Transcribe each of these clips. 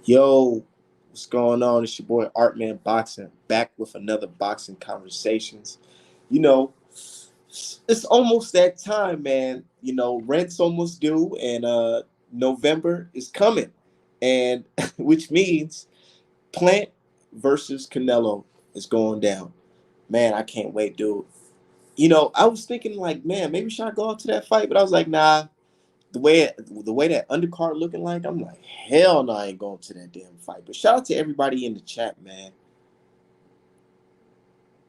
Yo, what's going on? It's your boy Artman Boxing, back with another boxing conversations. You know, it's almost that time, man. Rent's almost due, and November is coming, and which means Plant versus Canelo is going down. Man, I can't wait, dude. I was thinking like, man, maybe should I go out to that fight, but I was like, nah. The way that undercard looking like, I'm like, hell no, I ain't going to that damn fight. But shout out to everybody in the chat, man.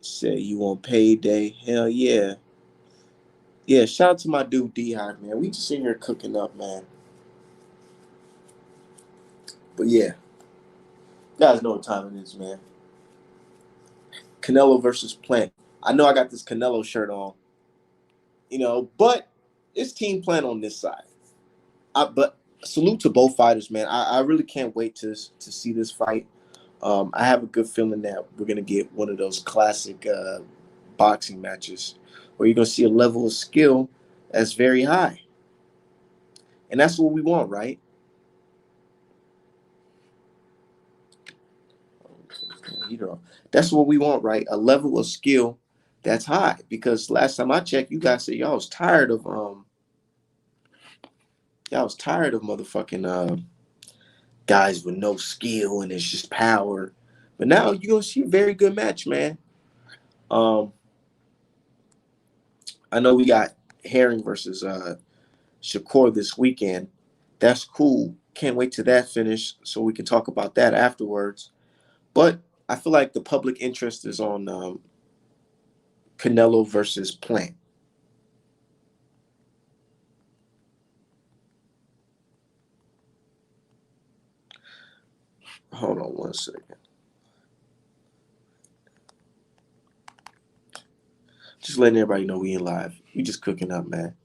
Say you want payday. Hell yeah. Yeah, shout out to my dude D-Hot, man. We just sitting here cooking up, man. But yeah, you guys know what time it is, man. Canelo versus Plant. I know I got this Canelo shirt on, but it's Team Plant on this side. But salute to both fighters, man. I really can't wait to see this fight. I have a good feeling that we're gonna get one of those classic boxing matches where you're gonna see a level of skill that's very high, and that's what we want, right? You know, that's what we want, right? A level of skill that's high. Because last time I checked, you guys said y'all was tired of motherfucking guys with no skill and it's just power. But now you're gonna see a very good match, man. Um, I know we got Herring versus Shakur this weekend. That's cool. Can't wait till that finish so we can talk about that afterwards. But I feel like the public interest is on Canelo versus Plant. Hold on one second. Just letting everybody know we in live. We just cooking up, man.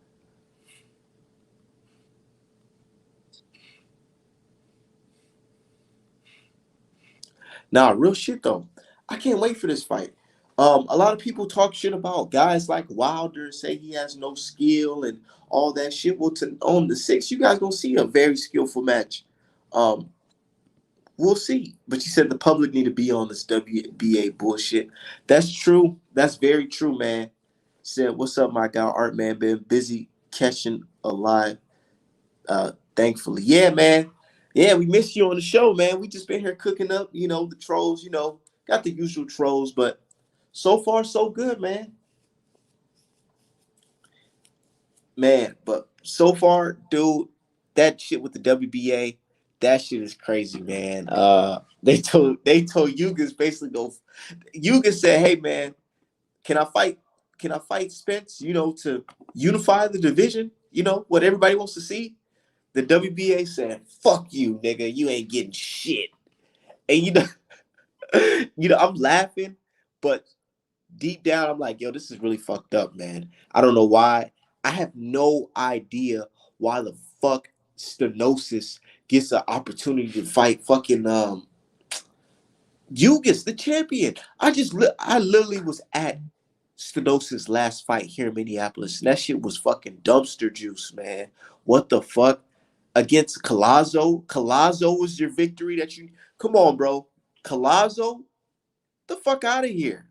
Nah, real shit though. I can't wait for this fight. A lot of people talk shit about guys like Wilder, say he has no skill and all that shit. Well, on the 6th, you guys gonna see a very skillful match. Um, we'll see. But you said the public need to be on this WBA bullshit. That's true. That's very true, man. Said, what's up, my guy Art Man? Been busy catching a live. Thankfully. Yeah, man. Yeah, we missed you on the show, man. We just been here cooking up, the trolls, got the usual trolls, but so far so good, man. Man, but so far, dude, that shit with the WBA, that shit is crazy, man. They told Yugas basically go. Yugas said, "Hey, man, can I fight? Can I fight Spence? To unify the division. What everybody wants to see." The WBA said, "Fuck you, nigga. You ain't getting shit." And I'm laughing, but deep down, I'm like, yo, this is really fucked up, man. I don't know why. I have no idea why the fuck Stenosis gets an opportunity to fight fucking Yugas, the champion. I literally was at Stenosis' last fight here in Minneapolis, and that shit was fucking dumpster juice, man. What the fuck? Against Collazo? Collazo was your victory that you... Come on, bro. Collazo? The fuck out of here.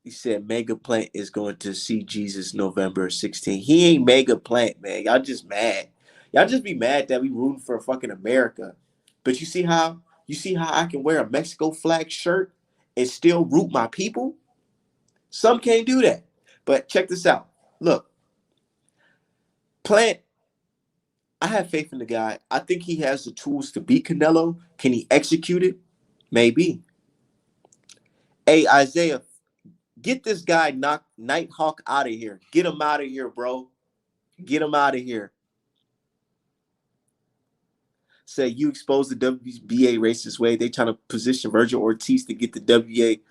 He said Mega Plant is going to see Jesus November 16th. He ain't Mega Plant, man. Y'all just mad. Y'all just be mad that we rooting for fucking America. But you see how I can wear a Mexico flag shirt and still root my people? Some can't do that. But check this out. Look, Plant, I have faith in the guy. I think he has the tools to beat Canelo. Can he execute it? Maybe. Hey, Isaiah, get this guy Nighthawk out of here. Get him out of here, bro. Get him out of here. Say you expose the WBA racist way. They trying to position Virgil Ortiz to get the WBA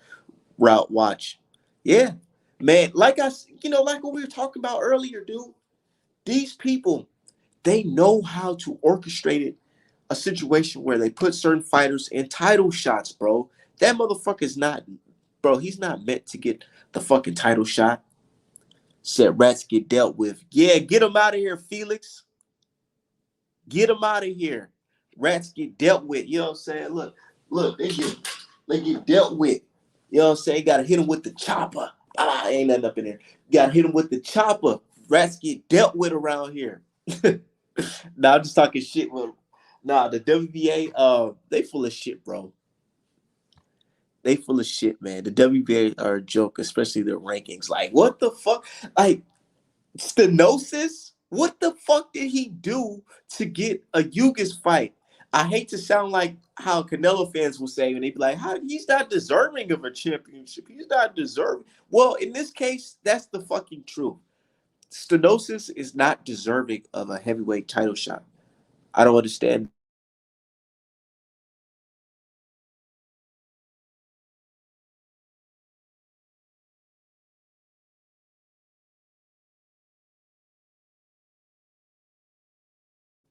route. Watch. Yeah. Man, like what we were talking about earlier, dude. These people, they know how to orchestrate it, a situation where they put certain fighters in title shots, bro. That motherfucker's not, bro, he's not meant to get the fucking title shot. Said rats get dealt with. Yeah, get him out of here, Felix. Get them out of here. Rats get dealt with. You know what I'm saying? Look, they get dealt with. You know what I'm saying? Gotta hit them with the chopper. Ah, ain't nothing up in there. Gotta hit them with the chopper. Rats get dealt with around here. Nah, I'm just talking shit. Well, nah, the WBA, they full of shit, bro. They full of shit, man. The WBA are a joke, especially their rankings. Like, what the fuck? Like, stenosis? What the fuck did he do to get a Yugas fight? I hate to sound like how Canelo fans will say, and they be like, "How he's not deserving of a championship. He's not deserving." Well, in this case, that's the fucking truth. Stenosis is not deserving of a heavyweight title shot. I don't understand.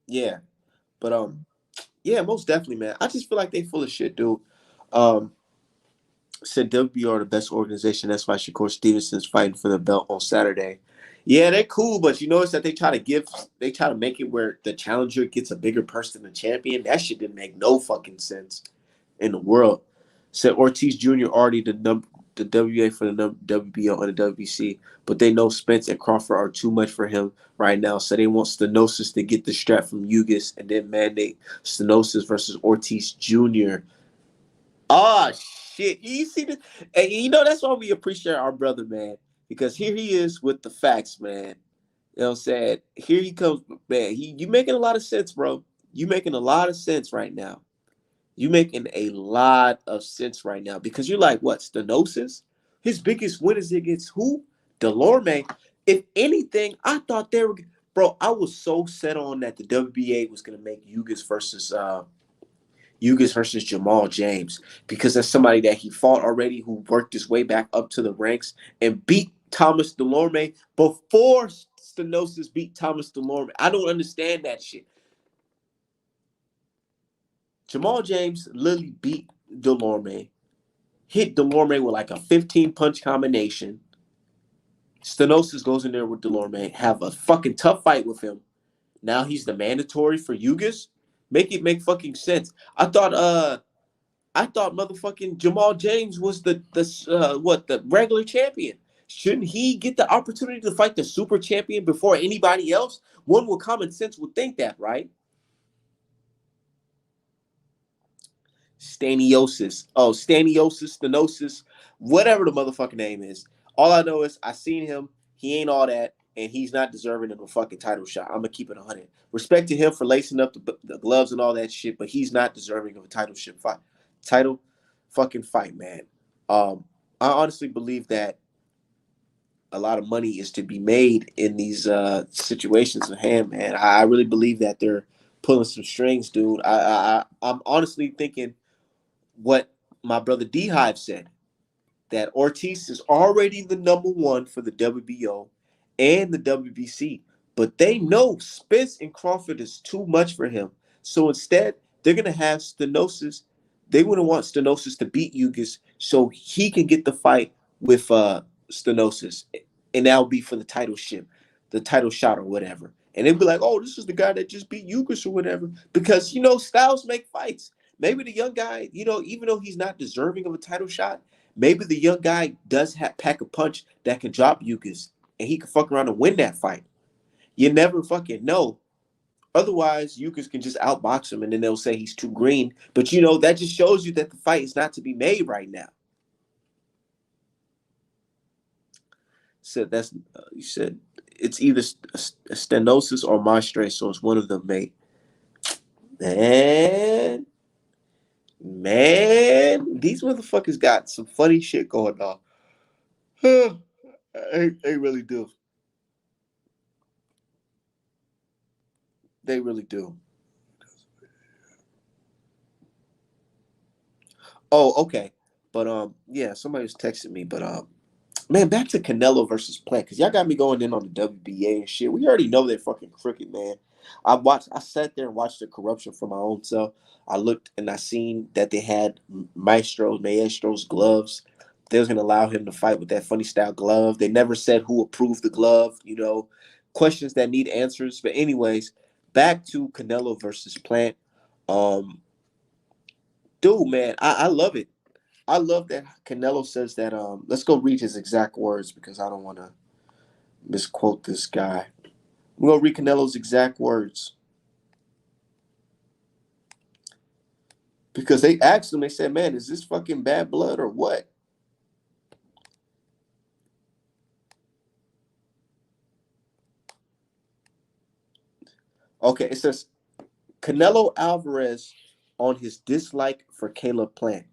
Yeah, but yeah, most definitely, man. I just feel like they full of shit, dude. Um, Said WBO are the best organization. That's why Shakur Stevenson's fighting for the belt on Saturday. Yeah, they're cool, but you notice that they try to make it where the challenger gets a bigger purse than the champion. That shit didn't make no fucking sense in the world. Said Ortiz Jr. already the WA for the WBO and the WBC, but they know Spence and Crawford are too much for him right now. So they want Stenosis to get the strap from Ugas and then mandate Stenosis versus Ortiz Jr. Oh shit! You see this? And you know that's why we appreciate our brother, man, because here he is with the facts, man. You know what I'm saying? Here he comes, man. You making a lot of sense, bro. You making a lot of sense right now. You making a lot of sense right now because you're like, what? Stenosis? His biggest win is against who? Delorme. If anything, I thought they were, bro. I was so set on that the WBA was gonna make Yugas versus Jamal James because that's somebody that he fought already who worked his way back up to the ranks and beat Thomas Delorme before Stenosis beat Thomas Delorme. I don't understand that shit. Jamal James literally beat Delorme, hit Delorme with like a 15 punch combination. Stenosis goes in there with Delorme, have a fucking tough fight with him. Now he's the mandatory for Yugas. Make it make fucking sense. I thought motherfucking Jamal James was the regular champion. Shouldn't he get the opportunity to fight the super champion before anybody else? One with common sense would think that, right? Stenosis, whatever the motherfucking name is. All I know is I seen him. He ain't all that, and he's not deserving of a fucking title shot. I'm gonna keep it 100. Respect to him for lacing up the gloves and all that shit, but he's not deserving of a title shit fight. Title fucking fight, man. I honestly believe that a lot of money is to be made in these situations at hand, man. I really believe that they're pulling some strings, dude. I'm honestly thinking what my brother D Hive said that Ortiz is already the number one for the WBO and the WBC, but they know Spence and Crawford is too much for him. So instead, they're gonna have Stenosis. They wouldn't want Stenosis to beat Yugas so he can get the fight with Stenosis, and that'll be for the title ship, the title shot or whatever. And they'd be like, "Oh, this is the guy that just beat Yugas or whatever," because styles make fights. Maybe the young guy, even though he's not deserving of a title shot, maybe the young guy does pack a punch that can drop Yukas, and he can fuck around and win that fight. You never fucking know. Otherwise, Yukas can just outbox him, and then they'll say he's too green. But that just shows you that the fight is not to be made right now. Said that's you said it's either stenosis or Monstrate, so it's one of them, mate. Man, man, these motherfuckers got some funny shit going on. They really do. They really do. Oh, okay. But yeah, somebody was texting me. But man, back to Canelo versus Plant, because y'all got me going in on the WBA and shit. We already know they're fucking crooked, man. I sat there and watched the corruption for my own self. I looked and I seen that they had Maestro's gloves. They was gonna allow him to fight with that funny style glove. They never said who approved the glove. Questions that need answers. But anyways, back to Canelo versus Plant. Um, dude, man, I love it. I love that Canelo says that. Let's go read his exact words because I don't want to misquote this guy. We're gonna read Canelo's exact words because they asked him. They said, "Man, is this fucking bad blood or what?" Okay, it says Canelo Alvarez on his dislike for Caleb Plant.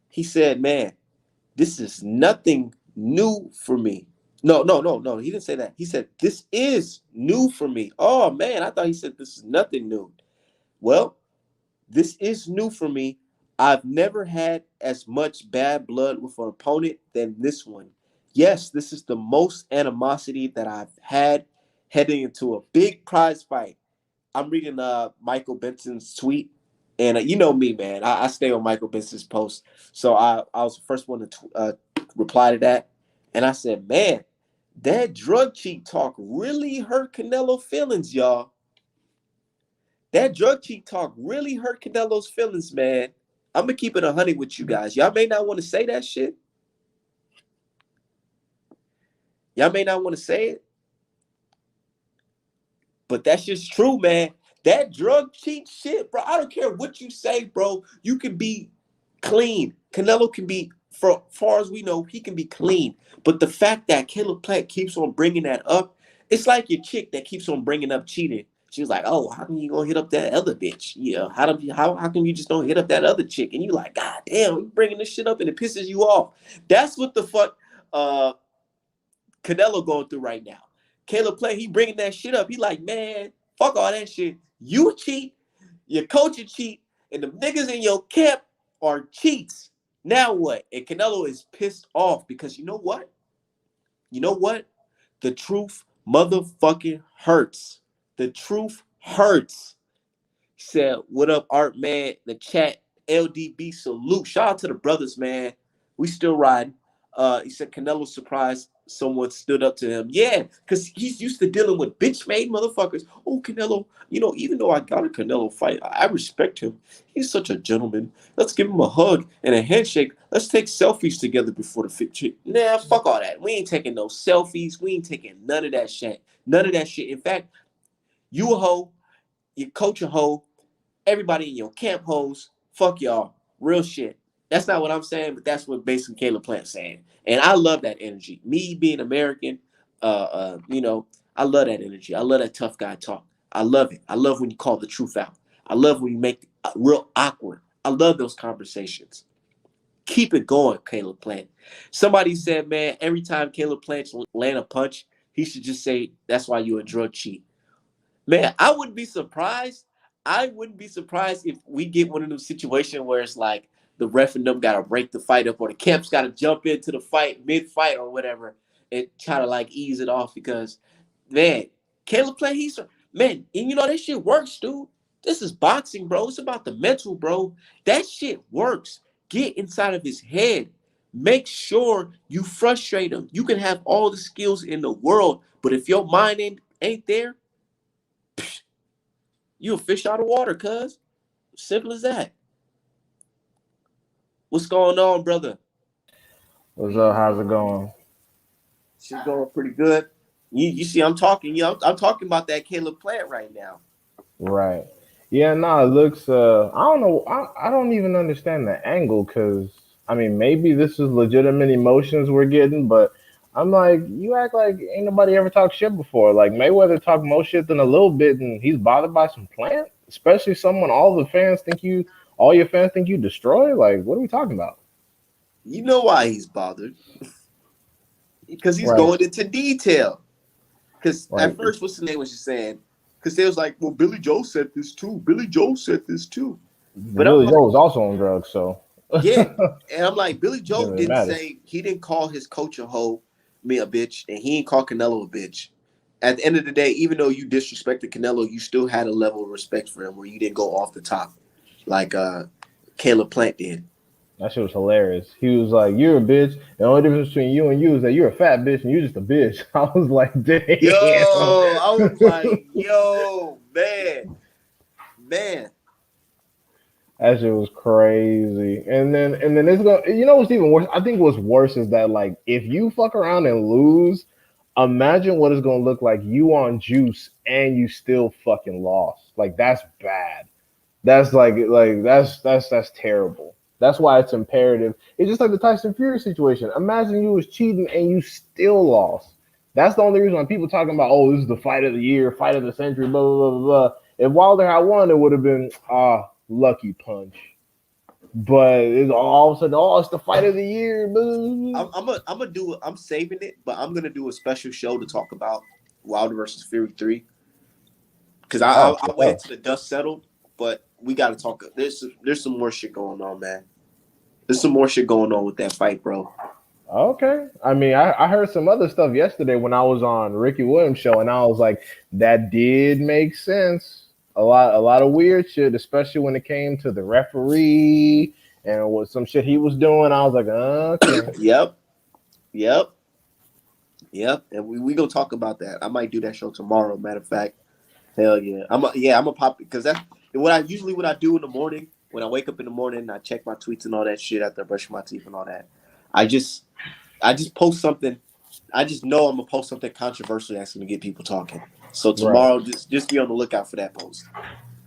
He said, "Man, this is nothing new for me." No, no, no, no. He didn't say that. He said, "This is new for me." Oh man, I thought he said this is nothing new. Well, this is new for me. I've never had as much bad blood with an opponent than this one. Yes, this is the most animosity that I've had heading into a big prize fight. I'm reading Michael Benson's tweet, and you know me, man. I stay on Michael Benson's post, so I was the first one to reply to that, and I said, man, that drug cheat talk really hurt Canelo feelings, y'all. That drug cheat talk really hurt Canelo's feelings, man. I'm gonna keep it 100 with you guys. Y'all may not want to say that shit. Y'all may not want to say it, but that's just true, man. That drug cheat shit, bro. I don't care what you say, bro. You can be clean. Canelo can be, for far as we know, he can be clean. But the fact that Caleb Plant keeps on bringing that up, it's like your chick that keeps on bringing up cheating. She's like, "Oh, how come you gonna hit up that other bitch? How come you just don't hit up that other chick?" And you like, "God damn, you bringing this shit up and it pisses you off." That's what the fuck Canelo going through right now. Caleb Plant, he bringing that shit up. He like, man, fuck all that shit. You cheat, your coach cheat, and the niggas in your camp are cheats. Now what? And Canelo is pissed off because you know what? You know what? The truth motherfucking hurts. The truth hurts. He said, "What up, Art Man?" The chat, LDB salute. Shout out to the brothers, man. We still riding. He said Canelo surprised someone stood up to him. Yeah, because he's used to dealing with bitch made motherfuckers. Oh, Canelo, even though I got a Canelo fight, I respect him. He's such a gentleman. Let's give him a hug and a handshake. Let's take selfies together before the fit chick. Nah, fuck all that. We ain't taking no selfies. We ain't taking none of that shit. None of that shit. In fact, you a hoe, your coach a hoe, everybody in your camp hoes, fuck y'all. Real shit. That's not what I'm saying, but that's what basically Caleb Plant's saying. And I love that energy. Me being American, I love that energy. I love that tough guy talk. I love it. I love when you call the truth out. I love when you make it real awkward. I love those conversations. Keep it going, Caleb Plant. Somebody said, man, every time Caleb Plant land a punch, he should just say, "That's why you a drug cheat." Man, I wouldn't be surprised. I wouldn't be surprised if we get one of those situations where it's like the ref and them gotta break the fight up, or the camps gotta jump into the fight mid-fight or whatever and try to like ease it off because man, Caleb Plant, he's man, and that shit works, dude. This is boxing, bro. It's about the mental, bro. That shit works. Get inside of his head. Make sure you frustrate him. You can have all the skills in the world, but if your mind ain't there, you a fish out of water, cuz. Simple as that. What's going on, brother? What's up? How's it going? Shit going pretty good. You see, I'm talking. I'm talking about that Caleb Plant right now. Right. Yeah, no, it looks I don't know. I don't even understand the angle cuz I mean, maybe this is legitimate emotions we're getting, but I'm like, you act like ain't nobody ever talked shit before. Like Mayweather talked more shit than a little bit and he's bothered by some plant, especially someone all your fans think you destroy? Like, what are we talking about? You know why he's bothered? Because he's Right. going into detail. Because at Right. first, what's the name was just saying? Because they was like, well, Billy Joe said this too. Billy Joe said this too. But I'm Billy like, Joe was also on drugs, so yeah. And I'm like, Billy Joe didn't really didn't matter. say, he didn't call his coach a hoe, me a bitch, and he didn't call Canelo a bitch. At the end of the day, even though you disrespected Canelo, you still had a level of respect for him where you didn't go off the top like Caleb Plant did. That shit was hilarious. He was like, "You're a bitch. The only difference between you and you is that you're a fat bitch and you're just a bitch." I was like, Yo, "Damn." I was like, yo, man, man. That shit was crazy. And then it's gonna, you know what's even worse? I think what's worse is that, like, if you fuck around and lose, imagine what it's gonna look like you on juice and you still fucking lost. Like, that's bad. That's like that's terrible. That's why it's imperative. It's just like the Tyson Fury situation. Imagine you was cheating and you still lost. That's the only reason why people talking about, oh, this is the fight of the year, fight of the century, blah blah blah blah blah. If Wilder had won, it would have been lucky punch. But it's all of a sudden, oh, it's the fight of the year. Blah, blah, blah. I'm gonna do it. I'm saving it, but I'm gonna do a special show to talk about Wilder versus Fury 3 because Oh, I for wait sure. until the dust settled. But we got to talk. There's some more shit going on, man. There's some more shit going on with that fight, bro. Okay. I mean, I heard some other stuff yesterday when I was on Ricky Williams' show, and I was like, that did make sense. A lot of weird shit, especially when it came to the referee and what some shit he was doing. I was like, okay. Yep, yep, yep. And we gonna talk about that. I might do that show tomorrow. Matter of fact, hell yeah. I'm a pop because that's what I do in the morning when I wake up in the morning. I check my tweets and all that shit after I brush my teeth and all that. I just I just post something. I just know I'm gonna post something controversial that's gonna get people talking. So Right. tomorrow, just be on the lookout for that post.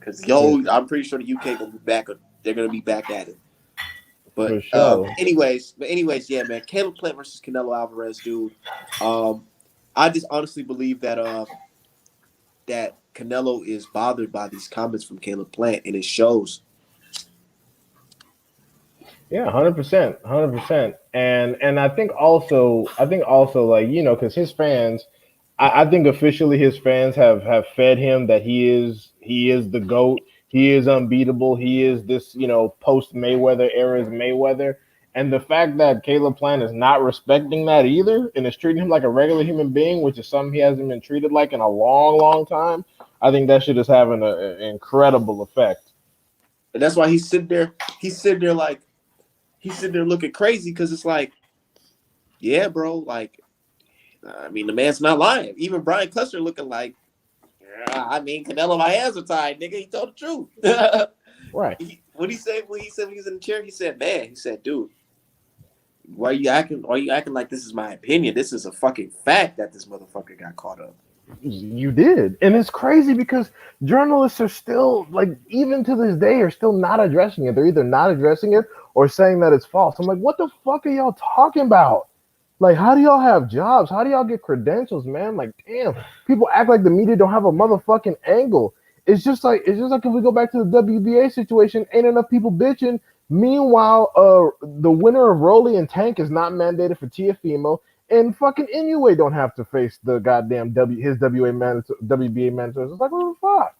Cause For, I'm pretty sure the UK gonna be back. They're gonna be back at it. for But sure. anyways, yeah, man. Caleb Plant versus Canelo Alvarez, dude. Um, I just honestly believe that Canelo is bothered by these comments from Caleb Plant, and it shows. Yeah, 100%, 100%. And I think also like, because his fans, I think officially his fans have fed him that he is the goat. He is unbeatable. He is this, post Mayweather era's Mayweather. And the fact that Caleb Plant is not respecting that either and is treating him like a regular human being, which is something he hasn't been treated like in a long, long time, I think that shit is having an incredible effect. And that's why he's sitting there. He's sitting there looking crazy because it's like, yeah, bro. Like, I mean, the man's not lying. Even Brian Custer looking like, yeah, I mean, Canelo, my hands are tied, nigga. He told the truth. Right. What he said when he was in the chair, he said, "Man, he said, dude, why are you acting? Why are you acting like this is my opinion? This is a fucking fact that this motherfucker got caught up." You did. And it's crazy because journalists are still, like, even to this day, are still not addressing it. They're either not addressing it or saying that it's false. I'm like, what the fuck are y'all talking about? Like, how do y'all have jobs? How do y'all get credentials, man? Like, damn, people act like the media don't have a motherfucking angle. It's just like if we go back to the WBA situation, ain't enough people bitching. Meanwhile, the winner of Rolly and Tank is not mandated for Tiafimo, and fucking Inoue don't have to face the goddamn his WBA mentors. It's like, what the fuck?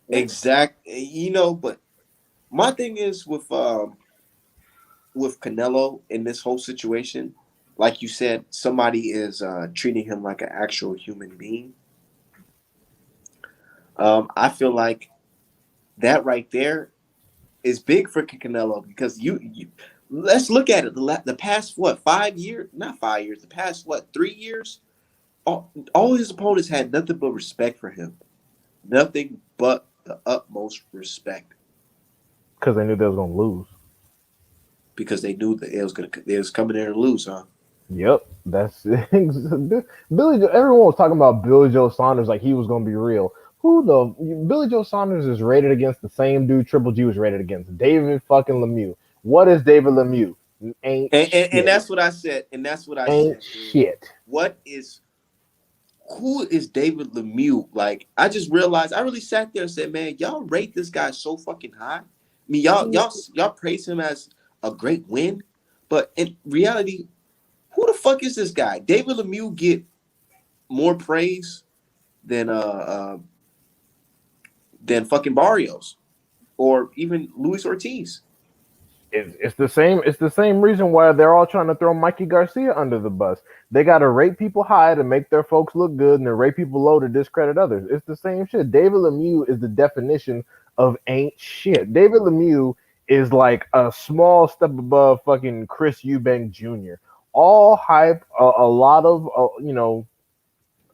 Exact, but my thing is with Canelo in this whole situation, like you said, somebody is treating him like an actual human being. I feel like that right there is big for Canelo because you let's look at it. The past what 5 years? Not 5 years. The past what 3 years? All his opponents had nothing but respect for him. Nothing but the utmost respect Because they knew they was gonna lose. because they knew that it was coming there to lose, huh? Yep, that's it. Everyone was talking about Billy Joe Saunders like he was gonna be real. Who the Billy Joe Saunders is rated against the same dude Triple G was rated against, David fucking Lemieux. What is David Lemieux? Ain't And shit. that's what I said. And that's what I Ain't said, dude. shit. What is who is David Lemieux? Like, I just realized. I really sat there and said, "Man, y'all rate this guy so fucking high. I mean, y'all praise him as a great win, but in reality, who the fuck is this guy? David Lemieux get more praise than than fucking Barrios or even Luis Ortiz. It's the same. It's the same reason why they're all trying to throw Mikey Garcia under the bus. They got to rate people high to make their folks look good, and then rate people low to discredit others. It's the same shit. David Lemieux is the definition of ain't shit. David Lemieux is like a small step above fucking Chris Eubank Jr. All hype, a lot of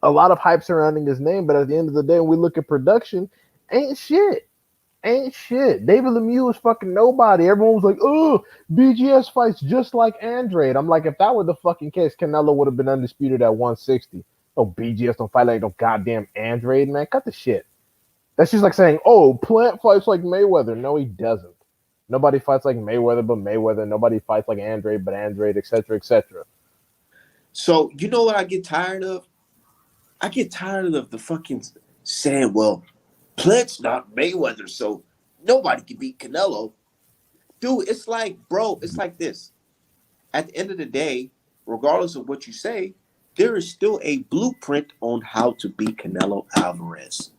A lot of hype surrounding his name, but at the end of the day, when we look at production, ain't shit. Ain't shit. David Lemieux is fucking nobody. Everyone was like, oh, BGS fights just like Andrade. I'm like, if that were the fucking case, Canelo would have been undisputed at 160. Oh, BGS don't fight like no goddamn Andrade, man. Cut the shit. That's just like saying, oh, Plant fights like Mayweather. No, he doesn't. Nobody fights like Mayweather but Mayweather. Nobody fights like Andrade but Andrade, etc., etc. So you know what I get tired of? I get tired of the fucking saying, well, Plant's not Mayweather, so nobody can beat Canelo. Dude, it's like, bro, it's like this. At the end of the day, regardless of what you say, there is still a blueprint on how to beat Canelo Alvarez.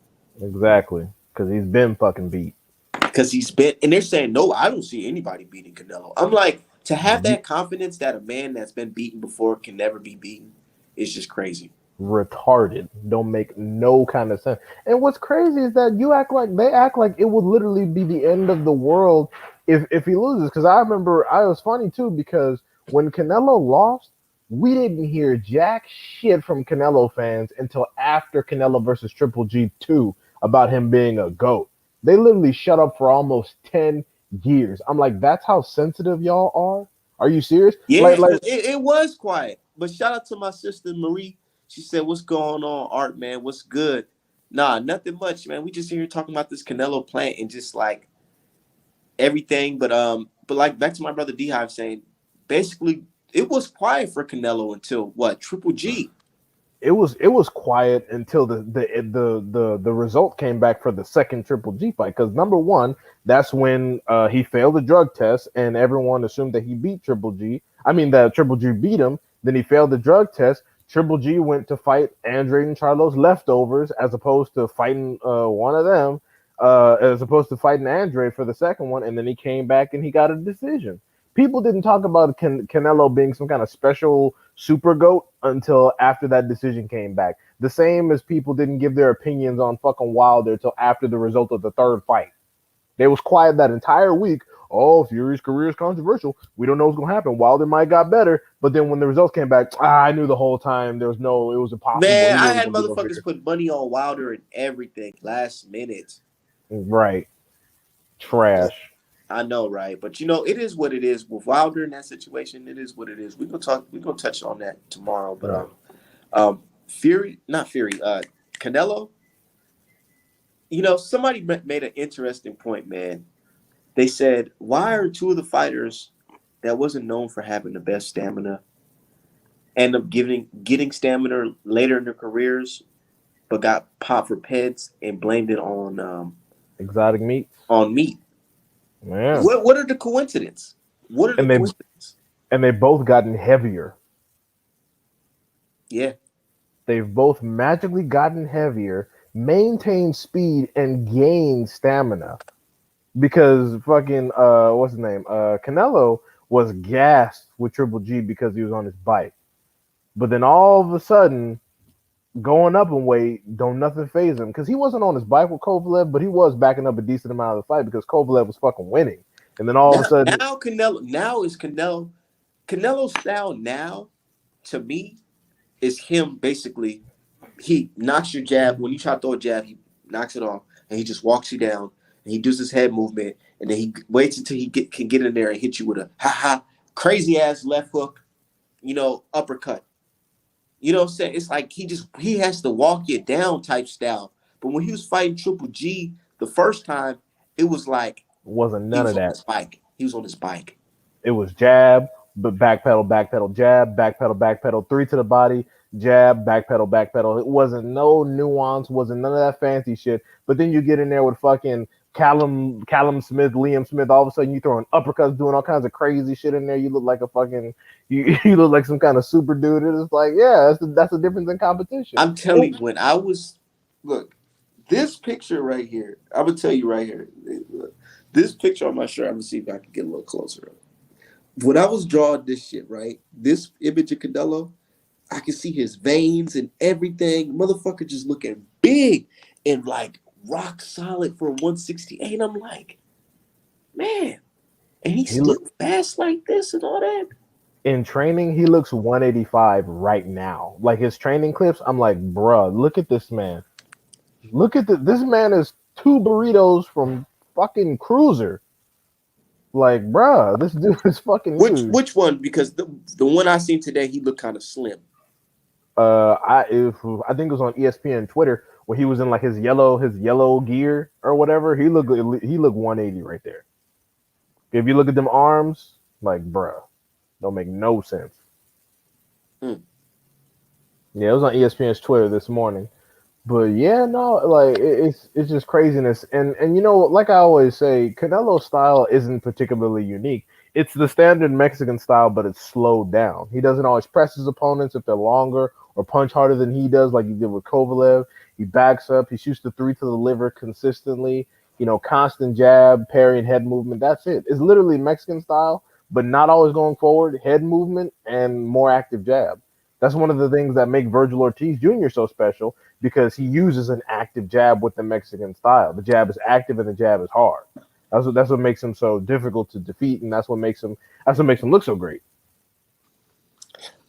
Exactly. Because he's been fucking beat. Because he's been, and they're saying, no, I don't see anybody beating Canelo. I'm like, to have You, that confidence that a man that's been beaten before can never be beaten is just crazy. retarded. Don't make no kind of sense. And what's crazy is that you act like they act like it would literally be the end of the world if he loses. Because I remember I was funny too because when Canelo lost, we didn't hear jack shit from Canelo fans until after Canelo versus Triple G 2 about him being a goat. They literally shut up for almost 10 years. I'm like, that's how sensitive y'all are. Are you serious? Yeah, Like, it was quiet. But shout out to my sister Marie. She said, what's going on, Art, man? What's good? Nah, nothing much, man. We just here talking about this Canelo plant and just like everything. But like back to my brother D Hive saying, basically it was quiet for Canelo until what? Triple G. it was quiet until the result came back for the second Triple G fight because number one, that's when he failed the drug test and everyone assumed that he beat Triple G. I mean that Triple G beat him. Then he failed the drug test. Triple G went to fight Andre and Charlo's leftovers as opposed to fighting one of them, as opposed to fighting Andre for the second one, and then he came back and he got a decision. People didn't talk about Canelo being some kind of special super goat until after that decision came back. The same as people didn't give their opinions on fucking Wilder until after the result of the third fight. They was quiet that entire week. Oh, Fury's career is controversial. We don't know what's gonna happen. Wilder might got better, but then when the results came back, I knew the whole time there was no, it was impossible. Man, He I wasn't had gonna be no motherfuckers victor. put money on Wilder and everything last minute. Right, trash. I know, right? But you know, it is what it is. With Wilder in that situation, it is what it is. We're gonna touch on that tomorrow. But Right. Fury, not Fury, Canelo. You know, somebody made an interesting point, man. They said, why are two of the fighters that wasn't known for having the best stamina end up getting stamina later in their careers, but got popped for peds and blamed it Exotic meats. on meat? Yeah, What are the coincidence? What are the and they coincidence? and they both gotten heavier. Yeah. They've both magically gotten heavier, maintained speed, and gained stamina. Because fucking what's his name? Canelo was gassed with Triple G because he was on his bike. But then all of a sudden, going up in weight, don't nothing phase him. Because he wasn't on his bike with Kovalev, but he was backing up a decent amount of the fight because Kovalev was fucking winning. And then all of a sudden, Canelo's style now to me is him basically he knocks your jab when you try to throw a jab, he knocks it off and he just walks you down and he does his head movement and then he waits until can get in there and hit you with a ha ha crazy ass left hook, uppercut. You know what I'm saying? It's like he has to walk you down type style. But when he was fighting Triple G the first time, it was like wasn't he none was of on that. his bike. He was on his bike. It was jab, but backpedal, jab, backpedal, three to the body, jab, backpedal. It wasn't no nuance, wasn't none of that fancy shit. But then you get in there with fucking Callum Smith, Liam Smith. All of a sudden you throwing uppercuts, doing all kinds of crazy shit in there. You look like a fucking you look like some kind of super dude. It's like yeah, that's the difference in competition. I'm telling you, when I was look, this picture right here, I'm gonna tell you right here. Look, this picture on my shirt, I'm gonna see if I can get a little closer. When I was drawing this shit, right? This image of Canelo, I can see his veins and everything. Motherfucker just looking big and like rock solid for 168. I'm like, man, and he's He look still fast like this and all that. In training, he looks 185 right now. Like his training clips, I'm like, bruh, look at this man. Look at this man is two burritos from fucking Cruiser. Like, bruh, this dude is fucking huge. Which one? Because the one I seen today, he looked kind of slim. I think it was on ESPN Twitter where he was in like his yellow gear or whatever. He looked 180 right there. If you look at them arms, like, bruh, don't make no sense. Mm. Yeah, it was on ESPN's Twitter this morning. But yeah, no, like it's just craziness, and like I always say, Canelo's style isn't particularly unique. It's the standard Mexican style, but it's slowed down. He doesn't always press his opponents if they're longer or punch harder than he does, like he did with Kovalev. He backs up, he shoots the three to the liver consistently. Constant jab, parry, and head movement. That's it. It's literally Mexican style, but not always going forward. Head movement and more active jab. That's one of the things that make Virgil Ortiz Jr. so special because he uses an active jab with the Mexican style. The jab is active and the jab is hard. That's what makes him so difficult to defeat, and that's what makes him look so great.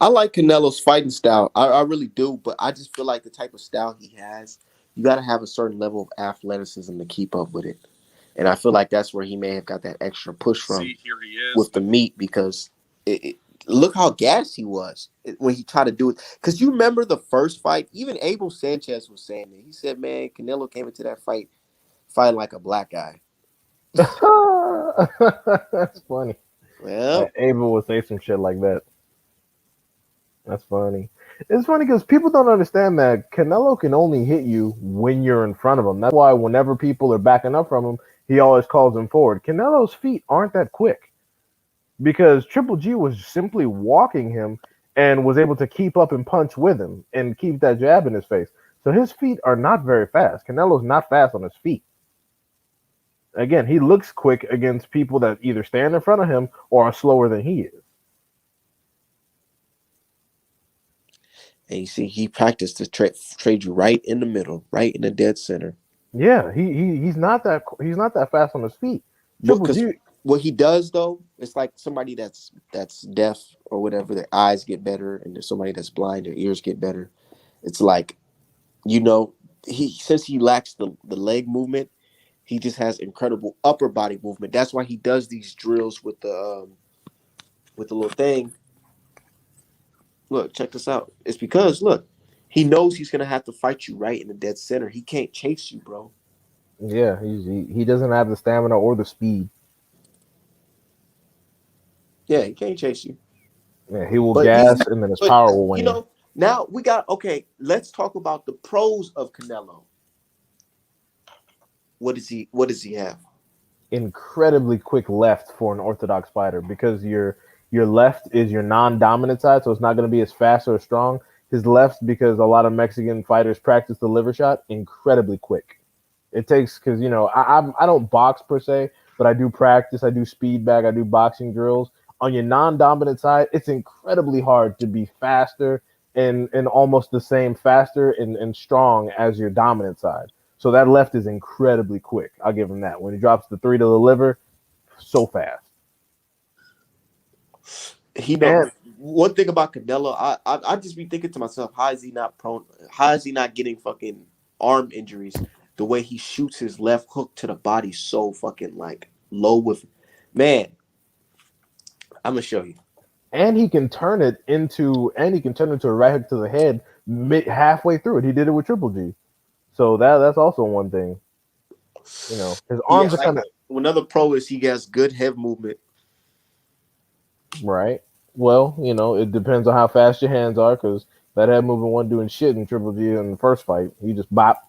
I like Canelo's fighting style. I really do, but I just feel like the type of style he has, you got to have a certain level of athleticism to keep up with it. And I feel like that's where he may have got that extra push from with the meat because look how gassed he was when he tried to do it. Because you remember the first fight, even Abel Sanchez was saying it. He said, man, Canelo came into that fight fighting like a black guy. That's funny. Well, Abel would say some shit like that. That's funny. It's funny because people don't understand that Canelo can only hit you when you're in front of him. That's why whenever people are backing up from him, he always calls them forward. Canelo's feet aren't that quick because Triple G was simply walking him and was able to keep up and punch with him and keep that jab in his face. So his feet are not very fast. Canelo's not fast on his feet. Again, he looks quick against people that either stand in front of him or are slower than he is. and you see, he practiced to trade you right in the middle, right in the dead center. Yeah, he's not that fast on his feet. Triple Because G. what he does though, it's like somebody that's deaf or whatever, their eyes get better, and there's somebody that's blind, their ears get better. It's like you know, he since he lacks the leg movement, he just has incredible upper body movement. That's why he does these drills with the little thing. Look, check this out. It's because look, he knows he's gonna have to fight you right in the dead center. He can't chase you, bro. Yeah, he doesn't have the stamina or the speed. Yeah, he can't chase you. Yeah, he will But he's gas not. and then his But power will wane. now we got okay. Let's talk about the pros of Canelo. What does he have? Incredibly quick left for an orthodox fighter because your left is your non-dominant side, so it's not going to be as fast or as strong. His left, because a lot of Mexican fighters practice the liver shot, incredibly quick. It takes because I don't box per se, but I do practice. I do speed bag. I do boxing drills. On your non-dominant side, it's incredibly hard to be faster and almost the same faster and strong as your dominant side. So that left is incredibly quick. I'll give him that. When he drops the three to the liver, so fast. He know And one thing about Canelo. I just be thinking to myself, how is he not prone? How is he not getting fucking arm injuries? The way he shoots his left hook to the body so fucking like low with, man. I'm gonna show you. and he can turn it into a right hook to the head halfway through it. He did it with Triple G. So that's also one thing. His He arms are like kind of another pro is he has good head movement. right. Well, it depends on how fast your hands are, because that head movement wasn't doing shit in Triple G in the first fight. He just bop,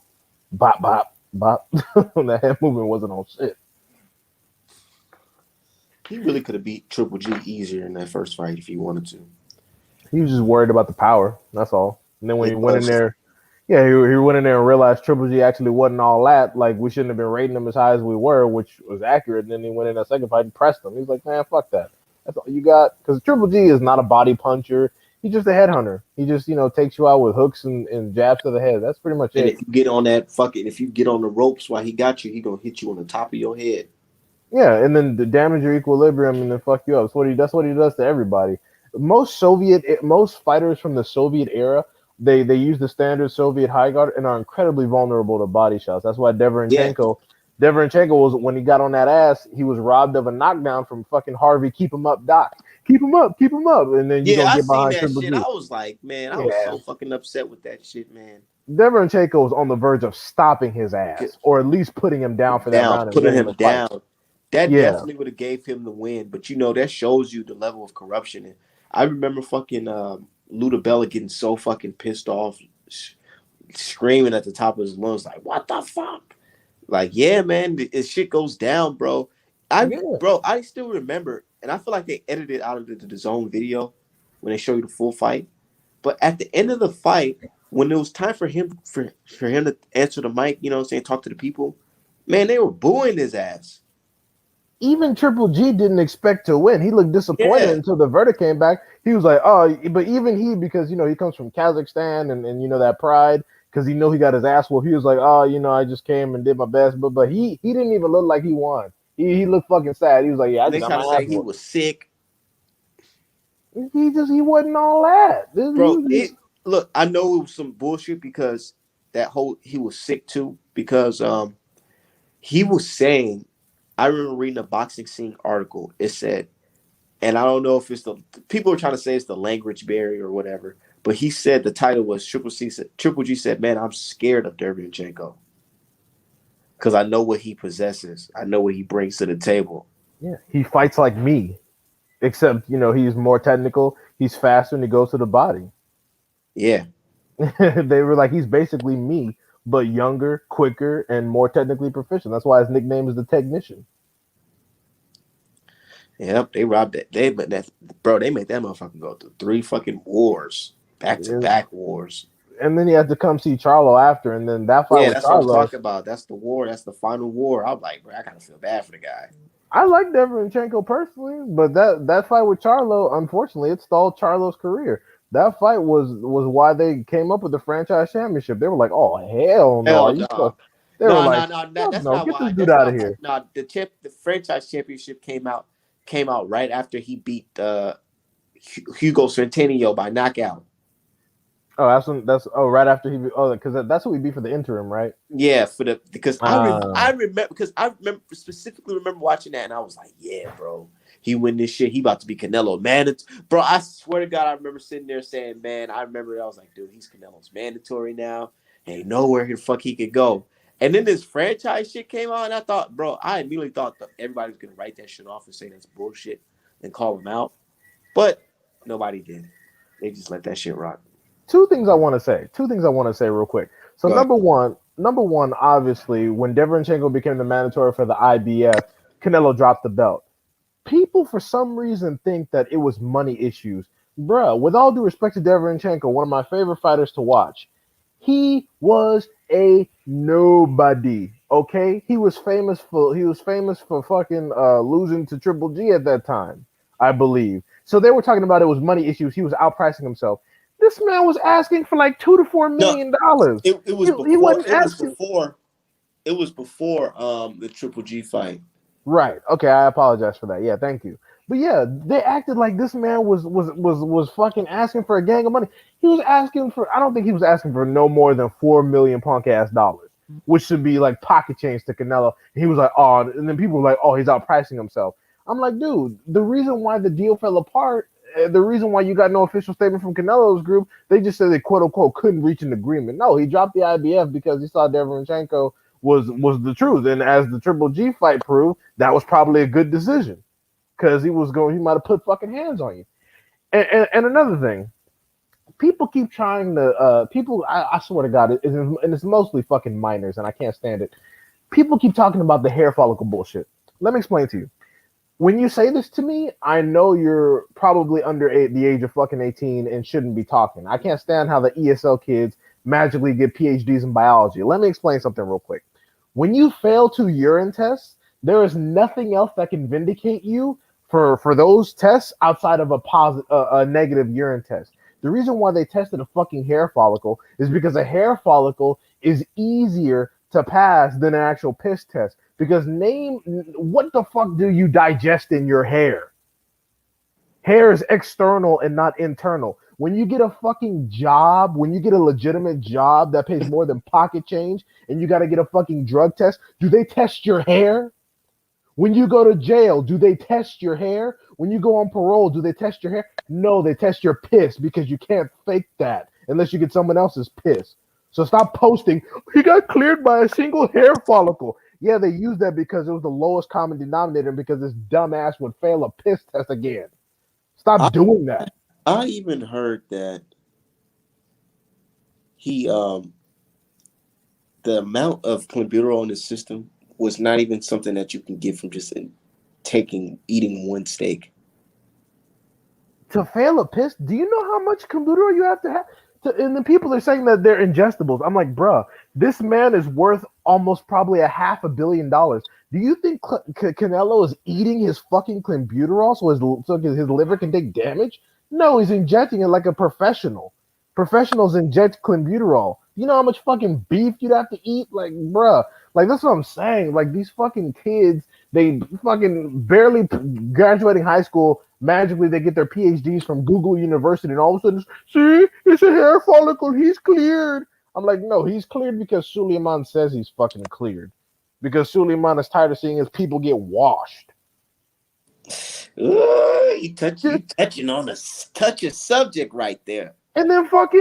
bop, bop, bop. That head movement wasn't on shit. He really could have beat Triple G easier in that first fight if he wanted to. He was just worried about the power. That's all. And then when He he went in was. there, yeah, he went in there and realized Triple G actually wasn't all that. Like, we shouldn't have been rating him as high as we were, which was accurate. And then he went in that second fight and pressed him. He was like, man, fuck that. That's all you got. Because Triple G is not a body puncher. He's just a headhunter. He just, takes you out with hooks and jabs to the head. That's pretty much And it. if you get on that fucking, if you get on the ropes while he got you, he gonna hit you on the top of your head. Yeah, and then the damage your equilibrium and then fuck you up. That's what he does to everybody. most fighters from the Soviet era, they use the standard Soviet high guard and are incredibly vulnerable to body shots. That's why Yeah, Deverenchenko was, when he got on that ass, he was robbed of a knockdown from fucking Harvey. Keep him up, Doc. Keep him up, and then you yeah, gonna I get seen behind that Triple shit. G. I was like, man, I was Yeah, so fucking upset with that shit, man. Deverenchenko was on the verge of stopping his ass, or at least putting him down for that Down, round and putting winning him the fight. down. That Yeah, definitely would have gave him the win. But that shows you the level of corruption. And I remember fucking Luda Bella getting so fucking pissed off, screaming at the top of his lungs, like, "What the fuck?" Like, yeah, man, this shit goes down, bro. yeah. I still remember, and I feel like they edited it out of the zone video when they show you the full fight. But at the end of the fight, when it was time for him to answer the mic, you know what I'm saying, talk to the people, man, they were booing his ass. Even Triple G didn't expect to win. He looked disappointed Yeah. until the verdict came back. He was like, "Oh," but even he, because he comes from Kazakhstan and that pride, because he got his ass whooped. He was like, "Oh, I just came and did my best," but he didn't even look like he won. He looked fucking sad. He was like, "Yeah, I And just they got try my to ass say he whooped." was sick. He wasn't all that. He Bro, was it just look, I know it was some bullshit because he was sick too, because he was saying, I remember reading a boxing scene article. It said, and I don't know if it's the people are trying to say it's the language barrier or whatever, but he said the title was Triple G said, "Man, I'm scared of Derevyanchenko because I know what he possesses. I know what he brings to the table." yeah. He fights like me, except he's more technical. He's faster and he goes to the body. Yeah. They were like, he's basically me, but younger, quicker, and more technically proficient. That's why his nickname is the Technician. Yep, they robbed it. But that bro, they made that motherfucker go through three fucking wars, back to Yeah. back wars. And then he had to come see Charlo after, and then that fight Yeah, with that's what I'm Charlo. talking about. That's the war. That's the final war. I'm like, bro, I gotta feel bad for the guy. I like Deverenchenko personally, but that fight with Charlo, unfortunately, it stalled Charlo's career. That fight was why they came up with the franchise championship. They were like, "Oh hell no, are Hell you?" no. They were No, like, no, no, no. "Fuck That's no, not get this why. dude That's out of not why. here." No, the franchise championship came out right after he beat Hugo Centennial by knockout. Oh, that's right after because that's who he beat for the interim, right? Yeah, for the because Uh, I remember specifically remember watching that and I was like, yeah, bro, he win this shit. He about to be Canelo, man. Bro, I swear to God, I remember sitting there saying, man, I remember I was like, dude, he's Canelo's mandatory now. Ain't nowhere the fuck he could go. And then this franchise shit came out, and I thought, bro, I immediately thought that everybody was gonna write that shit off and say that's bullshit and call him out, but nobody did. They just let that shit rock. Two things I want to say. Two things I want to say real quick. So Go ahead. number one, obviously, when Deverenchenko became the mandatory for the IBF, Canelo dropped the belt. People, for some reason, think that it was money issues. Bruh, with all due respect to Deverenchenko, one of my favorite fighters to watch, he was a nobody. Okay, he was famous for fucking losing to Triple G at that time, I believe. So they were talking about it was money issues. He was outpricing himself. This man was asking for like No, $2 to $4 million. it was He before. wasn't asking. It was before the Triple G fight. Right. Okay, I apologize for that. Yeah, thank you. But yeah, they acted like this man was fucking asking for a gang of money. He was asking for, I don't think he was asking for no more than 4 million punk ass dollars, which should be like pocket change to Canelo. And he was like, "Oh," and then people were like, "Oh, he's outpricing himself." I'm like, dude, the reason why the deal fell apart, the reason why you got no official statement from Canelo's group, they just said they quote unquote couldn't reach an agreement. No, he dropped the IBF because he saw Deverenchenko was the truth. And as the Triple G fight proved, that was probably a good decision because he might have put fucking hands on you. And another thing, people keep trying to I swear to God, and it's mostly fucking minors, and I can't stand it. People keep talking about the hair follicle bullshit. Let me explain to you. When you say this to me, I know you're probably under the age of fucking 18 and shouldn't be talking. I can't stand how the ESL kids magically get PhDs in biology. Let me explain something real quick. When you fail two urine tests, there is nothing else that can vindicate you for those tests outside of a negative urine test. The reason why they tested a fucking hair follicle is because a hair follicle is easier to pass than an actual piss test. Because name what the fuck do you digest in your hair? Hair is external and not internal. When you get a fucking job, when you get a legitimate job that pays more than pocket change and you got to get a fucking drug test, do they test your hair? When you go to jail, do they test your hair? When you go on parole, do they test your hair? No, they test your piss because you can't fake that unless you get someone else's piss. So stop posting, he got cleared by a single hair follicle. Yeah, they used that because it was the lowest common denominator because this dumbass would fail a piss test again. I Stop doing that. I even heard that he the amount of clenbuterol in his system was not even something that you can get from just eating one steak. To fail a piss, do you know how much clenbuterol you have to have? And the people are saying that they're ingestibles. I'm like, bruh, this man is worth almost probably a $500 million. Do you think Canelo is eating his fucking clenbuterol so his liver can take damage? No, he's injecting it like a professional. Professionals inject clenbuterol. You know how much fucking beef you'd have to eat? Like, bruh, like that's what I'm saying. Like these fucking kids, they fucking barely graduating high school. Magically, they get their PhDs from Google University, and all of a sudden, see, it's a hair follicle. He's cleared. I'm like, no, he's cleared because Suleiman says he's fucking cleared. Because Suleiman is tired of seeing his people get washed. You touching on a touch a subject right there. What's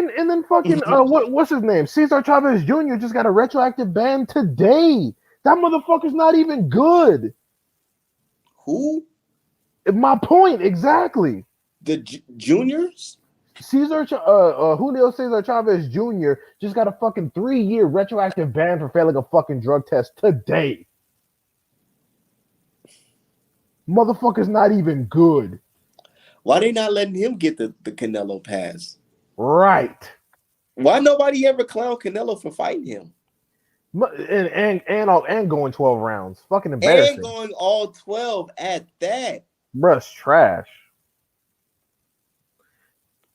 his name? Cesar Chavez Jr. just got a retroactive ban today. That motherfucker's not even good. Who? My point exactly. The juniors? Julio Cesar Chavez Jr. just got a fucking 3-year retroactive ban for failing a fucking drug test today. Motherfucker's not even good. Why they not letting him get the Canelo pass? Right. Why nobody ever clown Canelo for fighting him? And going 12 rounds. Fucking embarrassing. And going all 12 at that. Bruh's trash.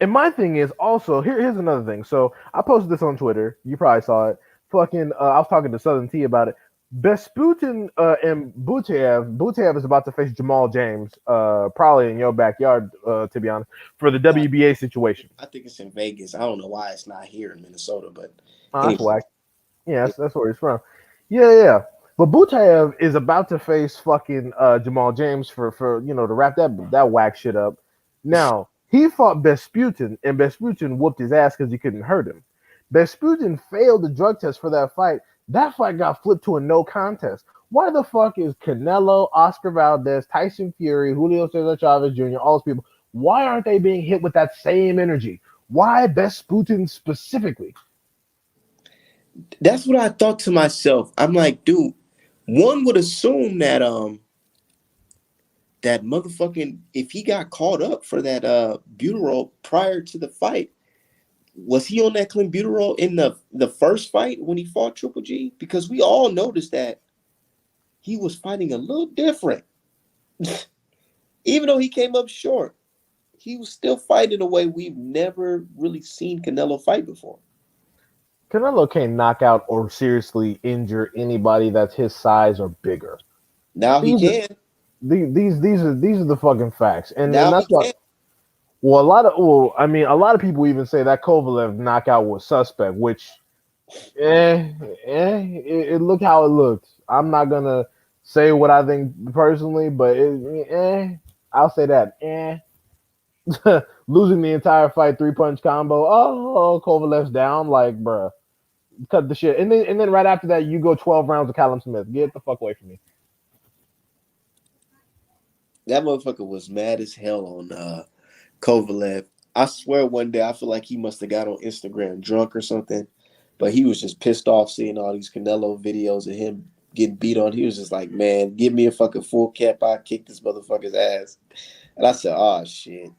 And my thing is also here's another thing. So I posted this on Twitter. You probably saw it. Fucking I was talking to Southern T about it. Besputin and Butev is about to face Jamal James, probably in your backyard, to be honest, for the WBA situation. I think it's in Vegas. I don't know why it's not here in Minnesota, but that's whack. Yeah, that's where he's from. Yeah. But Butev is about to face fucking Jamal James for to wrap that whack shit up. Now he fought Besputin, and Besputin whooped his ass because he couldn't hurt him. Besputin failed the drug test for that fight. That fight got flipped to a no contest. Why the fuck is Canelo, Oscar Valdez, Tyson Fury, Julio Cesar Chavez Jr., all those people, why aren't they being hit with that same energy? Why Besputin specifically? That's what I thought to myself. I'm like, dude, one would assume that that motherfucking, if he got caught up for that butyrol prior to the fight, was he on that clenbuterol in the first fight when he fought Triple G? Because we all noticed that he was fighting a little different. Even though he came up short, he was still fighting a way we've never really seen Canelo fight before. Canelo can't knock out or seriously injure anybody that's his size or bigger. Now he can. These are the fucking facts, and that's why. Can. Well, a lot of people even say that Kovalev knockout was suspect, which, it looked how it looked. I'm not gonna say what I think personally, but I'll say that. Losing the entire fight, 3-punch combo. Oh, Kovalev's down. Like, bruh, cut the shit. And then right after that, you go 12 rounds of Callum Smith. Get the fuck away from me. That motherfucker was mad as hell on Kovalev. I swear one day I feel like he must have got on Instagram drunk or something, but he was just pissed off seeing all these Canelo videos of him getting beat on. He was just like, man, give me a fucking full cap. I kick this motherfucker's ass. And I said, oh, shit.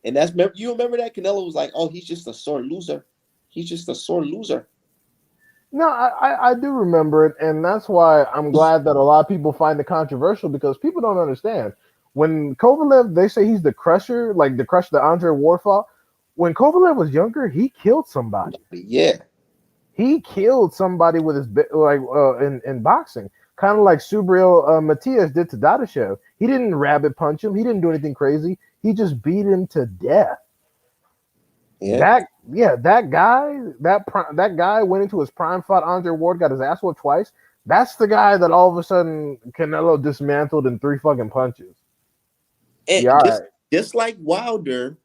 And you remember that? Canelo was like, oh, he's just a sore loser. He's just a sore loser. No, I do remember it, and that's why I'm glad that a lot of people find it controversial because people don't understand. When Kovalev, they say he's the crusher, like the crusher that Andre Ward fought. When Kovalev was younger, he killed somebody. Yeah. He killed somebody with his in boxing, kind of like Subriel Matias did to Dadashev. He didn't rabbit punch him. He didn't do anything crazy. He just beat him to death. Yeah. That guy went into his prime, fought Andre Ward, got his ass whooped twice. That's the guy that all of a sudden Canelo dismantled in three fucking punches. And Yeah, all just like Wilder,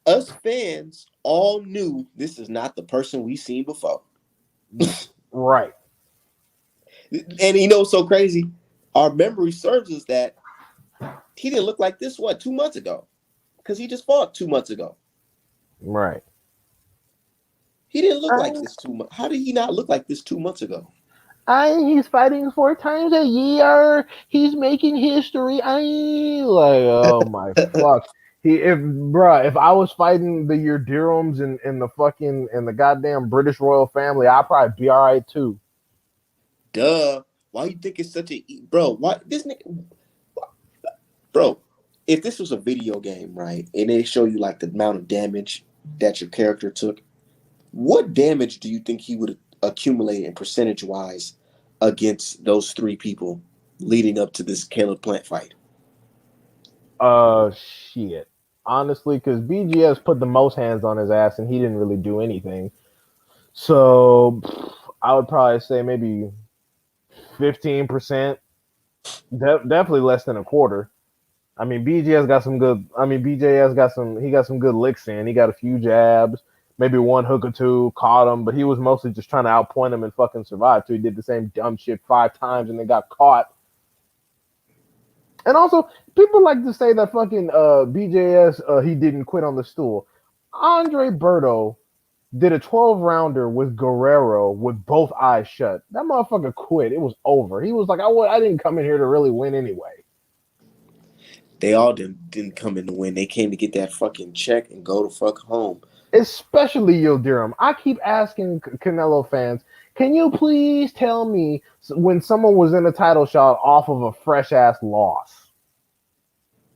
us fans all knew this is not the person we seen before. right, And you know what's so crazy? Our memory serves us that he didn't look like this, what, 2 months ago? Because he just fought 2 months ago. right. He didn't look like I, this 2 months. How did he not look like this 2 months ago? he's fighting 4 times a year. He's making history. Like, oh my fuck. If I was fighting the Yildirim's in the goddamn British royal family, I'd probably be all right too. Duh. Why you think it's such a bro? Why this nigga, bro? If this was a video game, right, and they show you like the amount of damage that your character took, what damage do you think he would accumulate in percentage wise against those three people leading up to this Caleb Plant fight? Shit. Honestly, because BGS put the most hands on his ass and he didn't really do anything. So I would probably say maybe 15%. Definitely less than a quarter. I mean, BGS got some good. I mean, BJS got some. He got some good licks in. He got a few jabs, maybe one hook or two, caught him, but he was mostly just trying to outpoint him and fucking survive. So he did the same dumb shit 5 times and then got caught. And also, people like to say that fucking BJS he didn't quit on the stool. Andre Berto did a 12 rounder with Guerrero with both eyes shut. That motherfucker quit. It was over. He was like, I didn't come in here to really win anyway. They all didn't come in to win. They came to get that fucking check and go to fuck home. Especially Yildirim. I keep asking Canelo fans, can you please tell me when someone was in a title shot off of a fresh ass loss?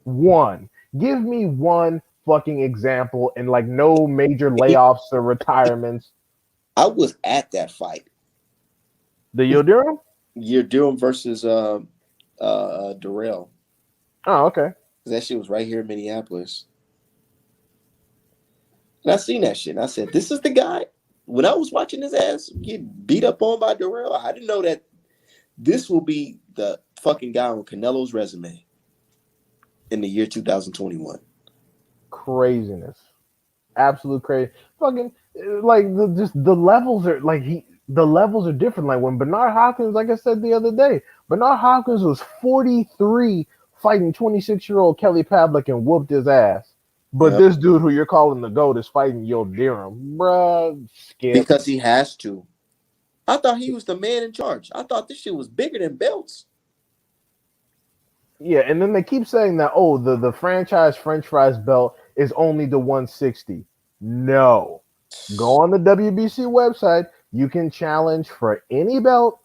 One. Give me one fucking example and like no major layoffs or retirements. I was at that fight. The Yildirim? You're doing versus Darrell. Oh, okay. That shit was right here in Minneapolis. And I seen that shit. And I said, this is the guy. When I was watching his ass get beat up on by Darrell, I didn't know that this will be the fucking guy on Canelo's resume in the year 2021. Craziness. Absolute crazy. Fucking like just the levels are like the levels are different. Like when Bernard Hopkins, like I said the other day, Bernard Hopkins was 43 fighting 26-year-old Kelly Pavlik and whooped his ass. But Yep. this dude who you're calling the GOAT is fighting Yildirim. Bruh, skip. Because he has to. I thought he was the man in charge. I thought this shit was bigger than belts. Yeah, and then they keep saying that, oh, the franchise French fries belt is only the 160. No. Go on the WBC website. You can challenge for any belt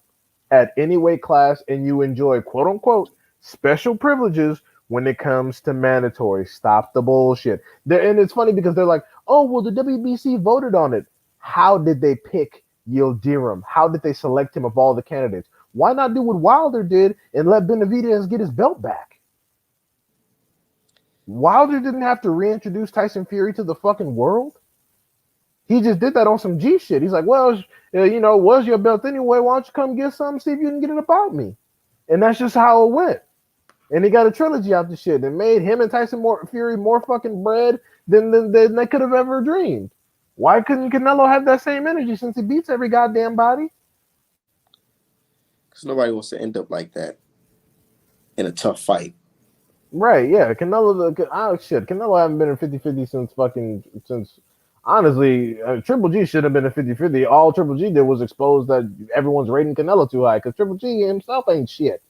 at any weight class, and you enjoy, quote unquote, special privileges when it comes to mandatory. Stop the bullshit. And it's funny because they're like, oh, well, the WBC voted on it. How did they pick Yildirim? How did they select him of all the candidates? Why not do what Wilder did and let Benavidez get his belt back? Wilder didn't have to reintroduce Tyson Fury to the fucking world. He just did that on some G shit. He's like, well, what's your belt anyway? Why don't you come get some, see if you can get it about me? And that's just how it went. And he got a trilogy out the shit and made him and Fury more fucking bread than they could have ever dreamed. Why couldn't Canelo have that same energy since he beats every goddamn body? Because nobody wants to end up like that in a tough fight. Right, yeah. Canelo haven't been in 50-50 since honestly, Triple G should have been a 50-50. All Triple G did was expose that everyone's rating Canelo too high because Triple G himself ain't shit.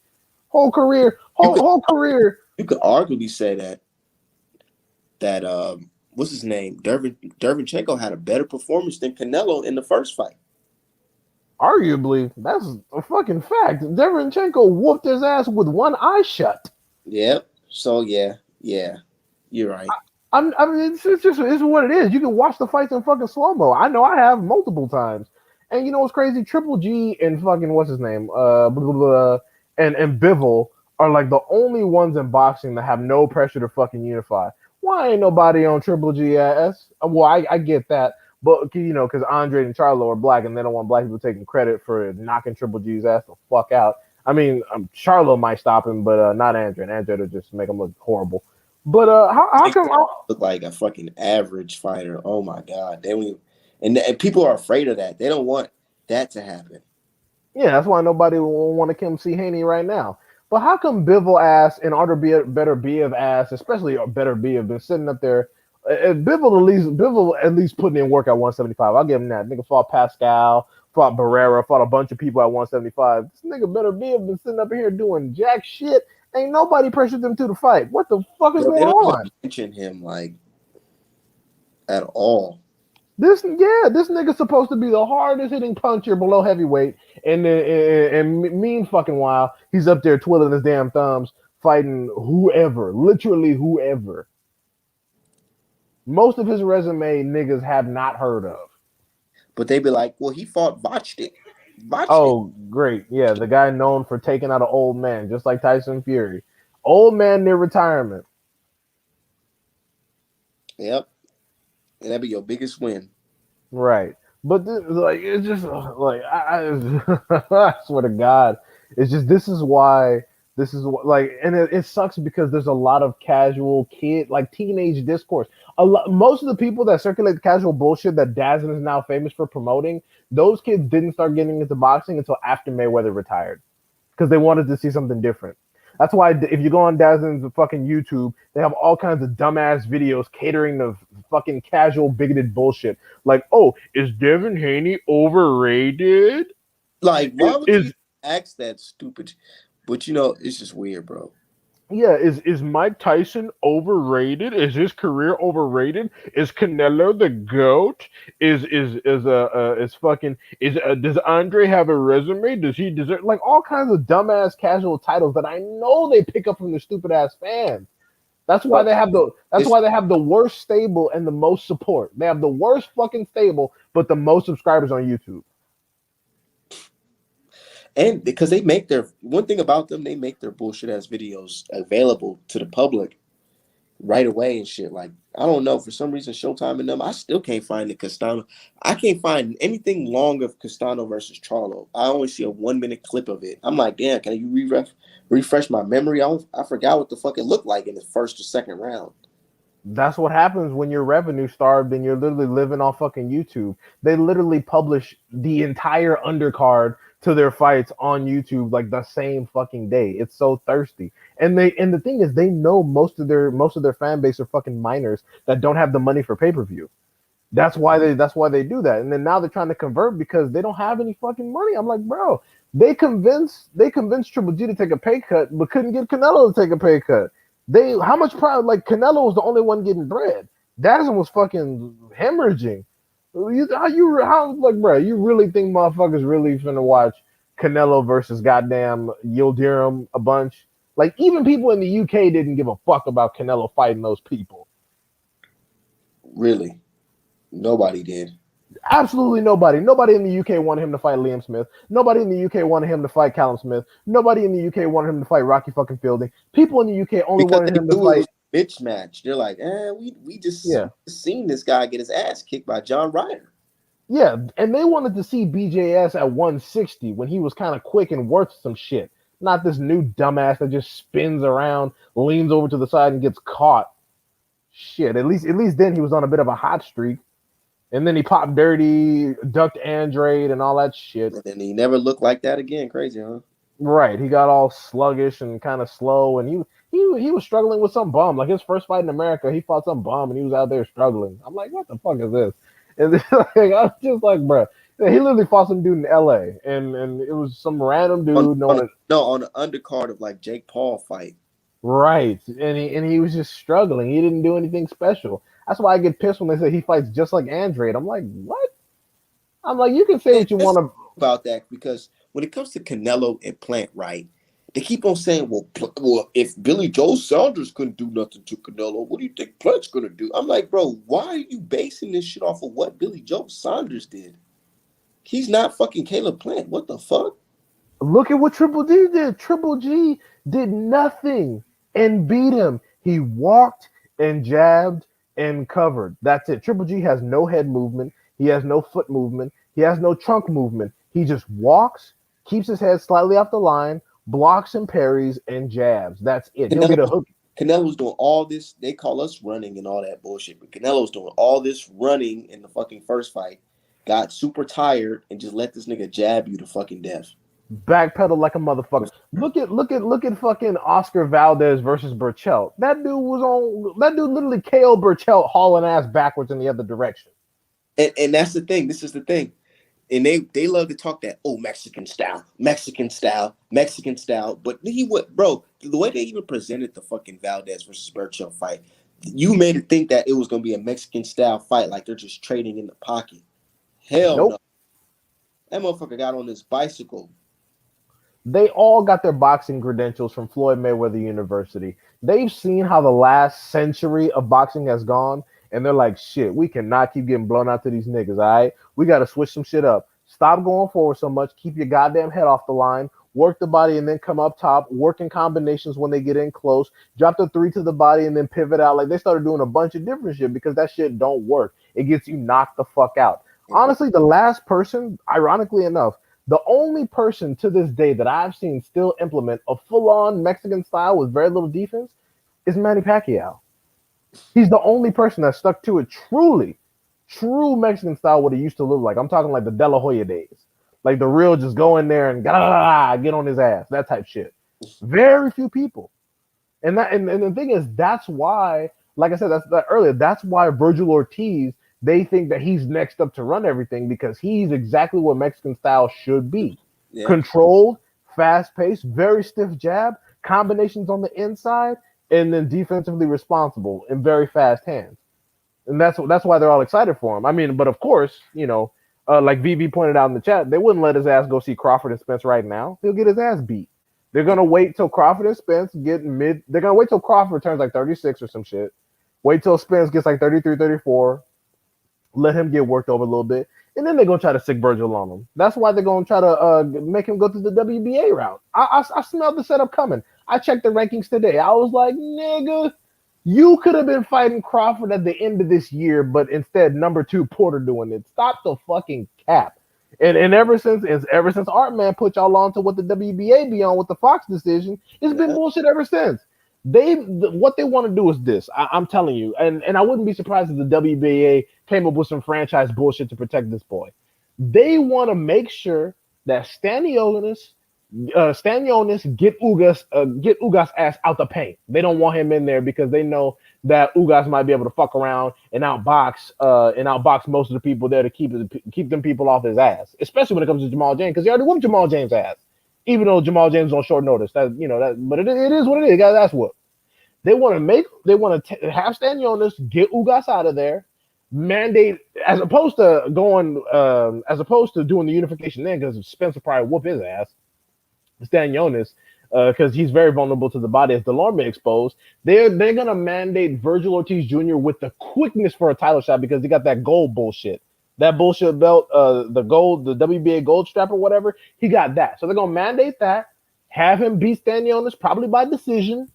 Whole career. You could arguably say that what's his name? Dervinchenko had a better performance than Canelo in the first fight. Arguably, that's a fucking fact. Dervinchenko whooped his ass with one eye shut. Yep. So yeah, you're right. I mean, it's what it is. You can watch the fights in fucking slow mo. I know I have multiple times. And you know what's crazy? Triple G and fucking what's his name? And Bivol are like the only ones in boxing that have no pressure to fucking unify. Why ain't nobody on Triple G ass? Well, I get that, but you know, because Andre and Charlo are black, and they don't want black people taking credit for knocking Triple G's ass the fuck out. I mean, Charlo might stop him, but not Andre. And Andre will just make him look horrible. But how Make come? him look like a fucking average fighter. Oh my god, they don't even, and people are afraid of that. They don't want that to happen. Yeah, that's why nobody will want to come see Haney right now. But how come Bivol ass and Better Biev ass, especially Better Biev, been sitting up there? Bivol at least putting in work at 175. I'll give him that. Nigga fought Pascal, fought Barrera, fought a bunch of people at 175. This nigga Better Biev been sitting up here doing jack shit. Ain't nobody pressured them to the fight. What the fuck is Bro, going they don't even on? mention him like at all. This nigga's supposed to be the hardest hitting puncher below heavyweight, and mean fucking while he's up there twiddling his damn thumbs, fighting whoever, literally whoever. Most of his resume niggas have not heard of. But they be like, well, he fought botched it. Botched it. Oh, great, yeah, the guy known for taking out an old man, just like Tyson Fury, old man near retirement. Yep. And that'd be your biggest win. Right. But like it's just like I swear to God, it's just this is what like and it sucks because there's a lot of casual kid like teenage discourse. Most of the people that circulate the casual bullshit that Dazen is now famous for promoting, those kids didn't start getting into boxing until after Mayweather retired because they wanted to see something different. That's why if you go on Dazen's fucking YouTube, they have all kinds of dumbass videos catering to fucking casual bigoted bullshit. Like, oh, is Devin Haney overrated? Like, why would you Is ask that stupid? But you know, it's just weird, bro. Yeah, is Mike Tyson overrated? Is his career overrated? Is Canelo the goat? Is fucking is does Andre have a resume? Does he deserve like all kinds of dumbass casual titles that I know they pick up from their stupid ass fans. But That's it's why they have the worst stable and the most support. They have the worst fucking stable, but the most subscribers on YouTube. and because they make their one thing about them, they make their bullshit ass videos available to the public right away and shit. Like, I don't know, for some reason, Showtime and them, I still can't find the Castano. I can't find anything long of Castano versus Charlo. I only see a 1 minute clip of it. I'm like, damn, can you refresh my memory? I forgot what the fuck it looked like in the first or second round. That's what happens when you're revenue starved and you're literally living off fucking YouTube. They literally publish the entire undercard to their fights on YouTube like the same fucking day. It's so thirsty. And the thing is they know most of their fan base are fucking minors that don't have the money for pay-per-view. That's why they do that. And then now they're trying to convert because they don't have any fucking money. I'm like, bro, they convinced Triple G to take a pay cut, but couldn't get Canelo to take a pay cut. They how much pride like Canelo was the only one getting bread. Dadison was fucking hemorrhaging. How like bro, you really think motherfuckers really finna watch Canelo versus goddamn Yildirim a bunch? Like even people in the UK didn't give a fuck about Canelo fighting those people. Really, nobody did. Absolutely nobody. Nobody in the UK wanted him to fight Liam Smith. Nobody in the UK wanted him to fight Callum Smith. Nobody in the UK wanted him to fight Rocky fucking Fielding. People in the UK only Because wanted they him to knew it was fight. a bitch match. They're like, we just Yeah, seen this guy get his ass kicked by John Ryder. yeah, and they wanted to see BJS at 160 when he was kind of quick and worth some shit. Not this new dumbass that just spins around, leans over to the side, and gets caught. Shit. At least then he was on a bit of a hot streak. And then he popped dirty, ducked Andrade, and all that shit. And then he never looked like that again. Crazy, huh? Right. He got all sluggish and kind of slow, and he was struggling with some bum. Like his first fight in America, he fought some bum, and he was out there struggling. I'm like, what the fuck is this? And then, like, I was just like, bro, he literally fought some dude in L.A. and it was some random dude known as On the undercard of like Jake Paul fight. right, and he was just struggling. He didn't do anything special. That's why I get pissed when they say he fights just like Andrade. I'm like, what? I'm like, you can say And what you let's want talk to. about that because when it comes to Canelo and Plant, right? They keep on saying, well, if Billy Joe Saunders couldn't do nothing to Canelo, what do you think Plant's gonna do? I'm like, bro, why are you basing this shit off of what Billy Joe Saunders did? He's not fucking Caleb Plant. What the fuck? Look at what Triple G did. Triple G did nothing and beat him. He walked and jabbed and covered. That's it. Triple G has no head movement. He has no foot movement. He has no trunk movement. He just walks, keeps his head slightly off the line, blocks and parries and jabs. That's it. He'll Canelo get a hook. Canelo's doing all this. They call us running and all that bullshit, but Canelo's doing all this running in the fucking first fight. Got super tired and just let this nigga jab you to fucking death. Backpedal like a motherfucker. Look at fucking Oscar Valdez versus Burchell. That dude was on. That dude literally KO Burchell hauling ass backwards in the other direction. And that's the thing. This is the thing. And they love to talk that Mexican style, Mexican style, Mexican style. But he what, bro? The way they even presented the fucking Valdez versus Burchell fight, you made it think that it was gonna be a Mexican style fight, like they're just trading in the pocket. Hell no, Nope. that motherfucker got on his bicycle. They all got their boxing credentials from Floyd Mayweather University. They've seen how the last century of boxing has gone, and they're like, shit, we cannot keep getting blown out to these niggas, all right? We got to switch some shit up. Stop going forward so much. Keep your goddamn head off the line. Work the body and then come up top. Work in combinations when they get in close. Drop the three to the body and then pivot out. Like, they started doing a bunch of different shit because that shit don't work. It gets you knocked the fuck out. Honestly, the last person, ironically enough, the only person to this day that I've seen still implement a full-on Mexican style with very little defense is Manny Pacquiao. He's the only person that stuck to it truly, true Mexican style, what he used to look like. I'm talking like the De La Hoya days. Like the real just go in there and get on his ass, that type shit. Very few people. And the thing is, that's why, like I said, that's that earlier, that's why Virgil Ortiz, they think that he's next up to run everything because he's exactly what Mexican style should be. Yeah, Controlled, fast paced, very stiff jab, combinations on the inside, and then defensively responsible and very fast hands. And that's why they're all excited for him. I mean, but of course, like VB pointed out in the chat, they wouldn't let his ass go see Crawford and Spence right now. He'll get his ass beat. They're gonna wait till Crawford and Spence get mid. They're gonna wait till Crawford turns like 36 or some shit. Wait till Spence gets like 33, 34. Let him get worked over a little bit, and then they're gonna try to sick Virgil on him. That's why they're gonna try to make him go through the WBA route. I smelled the setup coming. I checked the rankings today. I was like, nigga, you could have been fighting Crawford at the end of this year, but instead, number two Porter doing it. Stop the fucking cap. And ever since Artman put y'all on to what the WBA be on with the Fox decision, it's been yeah, bullshit ever since. What they want to do is this. I'm telling you, and I wouldn't be surprised if the WBA came up with some franchise bullshit to protect this boy. They want to make sure that Stanionis get Ugas ass out the paint. They don't want him in there because they know that Ugas might be able to fuck around and outbox most of the people there to keep them people off his ass, especially when it comes to Jamal James because he already whooped Jamal James' ass. Even though Jamal James on short notice, but it is what it is. Guys, that's what they want to have Stanionis get Ugas out of there, mandate as opposed to doing the unification then because Spencer probably whoop his ass. Stanionis, because he's very vulnerable to the body as Delorme exposed. They're gonna mandate Virgil Ortiz Jr. with the quickness for a title shot because he got that gold bullshit. That bullshit belt, the WBA gold strap or whatever, he got that. So they're gonna mandate that, have him beat Stanionis probably by decision,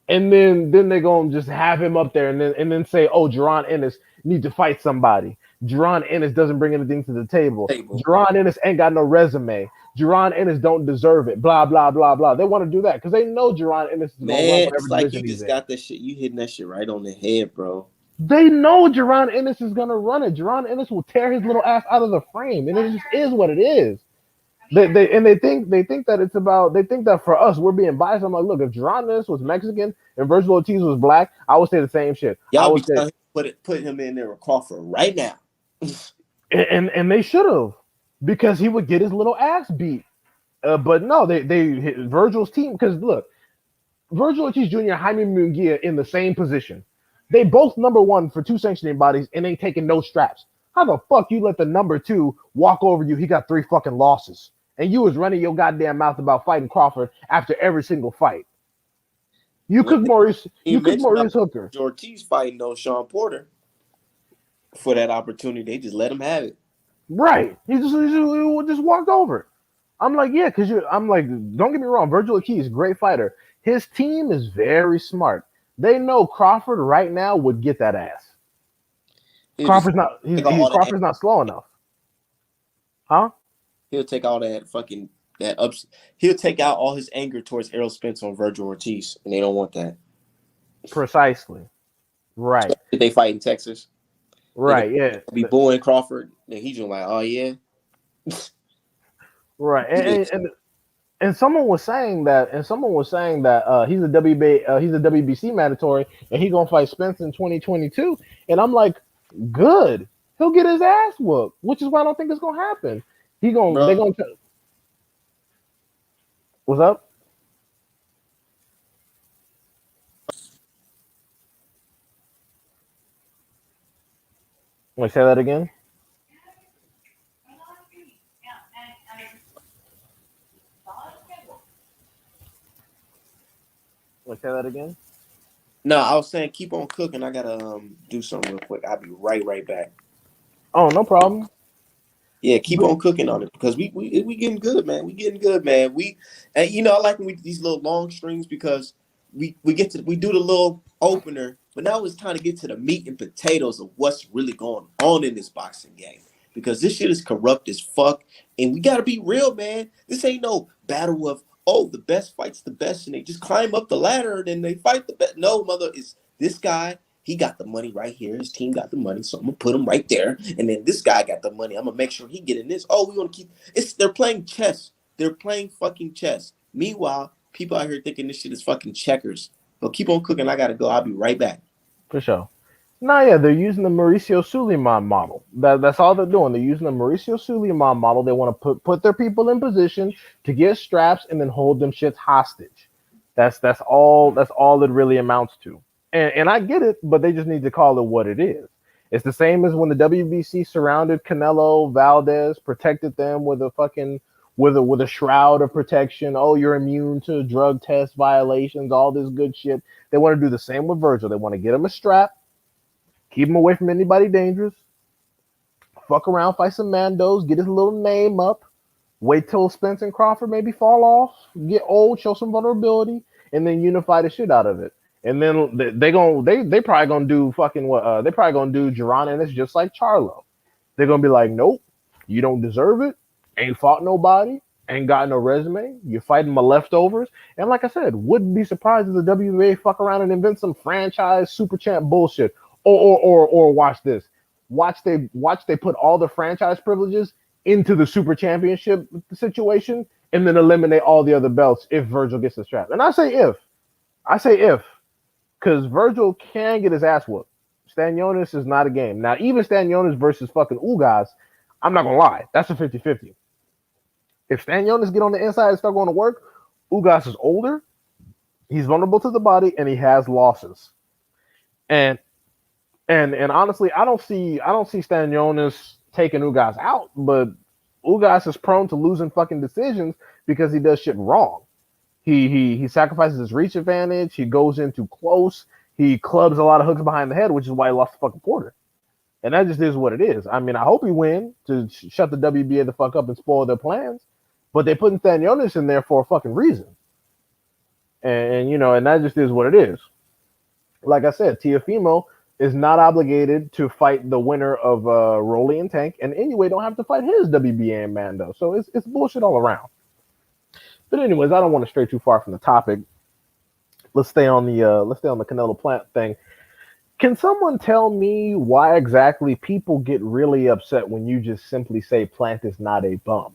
and then they're gonna just have him up there and then say, oh, Jaron Ennis need to fight somebody. Jaron Ennis doesn't bring anything to the table. Jaron Ennis ain't got no resume. Jaron Ennis don't deserve it. Blah blah blah blah. They want to do that because they know Jaron Ennis is gonna run man, whatever it's like you division he's just in. got that shit. You hitting that shit right on the head, bro. They know Jaron Ennis is gonna run it. Jaron Ennis will tear his little ass out of the frame, and it just is what it is. They think that it's about. They think that for us we're being biased. I'm like, look, if Jaron Ennis was Mexican and Virgil Ortiz was black, I would say the same shit. I Y'all be would say, telling him put him in there with Crawford right now. and they should have because he would get his little ass beat. But no, they hit Virgil's team because look, Virgil Ortiz Jr. and Jaime Munguia in the same position. They both number one for two sanctioning bodies and ain't taking no straps. How the fuck you let the number two walk over you? He got 3 fucking losses. And you was running your goddamn mouth about fighting Crawford after every single fight. You cook Maurice Hooker. Ortiz fighting no Sean Porter for that opportunity. They just let him have it. Right. He just walked over. I'm like, yeah, because I'm like, don't get me wrong, Virgil Ortiz, great fighter. His team is very smart. They know Crawford right now would get that ass. He'll just take He's all the Crawford's not slow enough, huh? he'll take all that fucking that ups. He'll take out all his anger towards Errol Spence on Virgil Ortiz, and they don't want that. Precisely. Right. If they fight in Texas, they gonna Right. Yeah. be booing Crawford, and he's just like, oh yeah, Right. he did. And someone was saying that, he's a WBC mandatory, and he's gonna fight Spence in 2022. And I'm like, good. He'll get his ass whooped, which is why I don't think it's gonna happen. They're Bro. gonna. What's up? Let me say that again. Let me say that again. No, I was saying keep on cooking. I gotta do something real quick. I'll be right back. Oh, no problem. Yeah, keep on cooking on it because we getting good, man. We getting good, man. We and I like when we do these little long streams because we do the little opener, but now it's time to get to the meat and potatoes of what's really going on in this boxing game. Because this shit is corrupt as fuck, and we gotta be real, man. This ain't no battle of the best fights the best, and they just climb up the ladder and then they fight the best. No, mother, it's this guy. He got the money right here. His team got the money, so I'm gonna put him right there. And then this guy got the money. I'm gonna make sure he get in this. Oh, we want to keep. They're playing chess. They're playing fucking chess. Meanwhile, people out here thinking this shit is fucking checkers. But keep on cooking. I gotta go. I'll be right back. For sure. No, yeah, they're using the Mauricio Suleiman model. That's all they're doing. They're using the Mauricio Suleiman model. They want to put their people in position to get straps and then hold them shits hostage. That's all it really amounts to. And I get it, but they just need to call it what it is. It's the same as when the WBC surrounded Canelo, Valdez, protected them with a fucking with a shroud of protection. Oh, you're immune to drug test violations, all this good shit. They want to do the same with Virgil. They want to get him a strap, keep him away from anybody dangerous, fuck around, fight some Mandos, get his little name up, wait till Spence and Crawford maybe fall off, get old, show some vulnerability, and then unify the shit out of it. And then they probably gonna do fucking what they probably gonna do Jerron Ennis just like Charlo. They're gonna be like, nope, you don't deserve it. Ain't fought nobody. Ain't got no resume. You're fighting my leftovers. And like I said, wouldn't be surprised if the WBA fuck around and invent some franchise super champ bullshit. Or watch this. Watch they put all the franchise privileges into the super championship situation and then eliminate all the other belts if Virgil gets the strap. And I say if. I say if. Because Virgil can get his ass whooped. Stanionis is not a game. Now, even Stanionis versus fucking Ugas, I'm not gonna lie, that's a 50-50. If Stanionis get on the inside and start going to work, Ugas is older, he's vulnerable to the body, and he has losses. And and honestly, I don't see Stanionis taking Ugas out, but Ugas is prone to losing fucking decisions because he does shit wrong. He sacrifices his reach advantage. He goes in too close. He clubs a lot of hooks behind the head, which is why he lost to fucking Porter. And that just is what it is. I mean, I hope he win to shut the WBA the fuck up and spoil their plans. But they putting Stanionis in there for a fucking reason. And that just is what it is. Like I said, Tiafimo is not obligated to fight the winner of Rolly and Tank, and anyway, don't have to fight his WBA and Mando. So it's bullshit all around. But anyways, I don't want to stray too far from the topic. Let's stay on the Canelo Plant thing. Can someone tell me why exactly people get really upset when you just simply say Plant is not a bum?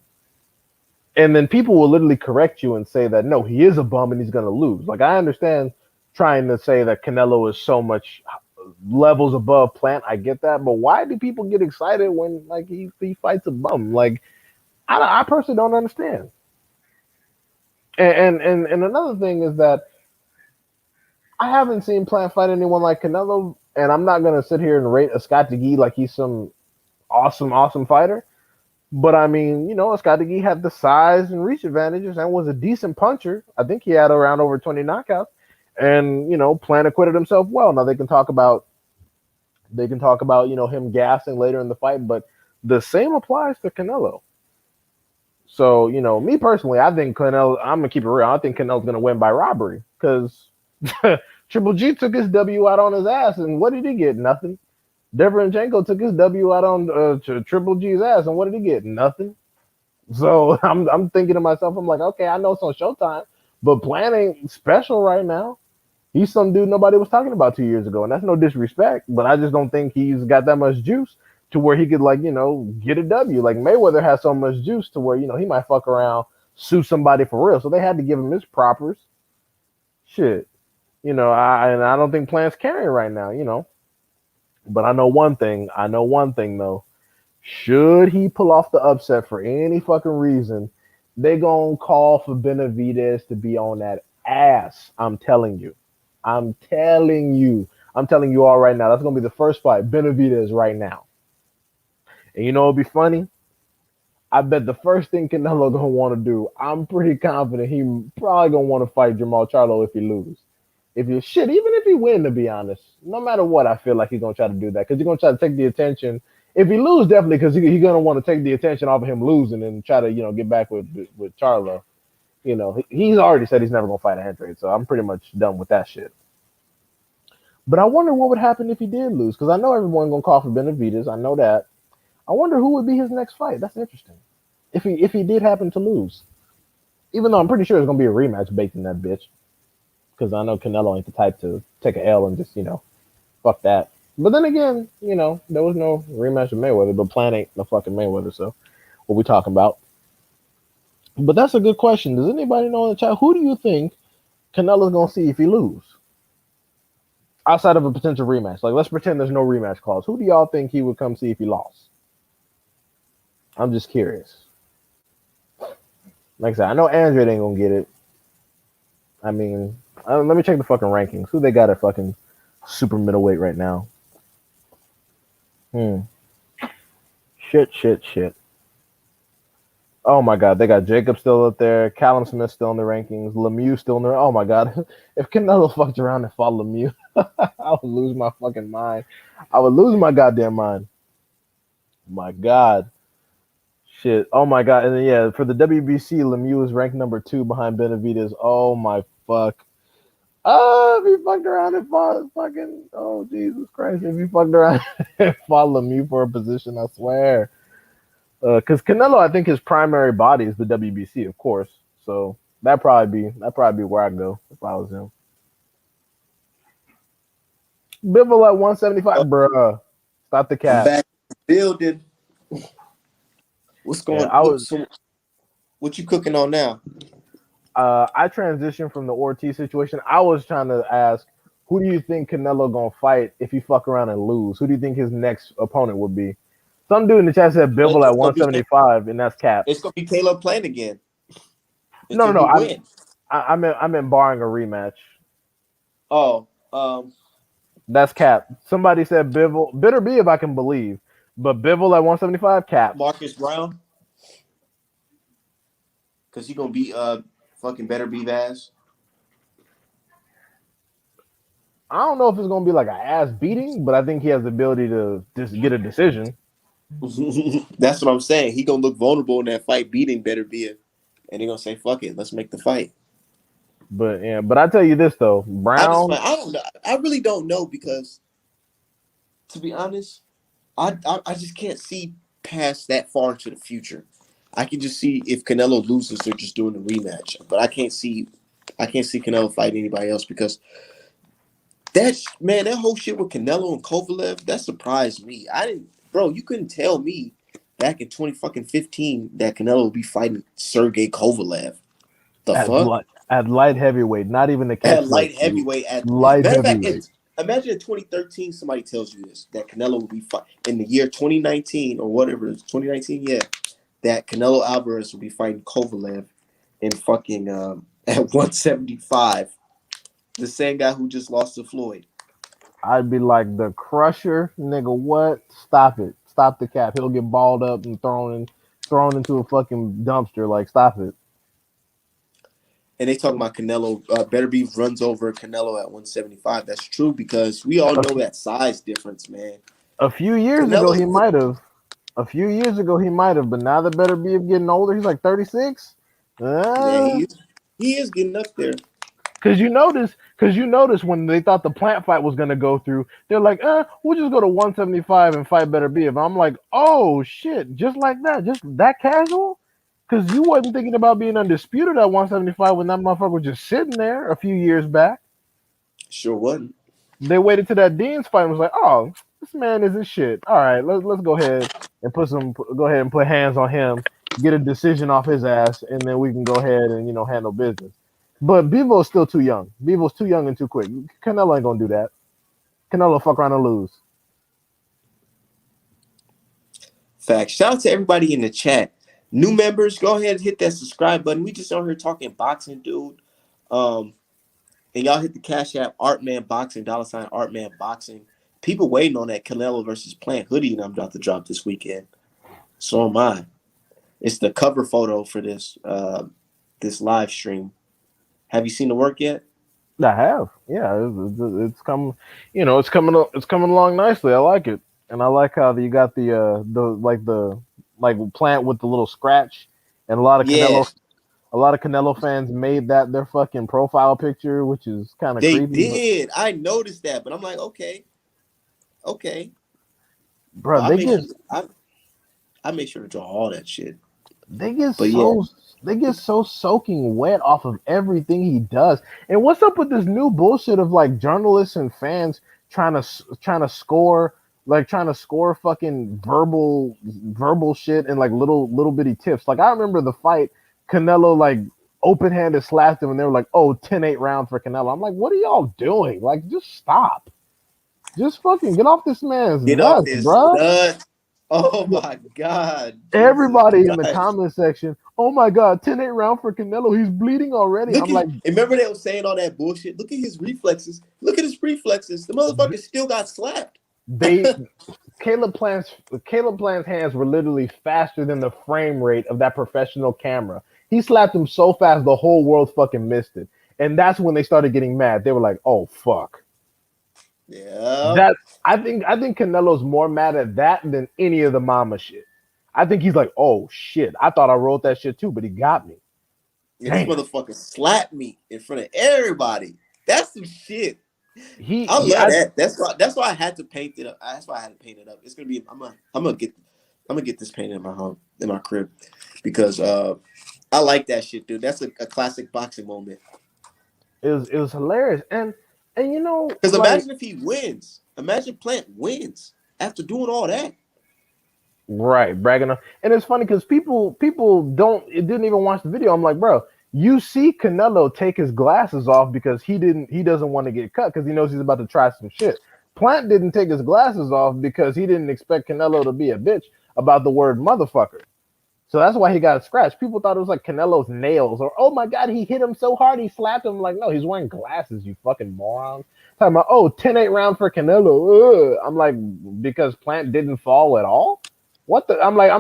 And then people will literally correct you and say that no, he is a bum and he's going to lose. Like I understand trying to say that Canelo is so much levels above Plant. I get that, but why do people get excited when like he fights a bum? Like I personally don't understand. And another thing is that I haven't seen Plant fight anyone like Canelo, and I'm not gonna sit here and rate a Scott DeGee like he's some awesome fighter. But I mean, Scott DeGee had the size and reach advantages and was a decent puncher. I think he had around over 20 knockouts, and Plant acquitted himself well. Now they can talk about him gassing later in the fight, but the same applies to Canelo. So, me personally, I think Canelo. I'm gonna keep it real. I think Canelo's gonna win by robbery because Triple G took his W out on his ass, and what did he get? Nothing. Deverenjenko took his W out on Triple G's ass, and what did he get? Nothing. So I'm thinking to myself, I'm like, okay, I know it's on Showtime, but Plant ain't special right now. He's some dude nobody was talking about 2 years ago, and that's no disrespect, but I just don't think he's got that much juice to where he could get a W. Like Mayweather has so much juice to where he might fuck around, sue somebody for real. So they had to give him his propers. Shit, I don't think Plant's carrying right now. But I know one thing. I know one thing though. Should he pull off the upset for any fucking reason, they gonna call for Benavidez to be on that ass. I'm telling you. I'm telling you. I'm telling you all right now. That's gonna be the first fight. Benavidez right now. And it'll be funny. I bet the first thing Canelo gonna want to do, I'm pretty confident he probably gonna want to fight Jamal Charlo if he lose. If you shit, even if he win, to be honest, no matter what, I feel like he's gonna try to do that because he's gonna try to take the attention. If he lose, definitely because he's gonna want to take the attention off of him losing and try to get back with Charlo. He's already said he's never gonna fight Andre, so I'm pretty much done with that shit. But I wonder what would happen if he did lose because I know everyone gonna call for Benavidez. I know that. I wonder who would be his next fight. That's interesting. If he did happen to lose, even though I'm pretty sure there's gonna be a rematch baked in that bitch because I know Canelo ain't the type to take a L and just fuck that. But then again, there was no rematch with Mayweather, but Plant ain't no fucking Mayweather, so what we talking about? But that's a good question. Does anybody know in the chat who do you think Canelo's gonna see if he lose? Outside of a potential rematch. Like let's pretend there's no rematch clause. Who do y'all think he would come see if he lost? I'm just curious. Like I said, I know Andre ain't gonna get it. I mean, let me check the fucking rankings. Who they got at fucking super middleweight right now? Shit. Oh my god, they got Jacob still up there, Callum Smith still in the rankings, Lemieux still in there. Oh my god, if Canelo fucked around and fought Lemieux, I would lose my fucking mind. I would lose my goddamn mind. My god. Shit. Oh my god. And then for the WBC, Lemieux is ranked number 2 behind Benavidez. Oh my fuck. Oh, if he fucked around and fought fucking, oh Jesus Christ, if he fucked around and fought Lemieux for a position, I swear. Because Canelo, I think his primary body is the WBC, of course. So that'd probably be where I go if I was him. Bivol at 175, bruh. Stop the I'm cap. back building. What's Yeah, going? What you cooking on now? I transitioned from the Ortiz situation. I was trying to ask, who do you think Canelo gonna fight if he fuck around and lose? Who do you think his next opponent would be? Some dude in the chat said Bivol at 175, and that's cap. It's gonna be Caleb playing again No, until no, he no. wins. I'm barring a rematch. Oh, That's cap. Somebody said Bivol. Bitter B if I can believe, but Bivol at 175 cap. Marcus Brown, because he gonna be fucking better be Vaz. I don't know if it's gonna be like an ass beating, but I think he has the ability to just get a decision. That's what I'm saying. He gonna look vulnerable in that fight, beating better be, and he gonna say, "Fuck it, let's make the fight." But I tell you this though, Brown. I don't know. I really don't know because, to be honest, I just can't see past that far into the future. I can just see if Canelo loses, they're just doing a rematch. But I can't see Canelo fight anybody else because that whole shit with Canelo and Kovalev that surprised me. I didn't, bro. You couldn't tell me back in 2015 that Canelo would be fighting Sergey Kovalev. The at fuck? light at light heavyweight, not even the At catchweight. light heavyweight. Light Matter of fact, heavyweight. imagine in 2013 somebody tells you this that Canelo will be in the year 2019 or whatever it is, 2019. Yeah, that Canelo Alvarez will be fighting Kovalev in fucking at 175. The same guy who just lost to Floyd. I'd be like the crusher, nigga. What? Stop it. Stop the cap. He'll get balled up and thrown into a fucking dumpster. Like, stop it. And they talking about Canelo. Better be runs over Canelo at 175. That's true because we all A, know that size difference, man. a few years ago, Canelo, he might have. A few years ago, he might have, but now that better be getting older. He's like 36. Yeah, Uh, he is getting up there. Cause you notice when they thought the plant fight was gonna go through, they're like, we'll just go to 175 and fight better beef. I'm like, oh shit, just like that, just that casual. Cause you wasn't thinking about being undisputed at 175 when that motherfucker was just sitting there a few years back. Sure wasn't. They waited to that Dean's fight and was like, oh, this man isn't shit. All right, let's go ahead and go ahead and put hands on him, get a decision off his ass, and then we can go ahead and handle business. But Bevo's still too young. Bevo's too young and too quick. Canelo ain't gonna do that. Canelo fuck around and lose. Facts. Shout out to everybody in the chat. New members, go ahead and hit that subscribe button. We just on here talking boxing, dude. And y'all hit the Cash App, Artman Boxing, $ Artman Boxing. People waiting on that Canelo versus Plant hoodie and I'm about to drop this weekend. So am I. It's the cover photo for this live stream. Have you seen the work yet? I have. Yeah, it's coming. It's coming along nicely. I like it, and I like how you got the plant with the little scratch, and Yeah, a lot of Canelo fans made that their fucking profile picture, which is kind of they creepy. But did. I noticed that, but I'm like, okay. bro, But I make sure to draw all that shit. they get But yeah, so they get so soaking wet off of everything he does. And what's up with this new bullshit of like journalists and fans trying to score trying to score fucking verbal shit and like little bitty tips. Like I remember the fight Canelo like open handed slapped him and they were like, oh, 10-8 round for Canelo. I'm like, what are y'all doing? Like just stop. Just fucking get off this man's get off nuts, this bruh. nut. Oh my God, Jesus Everybody in the Christ. comment section, oh my god, 10-8 round for Canelo. He's bleeding already. Look I'm at like, remember they were saying all that bullshit. Look at his reflexes. Look at his reflexes. The motherfucker still got slapped. they Caleb Plant's hands were literally faster than the frame rate of that professional camera. He slapped him so fast the whole world fucking missed it. And that's when they started getting mad. They were like, oh fuck. Yeah. That I think Canelo's more mad at that than any of the mama shit. I think he's like, oh shit. I thought I wrote that shit too, but he got me. Yeah, this Damn. motherfucker slapped me in front of everybody. That's some shit. He I love I that. That's why I had to paint it up. That's why I had to paint it up. It's gonna be I'm gonna get this painted in my home in my crib because I like that shit, dude. That's a classic boxing moment. it was hilarious. And Because like imagine if he wins. Imagine Plant wins after doing all that. right, bragging on. And it's funny because people don't it didn't even watch the video. I'm like, bro, you see Canelo take his glasses off because he doesn't want to get cut because he knows he's about to try some shit. Plant didn't take his glasses off because he didn't expect Canelo to be a bitch about the word motherfucker. So that's why he got scratched. People thought it was like Canelo's nails or oh my god, he hit him so hard he slapped him. Like, no, he's wearing glasses, you fucking moron. Talking about 10-8 round for Canelo. Ugh. I'm like, because Plant didn't fall at all? What the I'm like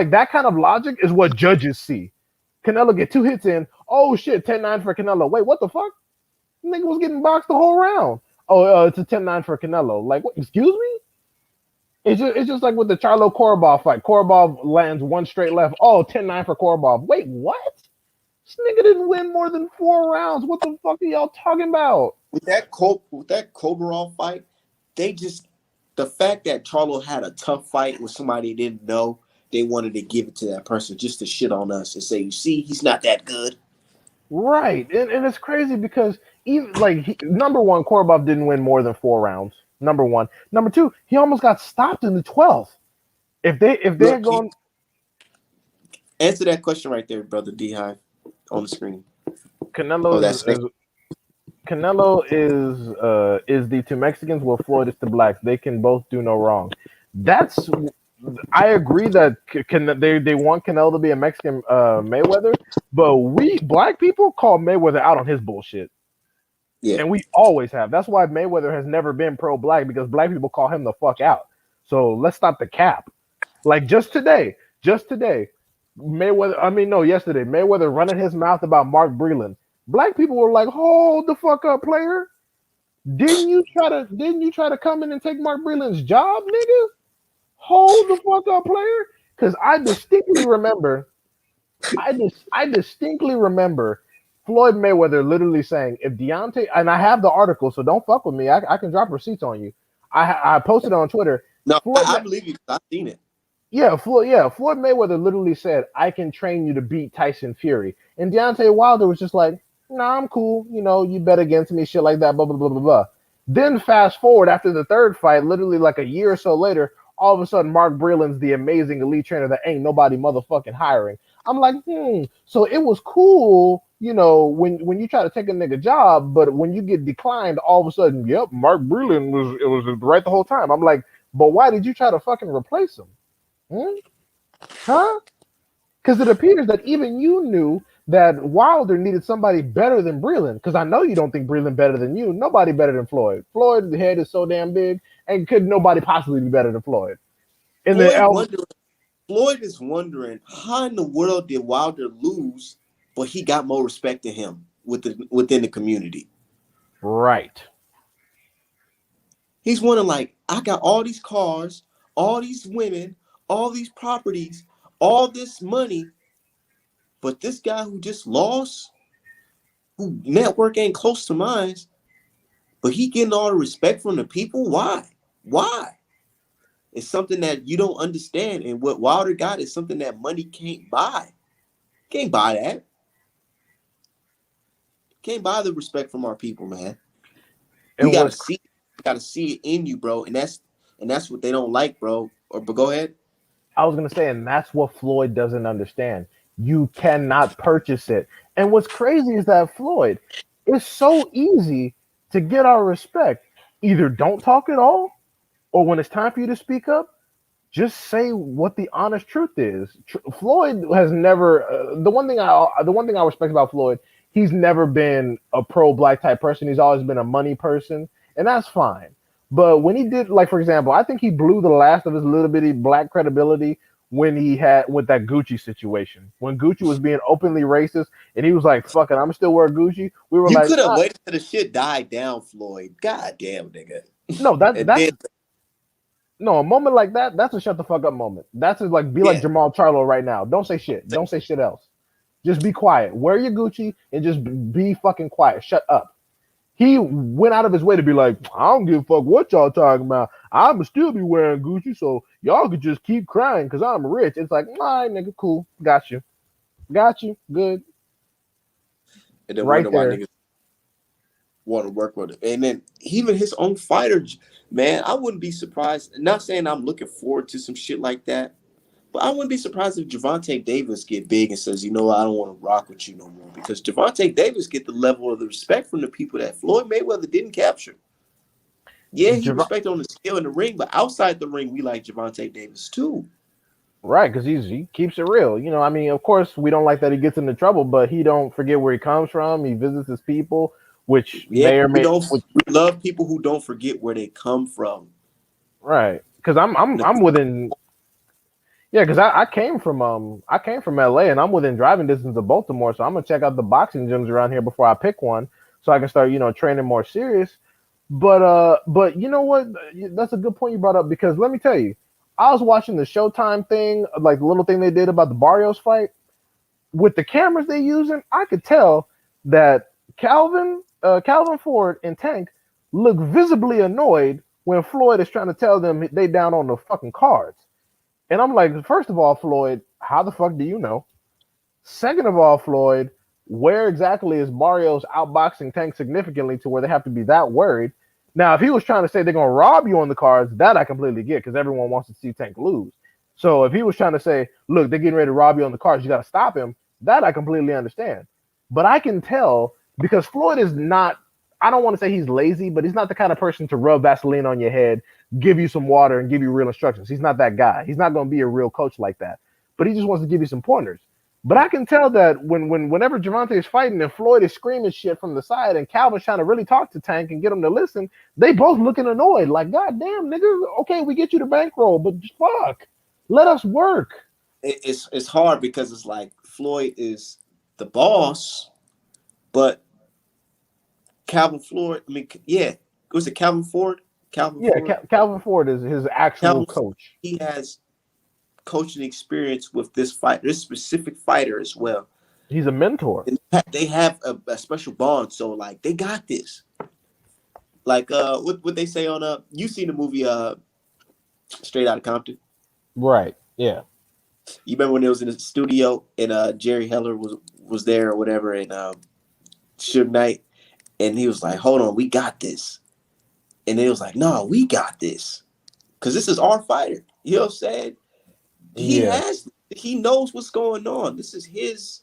that kind of logic is what judges see. Canelo get two hits in. Oh shit, 10-9 for Canelo. Wait, what the fuck? Nigga was getting boxed the whole round. Oh, it's a 10-9 for Canelo. Like, what, excuse me? It's just like with the Charlo Korobov fight. Korobov lands one straight left. Oh, 10-9 for Korobov. Wait, what? This nigga didn't win more than 4 rounds. What the fuck are y'all talking about? With that Kobarov fight, they just the fact that Charlo had a tough fight with somebody they didn't know, they wanted to give it to that person just to shit on us and say, you see, he's not that good. Right. And it's crazy because even like number one, Korobov didn't win more than 4 rounds. Number one. Number two, he almost got stopped in the 12th. If they had Look, gone answer that question right there, brother D Hive, on the screen. Oh, Canelo that's is the to Mexicans what Floyd is to blacks. They can both do no wrong. That's I agree that they want Canelo to be a Mexican Mayweather, but we black people call Mayweather out on his bullshit, yeah. and we always have. That's why Mayweather has never been pro-black because black people call him the fuck out. So let's stop the cap. Like just today, Mayweather. I mean, no, yesterday, Mayweather running his mouth about Mark Breland. Black people were like, "Hold the fuck up, player! Didn't you try to come in and take Mark Breland's job, nigga? Hold the fuck up, player. Because I distinctly remember, I distinctly remember Floyd Mayweather literally saying, if Deontay, and I have the article, so don't fuck with me. I can drop receipts on you. I posted on Twitter. No, Floyd, I believe you. 'Cause I've seen it. Floyd Mayweather literally said, "I can train you to beat Tyson Fury," and Deontay Wilder was just like, "Nah, I'm cool. You know, you bet against me, shit like that." Blah blah blah blah blah. Then fast forward after the third fight, literally like a year or so later, all of a sudden Mark Breland's the amazing elite trainer that ain't nobody motherfucking hiring. I'm like, so it was cool, you know, when you try to take a nigga job, but when you get declined, all of a sudden, yep, Mark Breland was right the whole time. I'm like, but why did you try to fucking replace him? Hmm? Huh? Because it appears that even you knew that Wilder needed somebody better than Breland. Because I know you don't think Breland better than you. Nobody better than Floyd. Floyd's head is so damn big, and could nobody possibly be better than Floyd? And then Floyd El, wondering. Floyd is wondering how in the world did Wilder lose, but he got more respect than him within the community. right. He's wondering like, I got all these cars, all these women, all these properties, all this money, but this guy who just lost, who network ain't close to mine, but he getting all the respect from the people. Why? Why? It's something that you don't understand, and what Wilder got is something that money can't buy. Can't buy that. Can't buy the respect from our people, man. We And gotta what's see, we gotta see it in you, bro, and that's what they don't like, bro. Or but go ahead. I was gonna say, and that's what Floyd doesn't understand. You cannot purchase it. And what's crazy is that Floyd, it's so easy to get our respect. Either don't talk at all, or when it's time for you to speak up, just say what the honest truth is. Floyd has never the one thing I respect about Floyd, he's never been a pro black type person. He's always been a money person, and that's fine. But when he did, like for example, I think he blew the last of his little bitty black credibility when he had with that Gucci situation. When Gucci was being openly racist, and he was like, "Fuck it, I'm still wear Gucci." We were You like, could have ah, waited till the shit died down, Floyd. God damn, nigga. "No, that And that's then no, a moment like that, that's a shut the fuck up moment. That's a, like be like yeah, Jamal Charlo right now. Don't say shit. Don't say shit else. Just be quiet. Wear your Gucci and just be fucking quiet. Shut up. He went out of his way to be like, I don't give a fuck what y'all talking about. I'ma still be wearing Gucci, so y'all could just keep crying because I'm rich. It's like, all right, nigga, cool. Got you. Good. and then Right wonder why there. niggas want to work with him. And then even his own fighter, man, I wouldn't be surprised. Not saying I'm looking forward to some shit like that, but I wouldn't be surprised if Javante Davis get big and says, you know, I don't want to rock with you no more, because Javante Davis get the level of the respect from the people that Floyd Mayweather didn't capture. Yeah, he Jav- respected on the skill in the ring, but outside the ring, we like Javante Davis too. right, because he keeps it real. You know, I mean, of course, we don't like that he gets into trouble, but he don't forget where he comes from. He visits his people, which Yeah, may or we may, don't. which We love people who don't forget where they come from. right, because I'm within. Yeah, because I came from LA and I'm within driving distance of Baltimore, so I'm gonna check out the boxing gyms around here before I pick one, so I can start training more serious. But you know what? That's a good point you brought up because let me tell you, I was watching the Showtime thing, like the little thing they did about the Barrios fight with the cameras they using. I could tell that Calvin Ford and Tank look visibly annoyed when Floyd is trying to tell them they down on the fucking cards. And I'm like, first of all, Floyd, how the fuck do you know? Second of all, Floyd, where exactly is Barrios outboxing Tank significantly to where they have to be that worried? Now, if he was trying to say they're gonna rob you on the cards, that I completely get because everyone wants to see Tank lose. So if he was trying to say, look, they're getting ready to rob you on the cards, you got to stop him, that I completely understand. But I can tell because Floyd is not. I don't want to say he's lazy, but he's not the kind of person to rub Vaseline on your head, give you some water, and give you real instructions. He's not that guy. He's not going to be a real coach like that. But he just wants to give you some pointers. But I can tell that whenever Javante is fighting and Floyd is screaming shit from the side and Calvin's trying to really talk to Tank and get him to listen, they both looking annoyed. Like, God damn, nigga, okay, we get you the bankroll, but fuck, let us work. It's hard because it's like Floyd is the boss, but Calvin Floyd. I mean, yeah, was it Calvin Ford? Calvin Yeah, Ford. Calvin Ford is his actual Calvin Ford, coach. he has coaching experience with this specific fighter as well. He's a mentor. And they have a special bond. So like they got this. Like what they say on you seen the movie Straight Outta Compton. Right. Yeah. You remember when it was in the studio and Jerry Heller was there or whatever and Suge Knight and he was like, hold on, we got this. And then it was like, no, we got this. Cause this is our fighter. You know what I'm saying? Yeah. He knows what's going on. This is his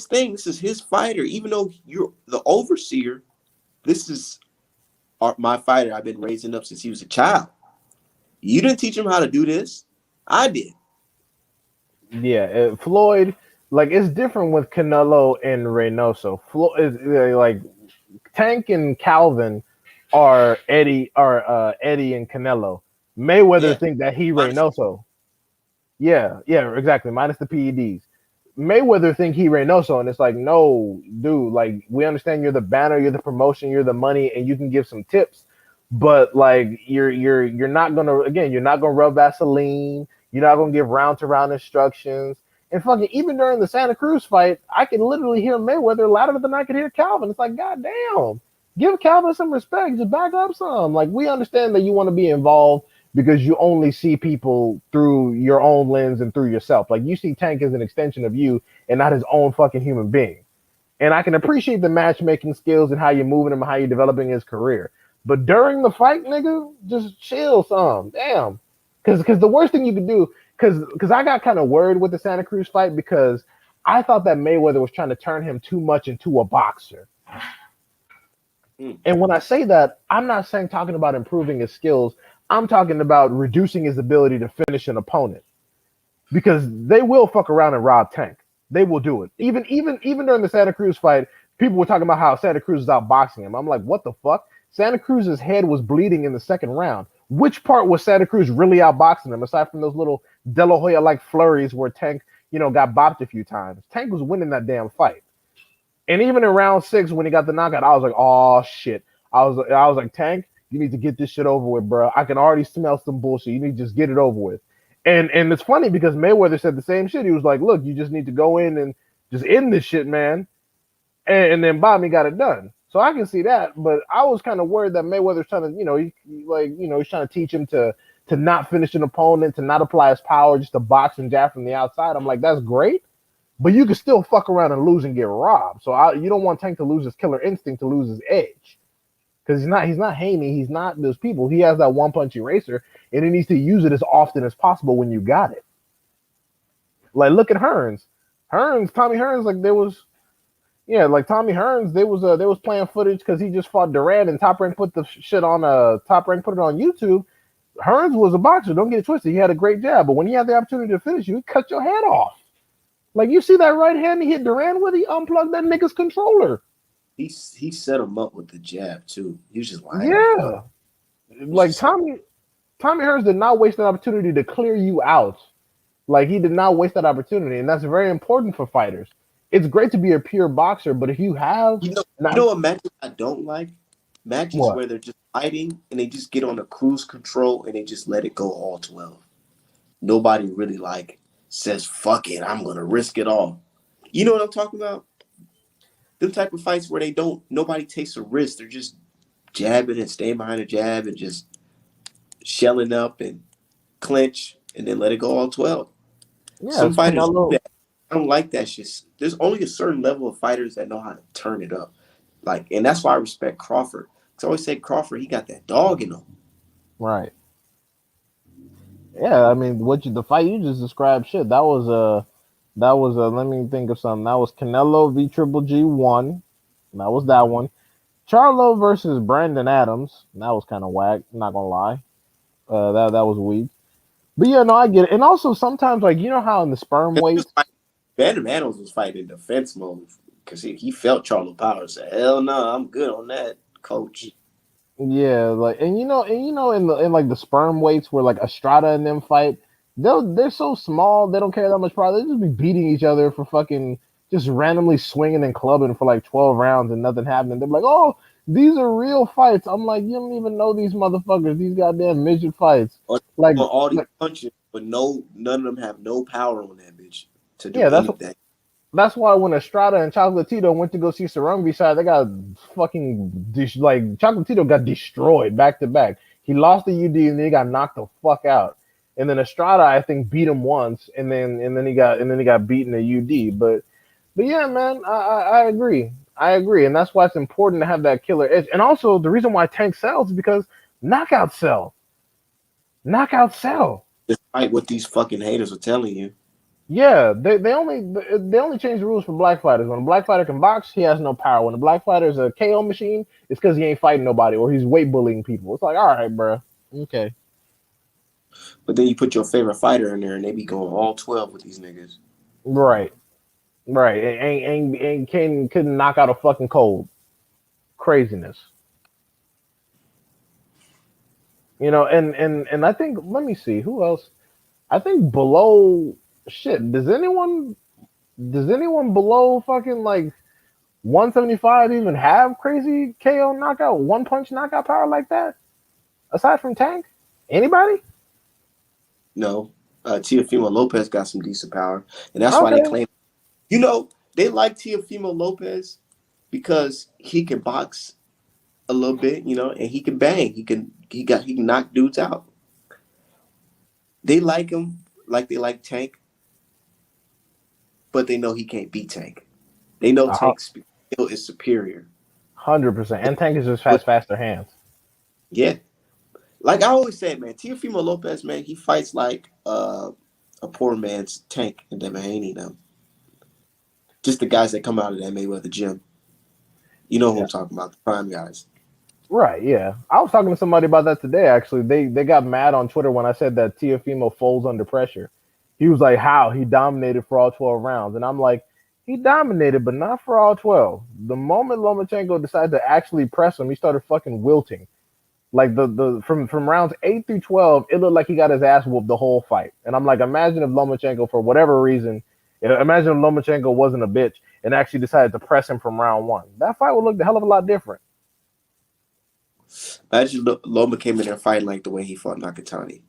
thing. This is his fighter. Even though you're the overseer, this is my fighter. I've been raising up since he was a child. You didn't teach him how to do this. I did. Yeah. Floyd, like it's different with Canelo and Reynoso. Floyd is like Tank and Calvin are Eddie and Canelo. Mayweather Yeah. think that he Honestly, Reynoso. Yeah, yeah, exactly. Minus the PEDs. Mayweather think he Reynoso, and it's like, no, dude. Like, we understand you're the banner, you're the promotion, you're the money, and you can give some tips, but like, you're not gonna again, you're not gonna rub Vaseline. You're not gonna give round to round instructions. And fucking even during the Santa Cruz fight, I could literally hear Mayweather louder than I could hear Calvin. It's like, god damn, give Calvin some respect, just back up some. Like, we understand that you want to be involved because you only see people through your own lens and through yourself. Like, you see Tank as an extension of you and not his own fucking human being. And I can appreciate the matchmaking skills and how you're moving him and how you're developing his career. But during the fight, nigga, just chill some. Damn. Cause the worst thing you could do, cause I got kind of worried with the Santa Cruz fight because I thought that Mayweather was trying to turn him too much into a boxer. mm, And when I say that, I'm not saying talking about improving his skills. I'm talking about reducing his ability to finish an opponent because they will fuck around and rob Tank. They will do it. Even during the Santa Cruz fight, people were talking about how Santa Cruz is outboxing him. I'm like, what the fuck? Santa Cruz's head was bleeding in the second round. Which part was Santa Cruz really outboxing him aside from those little De La Hoya like flurries where Tank, got bopped a few times? Tank was winning that damn fight. And even in round 6 when he got the knockout, I was like, oh shit. I was like, Tank, you need to get this shit over with, bro. I can already smell some bullshit. You need to just get it over with. And it's funny because Mayweather said the same shit. He was like, look, you just need to go in and just end this shit, man. And then Bobby got it done. So I can see that, but I was kind of worried that Mayweather's trying to, he's trying to teach him to not finish an opponent, to not apply his power, just to box and jab from the outside. I'm like, that's great, but you can still fuck around and lose and get robbed. So you don't want Tank to lose his killer instinct, to lose his edge, because he's not Haney, he's not those people. He has that one punch eraser, and he needs to use it as often as possible when you got it. Like, look at Tommy Hearns, like there was. Yeah, like Tommy Hearns, they was playing footage because he just fought Durant and Top Rank put the shit on Top Rank put it on YouTube. Hearns was a boxer, don't get it twisted. He had a great jab, but when he had the opportunity to finish you, he cut your head off. Like, you see that right hand he hit Durant with, he unplugged that nigga's controller. he set him up with the jab too. He was just lining him up. Yeah, It's like just like Tommy Hearns did not waste that opportunity to clear you out. Like, he did not waste that opportunity, and that's very important for fighters. It's great to be a pure boxer, but if you have you not know what matches I don't like? Matches what, where they're just fighting and they just get on a cruise control and they just let it go all 12. Nobody really like says fuck it, I'm gonna risk it all. You know what I'm talking about? Them type of fights where they don't nobody takes a risk. They're just jabbing and staying behind a jab and just shelling up and clinch and then let it go all 12. yeah, Some it's fighters do Canelo. that. I don't like that shit. There's only a certain level of fighters that know how to turn it up. Like, and that's why I respect Crawford. Cause I always say Crawford, he got that dog in him. Right. Yeah, I mean, the fight you just described, shit. That was let me think of something. That was Canelo v Triple G one. That was that one. Charlo versus Brandon Adams. That was kind of whack. Not gonna lie. That was weak. But yeah, no, I get it. And also sometimes, like, you know how in the sperm He was weights, fighting, Brandon Adams was fighting in defense mode because he felt Charlo Power said, "Hell no, I'm good on that, coach." yeah, like, and in like the sperm weights where like Estrada and them fight, they're so small they don't carry that much power. They just be beating each other for fucking just randomly swinging and clubbing for like 12 rounds and nothing happening. They're like, oh, These are real fights. I'm like, you don't even know these motherfuckers. These goddamn midget fights. Or Like, all these like punches, but none of them have no power on that bitch to do yeah, anything. that's why when Estrada and Chocolatito went to go see Sarungi side, they got fucking like Chocolatito got destroyed back to back. He lost the UD and then he got knocked the fuck out. And then Estrada, I think, beat him once, and then he got beaten at UD. But yeah, man, I agree. I agree, and that's why it's important to have that killer edge. And also, the reason why Tank sells is because knockout sell, knockout sell. Despite what these fucking haters are telling you. Yeah, they only change the rules for black fighters. When a black fighter can box, he has no power. When a black fighter is a KO machine, it's because he ain't fighting nobody or he's weight bullying people. It's like, all right, bro, okay, But then you put your favorite fighter in there and they be going all 12 with these niggas. right, right. Ain't couldn't knock out a fucking cold. Craziness, And I think, let me see who else. I think below shit. Does anyone below fucking like 175 even have crazy KO knockout, one punch knockout power like that? Aside from Tank? Anybody? No. Teofimo Lopez got some decent power. And that's why they Okay. claim, they like Teofimo Lopez because he can box a little bit, and he can bang. He can knock dudes out. They like him like they like Tank, but they know he can't beat Tank. They know Uh, Tank's skill is superior. 100%. And Tank is just But has faster hands. yeah, like I always say, man, Teofimo Lopez, man, he fights like a poor man's Tank and Devin them. Just the guys that come out of that Mayweather gym. You know who Yeah. I'm talking about, the prime guys. Right, yeah. I was talking to somebody about that today, actually. They got mad on Twitter when I said that Tiafimo folds under pressure. He was like, how? He dominated for all 12 rounds. And I'm like, he dominated, but not for all 12. The moment Lomachenko decided to actually press him, he started fucking wilting. Like from rounds 8 through 12, it looked like he got his ass whooped the whole fight. And I'm like, imagine if Lomachenko, for whatever reason, imagine if Lomachenko wasn't a bitch and actually decided to press him from round one. That fight would look a hell of a lot different. Imagine Loma came in there fighting like the way he fought Nakatani.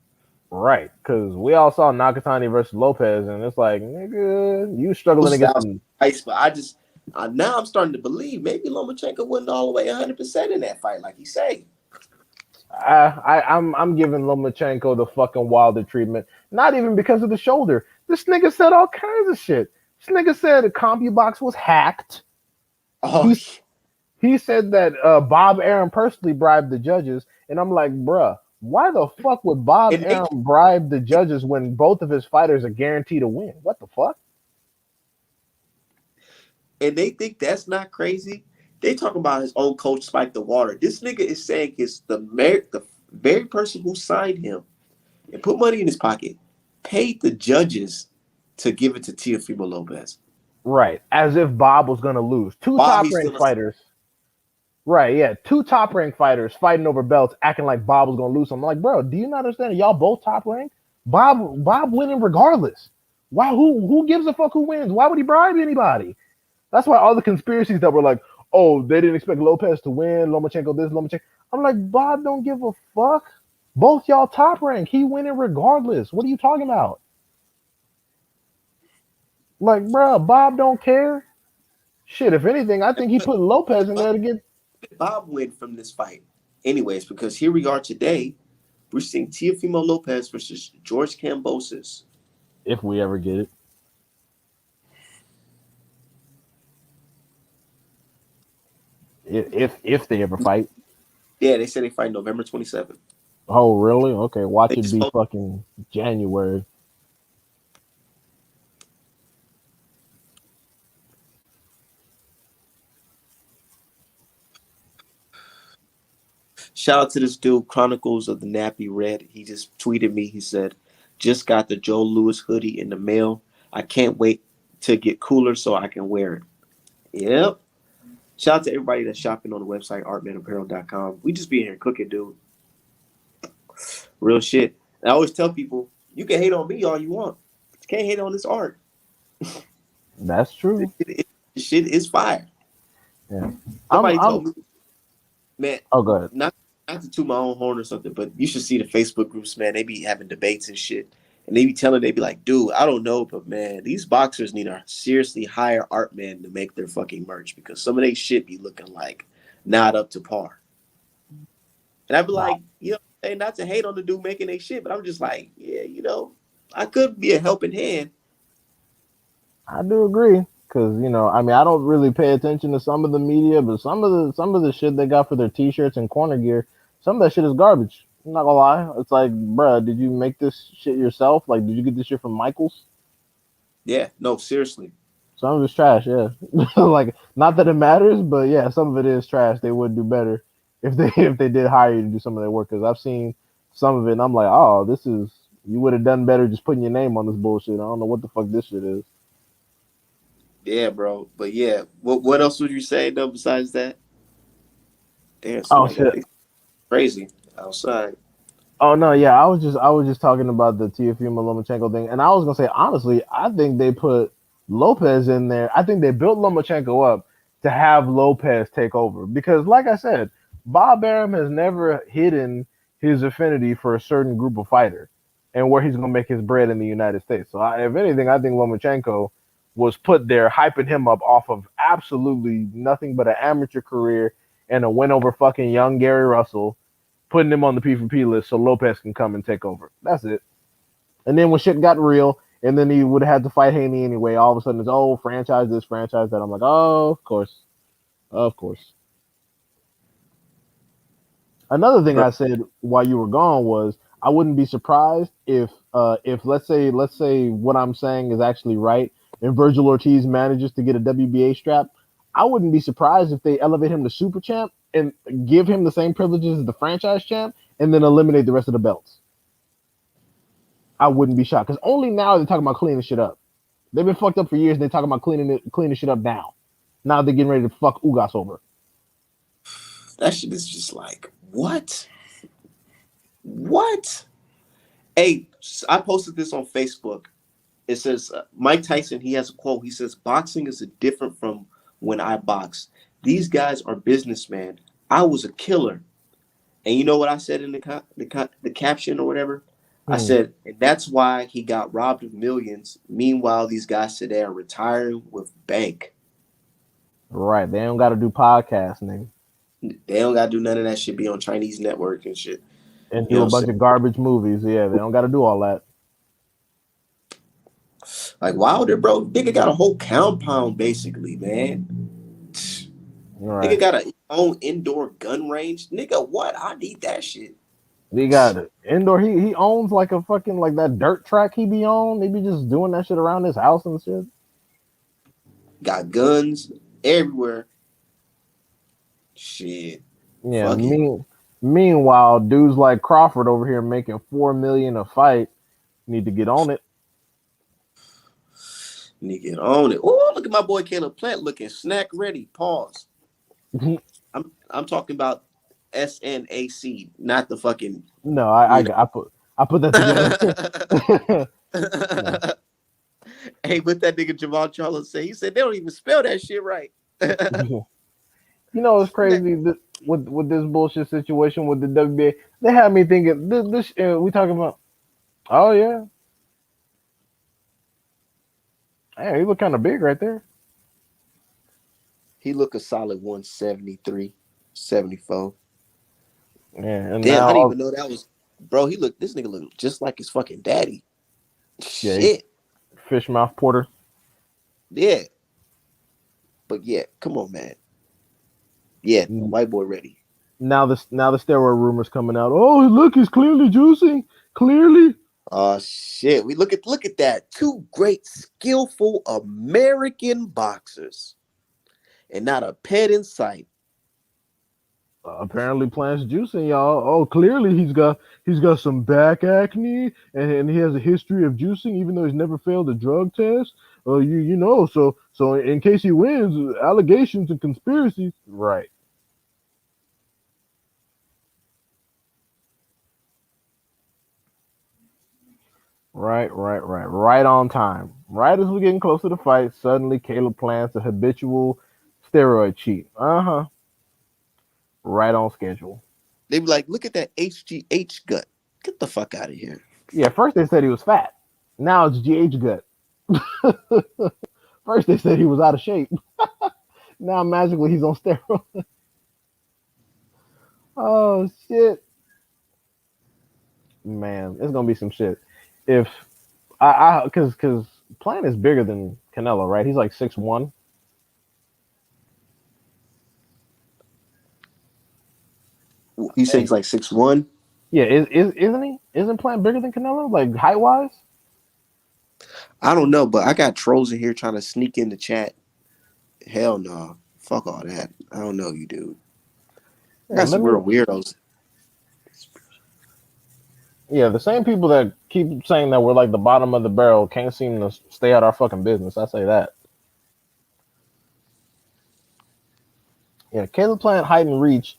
Right, because we all saw Nakatani versus Lopez, and it's like, nigga, you struggling That against was him. nice, but now I'm starting to believe maybe Lomachenko wasn't all the way 100% in that fight, like he say. I'm giving Lomachenko the fucking Wilder treatment, not even because of the shoulder. This nigga said all kinds of shit. This nigga said the CompuBox was hacked. Oh, He he said that Bob Arum personally bribed the judges, and I'm like, bruh, why the fuck would Bob and they Arum bribe the judges when both of his fighters are guaranteed to win? What the fuck? and they think that's not crazy. They talk about his own coach Spike the Water. This nigga is saying the very person who signed him and put money in his pocket paid the judges to give it to Teofimo Lopez Right, as if Bob was gonna lose. Two while top he's ranked still a fighters. Right, yeah, two top ranked fighters fighting over belts, acting like Bob was gonna lose. I'm like, bro, do you not understand? Y'all both top ranked. Bob winning regardless. Why? Who gives a fuck who wins? Why would he bribe anybody? That's why all the conspiracies that were like, oh, they didn't expect Lopez to win, Lomachenko this, Lomachenko. I'm like, Bob don't give a fuck. Both y'all top rank. He winning regardless. What are you talking about? Like, bro, Bob don't care. Shit, if anything, I think he put Lopez in there to get. Bob win from this fight. Anyways, because here we are today, we're seeing Teofimo Lopez versus George Kambosos. If we ever get it. If they ever fight. Yeah, they said they fight November 27th. Oh, really? Okay, watch They it be spoke. fucking January. Shout out to this dude, Chronicles of the Nappy Red. He just tweeted me. He said, just got the Joe Louis hoodie in the mail. I can't wait to get cooler so I can wear it. Yep. Shout out to everybody that's shopping on the website, artmanapparel.com. We just be here cooking, dude. Real shit. And I always tell people, you can hate on me all you want. You can't hate on this art. That's This true. shit is fire. Yeah. I'm Somebody I'm told me. man, Oh, go ahead. not not to toot my own horn or something, but you should see the Facebook groups, man. They be having debates and shit, and they be telling, they be like, dude, I don't know, but man, these boxers need a seriously hire art man to make their fucking merch because some of they shit be looking like not up to par. And I'd be Nah, like, hey, not to hate on the dude making they shit, but I'm just like, yeah, I could be a helping hand. I do agree because I mean, I don't really pay attention to some of the media, but some of the shit they got for their t-shirts and corner gear, some of that shit is garbage. I'm not gonna lie. It's like, bruh, did you make this shit yourself? Like, did you get this shit from Michaels? Yeah, no, seriously. Some of it's trash, yeah. Like, not that it matters, but yeah, some of it is trash. They would do better if they if they did hire you to do some of their work. Because I've seen some of it, and I'm like, oh, this is you would have done better just putting your name on this bullshit. I don't know what the fuck this shit is. Yeah, bro. But yeah, what else would you say though besides that? Damn, Oh somebody got shit. they crazy outside. Oh no, yeah, I was just talking about the Teofimo Lomachenko thing, and I was gonna say honestly, I think they put Lopez in there. I think they built Lomachenko up to have Lopez take over because, like I said, Bob Arum has never hidden his affinity for a certain group of fighter and where he's gonna make his bread in the United States. So, if anything, I think Lomachenko was put there, hyping him up off of absolutely nothing but an amateur career and a win over fucking young Gary Russell, putting him on the P4P list so Lopez can come and take over. That's it. And then when shit got real, and then he would have had to fight Haney anyway, all of a sudden it's, oh, franchise this, franchise that. I'm like, oh, of course. Of course. Another thing Bro, I said while you were gone was I wouldn't be surprised if let's say what I'm saying is actually right and Virgil Ortiz manages to get a WBA strap. I wouldn't be surprised if they elevate him to super champ and give him the same privileges as the franchise champ and then eliminate the rest of the belts. I wouldn't be shocked because only now they're talking about cleaning shit up. They've been fucked up for years and they're talking about cleaning shit up now. Now they're getting ready to fuck Ugas over. that shit is just like, what? What? Hey, I posted this on Facebook. It says Mike Tyson. He has a quote. He says, "Boxing is different from when I box. These guys are businessmen. I was a killer." And you know what I said in the caption or whatever? I Hmm. said, and that's why he got robbed of millions. Meanwhile, these guys today are retiring with bank. Right. They don't got to do podcasts, nigga, They don't gotta do none of that shit. Be on Chinese network and shit. and You know do what a I'm bunch saying? of garbage movies. Yeah, they don't got to do all that. Like Wilder, bro, nigga got a whole compound basically, man. Nigga Right. got a own indoor gun range. Nigga, what? I need that shit. He got it. Indoor. He owns like a fucking like that dirt track he be on. They be just doing that shit around his house and shit. Got guns everywhere. Shit. Yeah. Fuck it. Meanwhile, dudes like Crawford over here making 4 million a fight need to get on it. Nigga on it. Oh, look at my boy Caleb Plant looking snack ready. Pause. I'm talking about SNAC, not the fucking No, I you I put that together. No. know. Hey, what that nigga Jamal Charles say? He said they don't even spell that shit right. It's crazy with this bullshit situation with the WBA. They had me thinking this we talking about. Oh yeah, hey, he look kind of big right there. He look a solid 173, 74. Yeah, and Damn, I now didn't even know that was bro. This nigga look just like his fucking daddy. yeah, Shit. fish mouth Porter. Yeah. But yeah, come on, man. Yeah, white boy ready. Now the steroid rumors coming out. Oh look, he's clearly juicing. Clearly. Oh shit. We look at that. Two great skillful American boxers. And not a pet in sight. Apparently plants juicing, y'all. Oh, clearly he's got some back acne and he has a history of juicing, even though he's never failed a drug test. So in case he wins, allegations and conspiracies. Right, right on time. Right as we're getting close to the fight, suddenly Caleb plants a habitual steroid cheat. Uh huh. Right on schedule. They be like, look at that HGH gut. Get the fuck out of here. Yeah, first they said he was fat. Now it's GH gut. First they said he was out of shape. Now magically he's on steroids. Oh shit, man, it's gonna be some shit. If because Plant is bigger than Canelo, right? He's like 6'1". You say And he's like 6'1"? yeah, isn't he? Isn't Plant bigger than Canelo, like height wise? I don't know, but I got trolls in here trying to sneak in the chat. Hell no. Fuck all that. I don't know you, dude. I Yeah, got let some me. real weirdos. Yeah, the same people that keep saying that we're like the bottom of the barrel can't seem to stay out our fucking business. I say that. Yeah, Caleb Plant height and reach.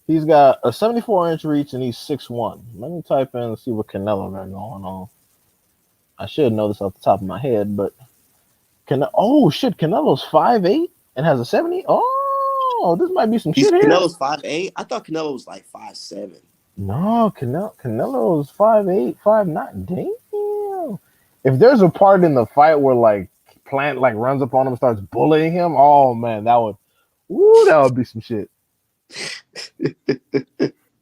He's got a 74-inch reach and he's 6'1". Let me type in and see what Canelo got going on. I should know this off the top of my head, but oh shit, Canelo's 5'8" and has a 70. Oh, this might be some He's shit here. Canelo's 5'8". I thought Canelo was like 5'7". No, Canelo's 5'8", 5'9". Damn. If there's a part in the fight where like Plant like runs up on him and starts bullying him, oh man, that would be some shit. And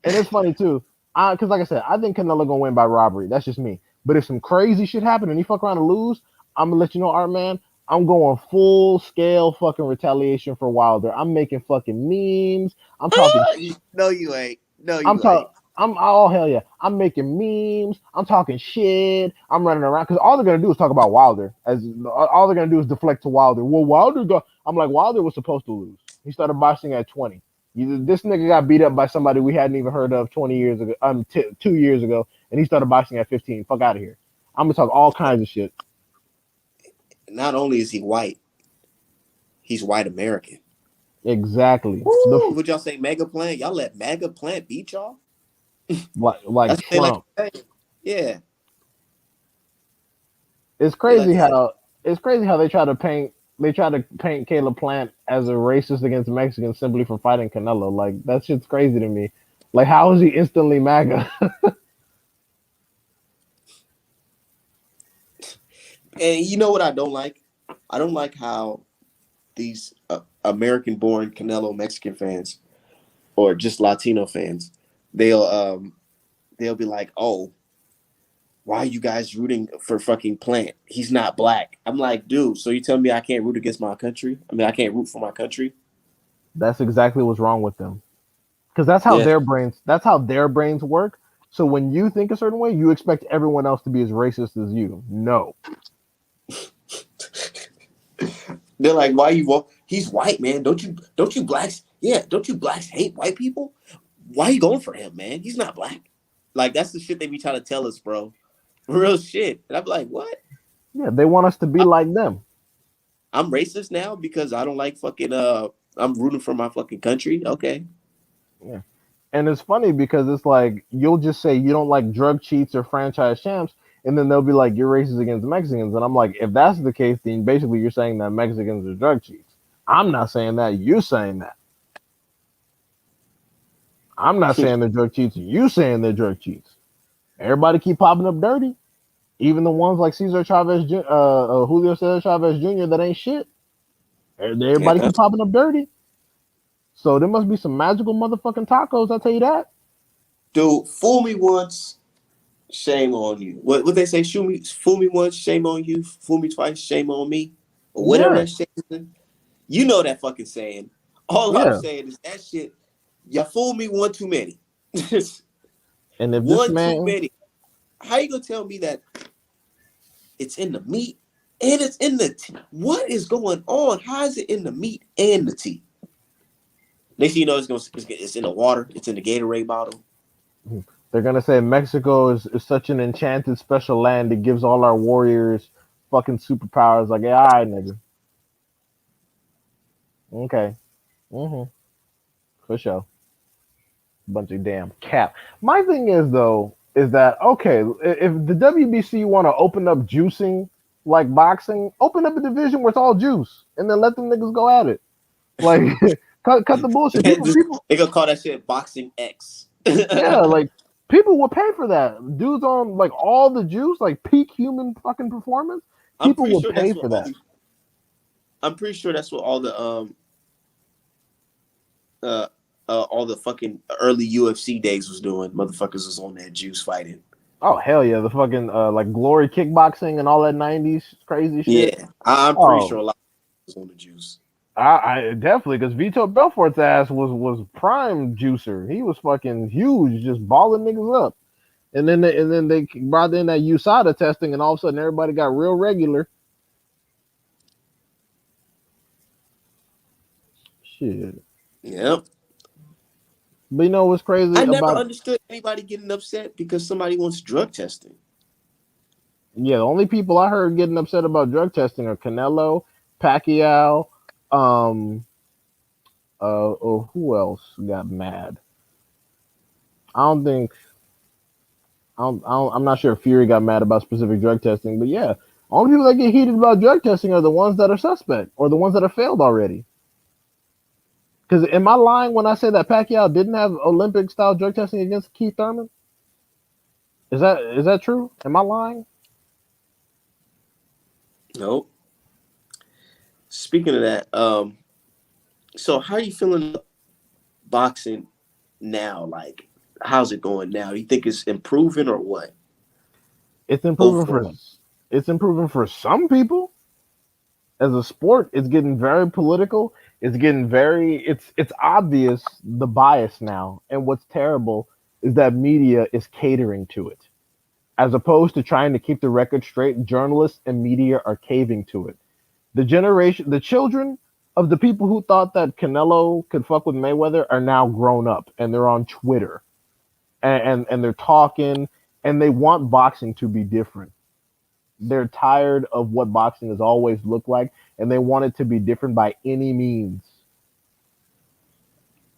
it's funny too, because like I said, I think Canelo gonna win by robbery. That's just me. But if some crazy shit happen and he fuck around and lose, I'm gonna let you know, Art Man. I'm going full scale fucking retaliation for Wilder. I'm making fucking memes. I'm talking. No, you ain't. No, I'm you talking. ain't. I'm oh hell yeah. I'm making memes. I'm talking shit. I'm running around because all they're gonna do is talk about Wilder. As all they're gonna do is deflect to Wilder. Well, Wilder go. I'm like Wilder was supposed to lose. He started boxing at 20. This nigga got beat up by somebody we hadn't even heard of 20 years ago. 2 years ago, and he started boxing at 15. Fuck out of here. I'm gonna talk all kinds of shit. Not only is he white, he's white American. Exactly. Woo! Would y'all say Mega Plant? Y'all let Mega Plant beat y'all? Like That's what they like Trump. to say. Yeah, it's they like crazy to say. how they try to paint Caleb Plant as a racist against Mexicans simply for fighting Canelo. Like that shit's crazy to me. Like how is he instantly MAGA? And you know what I don't like? I don't like how these American-born Canelo Mexican fans or just Latino fans, they'll be like, "Oh, why are you guys rooting for fucking Plant? He's not black." I'm like, dude, so you tell me I can't root against my country? I mean, I can't root for my country? That's exactly what's wrong with them. Because Yeah. that's how their brains work. So when you think a certain way, you expect everyone else to be as racist as you. No. They're like, why you walk? He's white, man. Don't you blacks? Yeah, don't you blacks hate white people? Why you going for him, man? He's not black. Like that's the shit they be trying to tell us, bro. Real shit. And I'm like, what? Yeah, they want us to be I, like them. I'm racist now because I don't like fucking I'm rooting for my fucking country. Okay. Yeah. And it's funny because it's like you'll just say you don't like drug cheats or franchise champs, and then they'll be like you're racist against Mexicans, and I'm like, if that's the case, then basically you're saying that Mexicans are drug cheats. I'm not saying that. You're saying that. I'm not saying they're drug cheats. You saying they're drug cheats. Everybody keep popping up dirty, even the ones like Julio Cesar Chavez Jr. that ain't shit. Everybody Yeah. keep popping up dirty. So there must be some magical motherfucking tacos. I tell you that. Dude, fool me once, shame on you. What they say? Fool me once, shame on you. Fool me twice, shame on me. Or whatever Yeah, that shit is. You know that fucking saying. All I'm yeah. saying is that shit. You fool me one too many. And if this One too man, many. How you gonna tell me that it's in the meat and it's in the tea? What is going on? How is it in the meat and the tea? Next thing you know, it's in the water. It's in the Gatorade bottle. they're gonna say Mexico is such an enchanted special land. It gives all our warriors fucking superpowers. Like, yeah, all right, nigga. Okay. Mm-hmm. For sure. Bunch of damn cap. My thing is though, is that okay? If the WBC want to open up juicing like boxing, open up a division where it's all juice, and then let them niggas go at it. Like Cut the bullshit. People, They gonna call that shit Boxing X. yeah, like people will pay for that. Dudes on like all the juice, like peak human fucking performance. I'm People pretty will sure pay that's for what that. I'm pretty sure that's what uh all the fucking early UFC days was doing. Motherfuckers was on that juice fighting. Oh hell yeah, the fucking like glory kickboxing and all that '90s crazy shit. Yeah, I'm pretty sure Oh, a lot was on the juice. I definitely because Vito Belfort's ass was prime juicer. He was fucking huge, just balling niggas up. And then they brought in that USADA testing, and all of a sudden everybody got real regular. Shit. Yep. But you know what's crazy I never about understood anybody getting upset because somebody wants drug testing. yeah, the only people I heard getting upset about drug testing are Canelo, Pacquiao, um, or who else got mad? I don't think I'm not sure if Fury got mad about specific drug testing, but yeah, only people that get heated about drug testing are the ones that are suspect or the ones that have failed already. Because am I lying when I say that Pacquiao didn't have Olympic style drug testing against Keith Thurman? Is that true? Am I lying? Nope. Speaking of that, so how are you feeling boxing now? Like, how's it going now? You think it's improving or what It's improving for overall? it's improving for some people. As a sport, it's getting very political. It's getting very it's obvious the bias now. And what's terrible is that media is catering to it. As opposed to trying to keep the record straight, journalists and media are caving to it. The children of the people who thought that Canelo could fuck with Mayweather are now grown up and they're on Twitter and they're talking and they want boxing to be different. They're tired of what boxing has always looked like and they want it to be different by any means.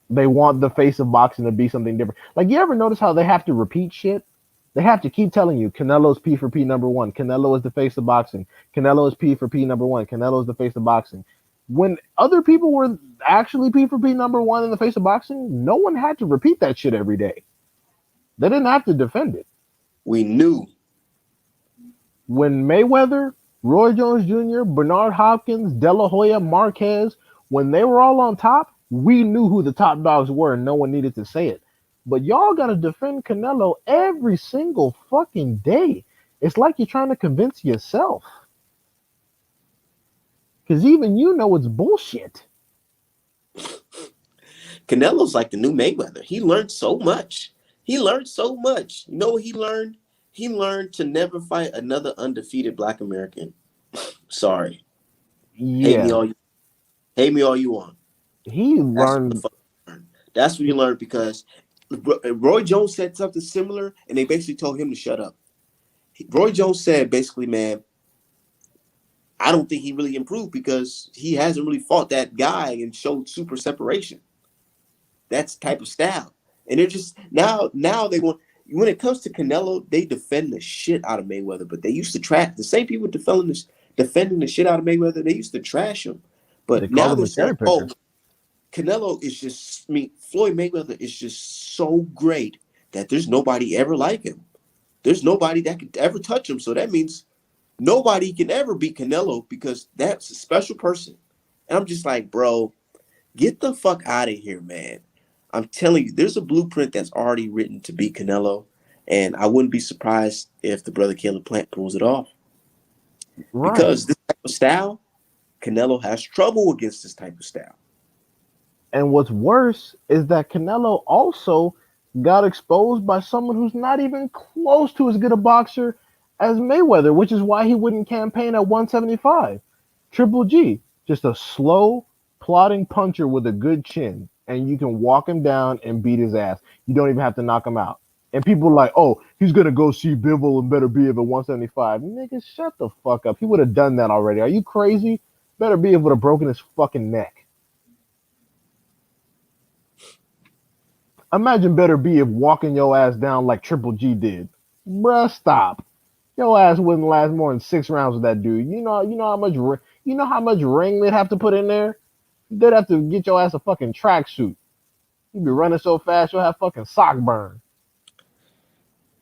They want the face of boxing to be something different. Like you ever notice how they have to repeat shit? They have to keep telling you Canelo's P for P number one. Canelo is the face of boxing. Canelo is P for P number one. Canelo is the face of boxing. When other people were actually P for P number one in the face of boxing, no one had to repeat that shit every day. They didn't have to defend it. We knew. When Mayweather, Roy Jones Jr., Bernard Hopkins, De La Hoya, Marquez, when they were all on top, we knew who the top dogs were and no one needed to say it. But y'all got to defend Canelo every single fucking day. It's like you're trying to convince yourself. Because even you know it's bullshit. Canelo's like the new Mayweather. He learned so much. He learned so much. You know what he learned? He learned to never fight another undefeated Black American. Sorry, hate me Yeah. all you hate me all you want. He That's what the learned. fuck he learned. That's what he learned because Roy Jones said something similar, and they basically told him to shut up. Roy Jones said basically, man, I don't think he really improved because he hasn't really fought that guy and showed super separation. That's type of style. And they're just now they want when it comes to Canelo, they defend the shit out of Mayweather, but they used to trash the same people defending the shit out of Mayweather, they used to trash him. They But called now him they're a saying, cherry oh, picker. Canelo is just I mean, Floyd Mayweather is just so great that there's nobody ever like him. There's nobody that could ever touch him. So that means nobody can ever beat Canelo because that's a special person. And I'm just like, bro, get the fuck out of here, man. I'm telling you, there's a blueprint that's already written to beat Canelo, and I wouldn't be surprised if the brother Caleb Plant pulls it off. Right. Because this type of style, Canelo has trouble against this type of style. And what's worse is that Canelo also got exposed by someone who's not even close to as good a boxer as Mayweather, which is why he wouldn't campaign at 175. Triple G, just a slow, plodding puncher with a good chin, and you can walk him down and beat his ass. You don't even have to knock him out. And people are like, oh, he's gonna go see Bivol and Better Be at 175. Nigga, shut the fuck up. He would have done that already. Are you crazy? Better Be would have broken his fucking neck. Imagine Better Be if walking your ass down like Triple G did. Bruh, stop. Your ass wouldn't last more than 6 rounds with that dude. You know how much ring they'd have to put in there. They'd have to get your ass a fucking tracksuit. You be running so fast, you'll have fucking sock burn.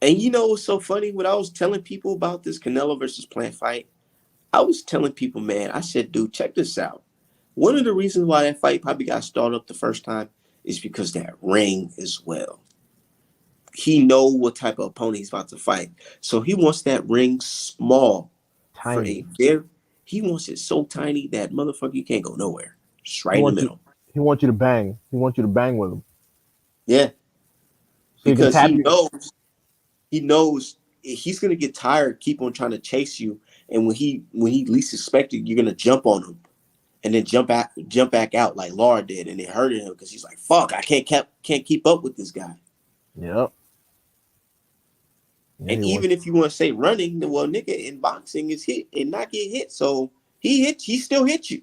And you know what's so funny? When I was telling people about this Canelo versus Plant fight, I was telling people, man, I said, dude, check this out. One of the reasons why that fight probably got started up the first time is because that ring as well. He know what type of opponent he's about to fight. So he wants that ring small for a Tiny. very he wants it so tiny that motherfucker you can't go nowhere. Just He right in the wants you. middle. He wants you to bang. He wants you to bang with him, Yeah. so he can Because tap you. he knows he's gonna get tired, keep on trying to chase you. And when he least expect it, you're gonna jump on him and then jump back out like Laura did, and it hurted him because he's like, fuck, I can't keep up with this guy. Yep. Yeah, And he wants. even if you want to say running, well, nigga, in boxing is hit and not get hit. So he still hit you.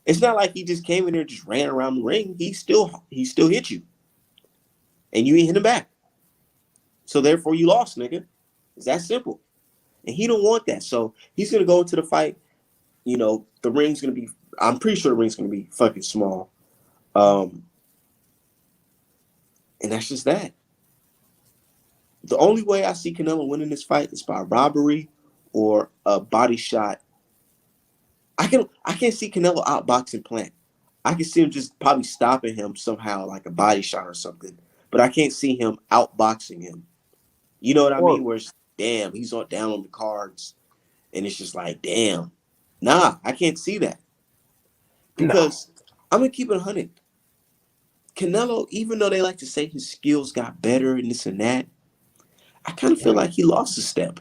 It's not like he just came in there and just ran around the ring. He still hit you. And you ain't hit him back. So therefore you lost, nigga. It's that simple. And he don't want that. So he's gonna go into the fight. The ring's gonna be I'm pretty sure the ring's gonna be fucking small. Um, and that's just that. The only way I see Canelo winning this fight is by robbery or a body shot. I can't see Canelo outboxing Plant. I can see him just probably stopping him somehow, like a body shot or something. But I can't see him outboxing him. You know what I Or mean? Where it's damn, he's on down on the cards, and it's just like damn. Nah, I can't see that no. because I'm gonna keep it 100. Canelo, even though they like to say his skills got better and this and that, I kind of feel like he lost a step.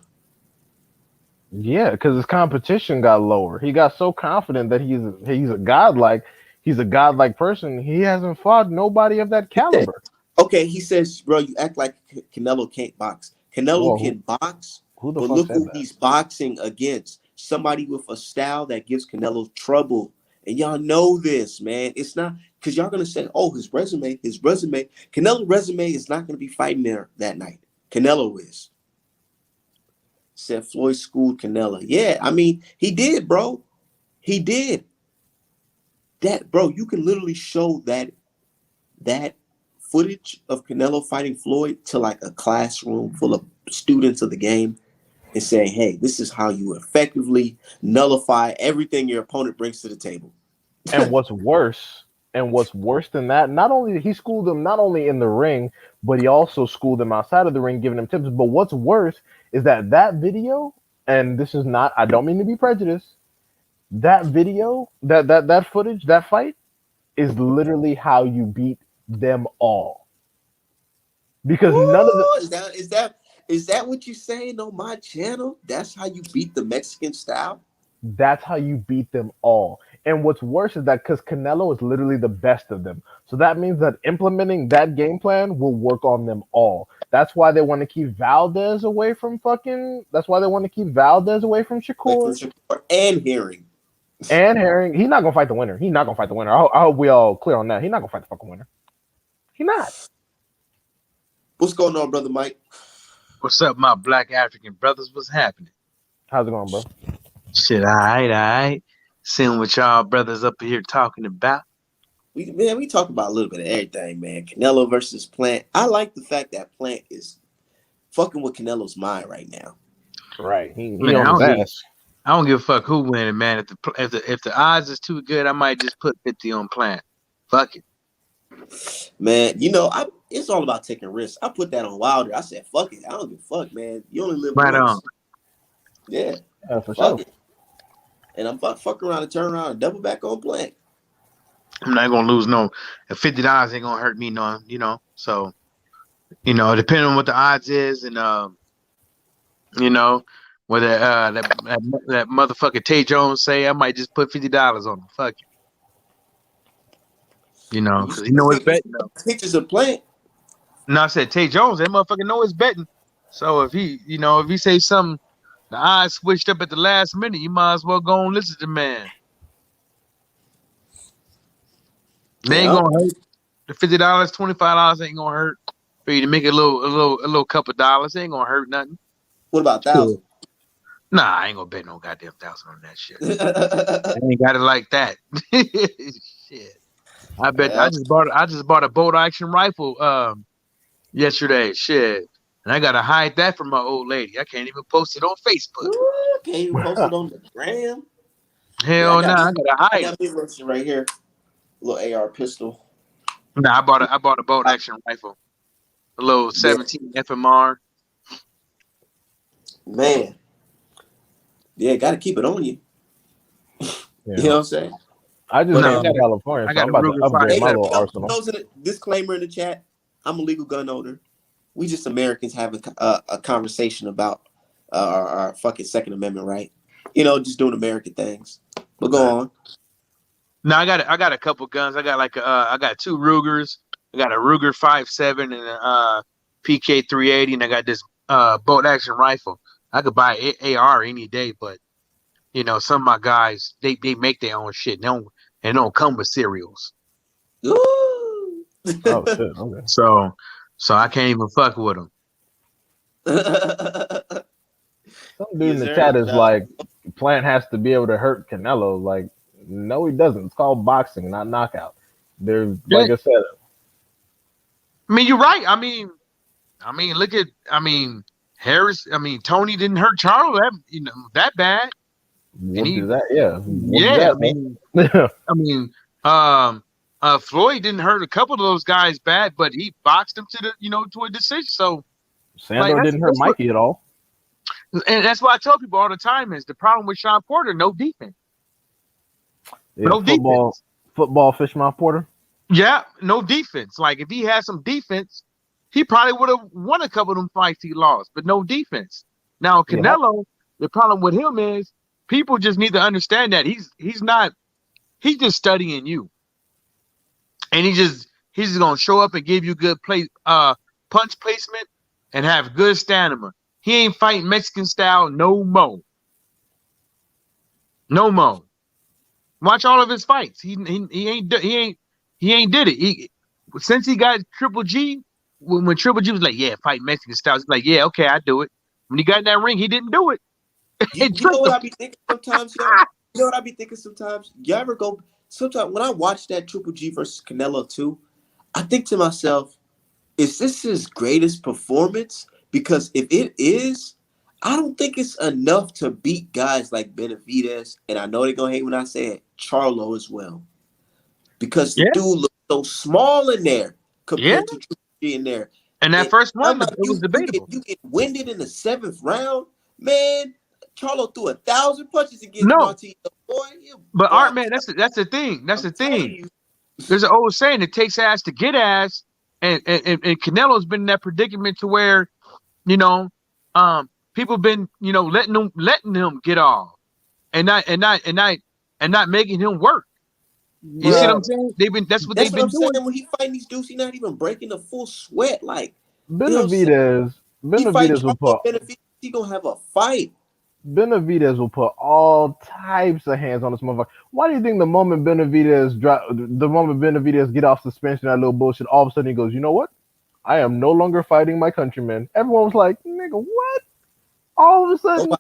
Yeah, because his competition got lower. He got so confident that he's a godlike person. He hasn't fought nobody of that He said, caliber. okay, he says, bro, you act like Canelo can't box. Canelo Well, can box, who the but fuck look said who that? he's boxing against. Somebody with a style that gives Canelo trouble. And y'all know this, man. It's not because y'all gonna say, oh, his resume. Canelo's resume is not gonna be fighting there that night. Canelo is. Said Floyd schooled Canelo. Yeah, I mean, he did, bro. He did. That, bro, you can literally show that footage of Canelo fighting Floyd to like a classroom full of students of the game and saying, hey, this is how you effectively nullify everything your opponent brings to the table. And what's worse than that, not only he schooled them not only in the ring, but he also schooled them outside of the ring, giving them tips. But what's worse is that video, and this is not, I don't mean to be prejudiced, that video, that footage, that fight is literally how you beat them all. Because none of the Ooh, is that what you're saying on my channel? That's how you beat the Mexican style? That's how you beat them all. And what's worse is that because Canelo is literally the best of them. So that means that implementing that game plan will work on them all. That's why they want to keep Valdez away from fucking. That's why they want to keep Valdez away from Like from Shakur Shakur and Herring. and Herring. He's not gonna fight the winner. He's not gonna fight the winner. I hope we all clear on that. He's not gonna fight the fucking winner. He's not. What's going on, brother Mike? What's up, my black African brothers? What's happening? How's it going, bro? Shit, all right, all right. Seeing what y'all brothers up here talking about. We talk about a little bit of everything, man. Canelo versus Plant. I like the fact that Plant is fucking with Canelo's mind right now. Right. He Man, on his ass. I don't give a fuck who winning, man. If the odds is too good, I might just put 50 on Plant. Fuck it. Man, it's all about taking risks. I put that on Wilder. I said, fuck it. I don't give a fuck, man. You only live Right on. once. Yeah, For fuck sure. it. And I'm fuck around and turn around and double back on Plant. I'm not gonna lose no. If $50 ain't gonna hurt me, no. So depending on what the odds is, and you know, whether that motherfucker Tay Jones say, I might just put $50 on him. Fuck it. You Because see he know it's pictures, betting though. pictures of Plant. No, I said Tay Jones, that motherfucker know it's betting. So if he say something, the odds switched up at the last minute, you might as well go and listen to the man. They ain't Yeah. gonna hurt. The $50, $25 ain't gonna hurt for you to make a little couple dollars. It ain't gonna hurt nothing. What about Sure. 1,000? Nah, I ain't gonna bet no goddamn 1,000 on that shit. I ain't got it like that. Shit. I bet Hell, I just bought a bolt action rifle yesterday. Shit. And I gotta hide that from my old lady. I can't even post it on Facebook. ooh, can't even post it on the gram. Man, Hell no, I gotta I hide it. got me version right here. Little AR pistol. Nah, I bought a bolt action rifle. A little Yeah, 17 FMR. man. Yeah, got to keep it on you. You know Yeah. what I'm saying? I just But No, came from California, I so got I'm a about to Ruger upgrade my hey, 5.7. little arsenal. those in the disclaimer in the chat. I'm a legal gun owner. We just Americans having a conversation about our fucking Second Amendment right. You know, just doing American things. But go on. No, I got a couple guns. I got I got two Rugers. I got a Ruger 5.7 and a PK 380, and I got this bolt action rifle. I could buy AR any day, but some of my guys they make their own shit. They don't come with cereals, Ooh. Oh shit. Okay. so I can't even fuck with them. Some dude in Yes, the sir. chat is like, Plant has to be able to hurt Canelo. Like, no, he doesn't. It's called boxing, not knockout. There's, Yeah, like I said, I mean you're right. Look at Harris. Tony didn't hurt Charlo that bad, and whooped he his ass. Yeah, whooped his yeah. ass, man. I mean, um, Floyd didn't hurt a couple of those guys bad, but he boxed them to to a decision. So like Sandor didn't hurt Mikey at all. that's what I tell people all the time is the problem with Sean Porter, no defense, Yeah, no defense. football, fishmouth Porter. Yeah, no defense. Like if he had some defense, he probably would have won a couple of them fights he lost, but no defense. Now Yeah, Canelo, the problem with him is people just need to understand that he's just studying you. And he's just gonna show up and give you good punch placement and have good stamina. He ain't fighting Mexican style no more. No more. Watch all of his fights. He ain't did it. Since he got Triple G, when Triple G was like, yeah, fight Mexican style, he's like, yeah, okay, I do it. When he got in that ring, he didn't do it. It You know tricked what him. I be thinking sometimes, yo? You know what I be thinking sometimes? You ever go sometimes when I watch that Triple G versus Canelo 2, I think to myself, is this his greatest performance? Because if it is, I don't think it's enough to beat guys like Benavidez, and I know they're gonna hate when I say it, Charlo as well. Because the Yeah, dude looks so small in there yeah. compared to Triple G in there. And that And first I'm one, it like, was debatable. you get winded in the seventh round, man. Charlo threw 1,000 punches against No, Martinez. Boy, but boy, Art man, that's the thing. That's I'm the telling thing. you. There's an old saying: it takes ass to get ass, and Canelo's been in that predicament to where you know, people been letting him get off and not making him work. You see what Yeah, I'm saying? That's what that's they've what I'm been saying. doing. When he fighting these dudes, he not even breaking the full sweat. Like, you know what I'm saying? Benavidez, He fight Benavidez will Charlo put Benavidez, he gonna have a fight. Benavidez will put all types of hands on this motherfucker. Why do you think the moment Benavidez get off suspension, that little bullshit, all of a sudden he goes, you know what? I am no longer fighting my countrymen. Everyone was like, nigga, what? All of a sudden,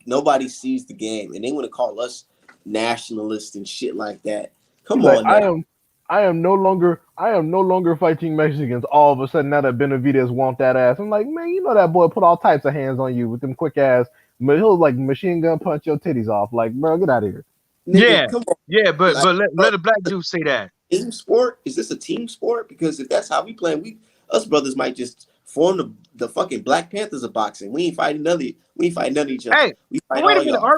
Nobody sees the game, and they want to call us nationalists and shit like that. he's Come like, on now. I am no longer fighting Mexicans. All of a sudden, now that Benavidez want that ass, I'm like, man, you know that boy put all types of hands on you with them quick ass. But he'll like machine gun punch your titties off. Like, bro, get out of here. Yeah, Nigga, come on. yeah, but Like, bro, let a black dude say that. team sport? Is this a team sport? Because if that's how we play, us brothers might just form the fucking Black Panthers of boxing. We ain't fighting none of each other. Hey, We but fight wait a all minute, y'all.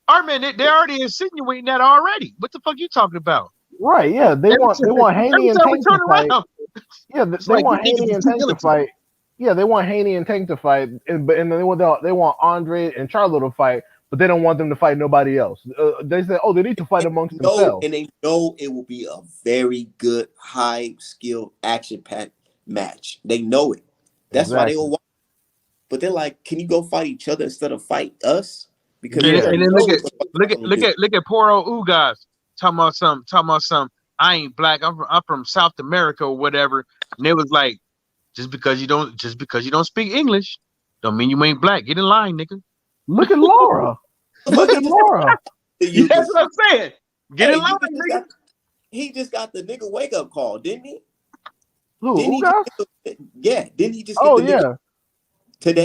Art man, they're already insinuating that already. What the fuck you talking about? Right? Yeah, they want Haney Every and time we Tank to turn fight. around, Yeah, it's they like we want think Haney it's and a Tank to humility. fight. Yeah, they want Haney and Tank to fight, and then they want Andre and Charlo to fight, but they don't want them to fight nobody else. They say, oh, they need to fight amongst themselves. And they know it will be a very good, high skill, action packed match. They know it. That's why they Exactly. will watch. But they're like, can you go fight each other instead of fight us? Because And, they Yeah, already and then know what the fuck they're gonna do. look at poor old Ugas talking about some. I ain't black. I'm from South America or whatever. And it was like just because you don't speak English, don't mean you ain't black. Get in line, nigga. look at Laura. Look He at just Laura. Yeah, that's Yugas. what I'm saying. Get in Hey, line, Yugas just nigga. got he just got the nigga wake up call, didn't he? Didn't Who he just guys? get yeah, didn't he just get Oh the nigga yeah, today?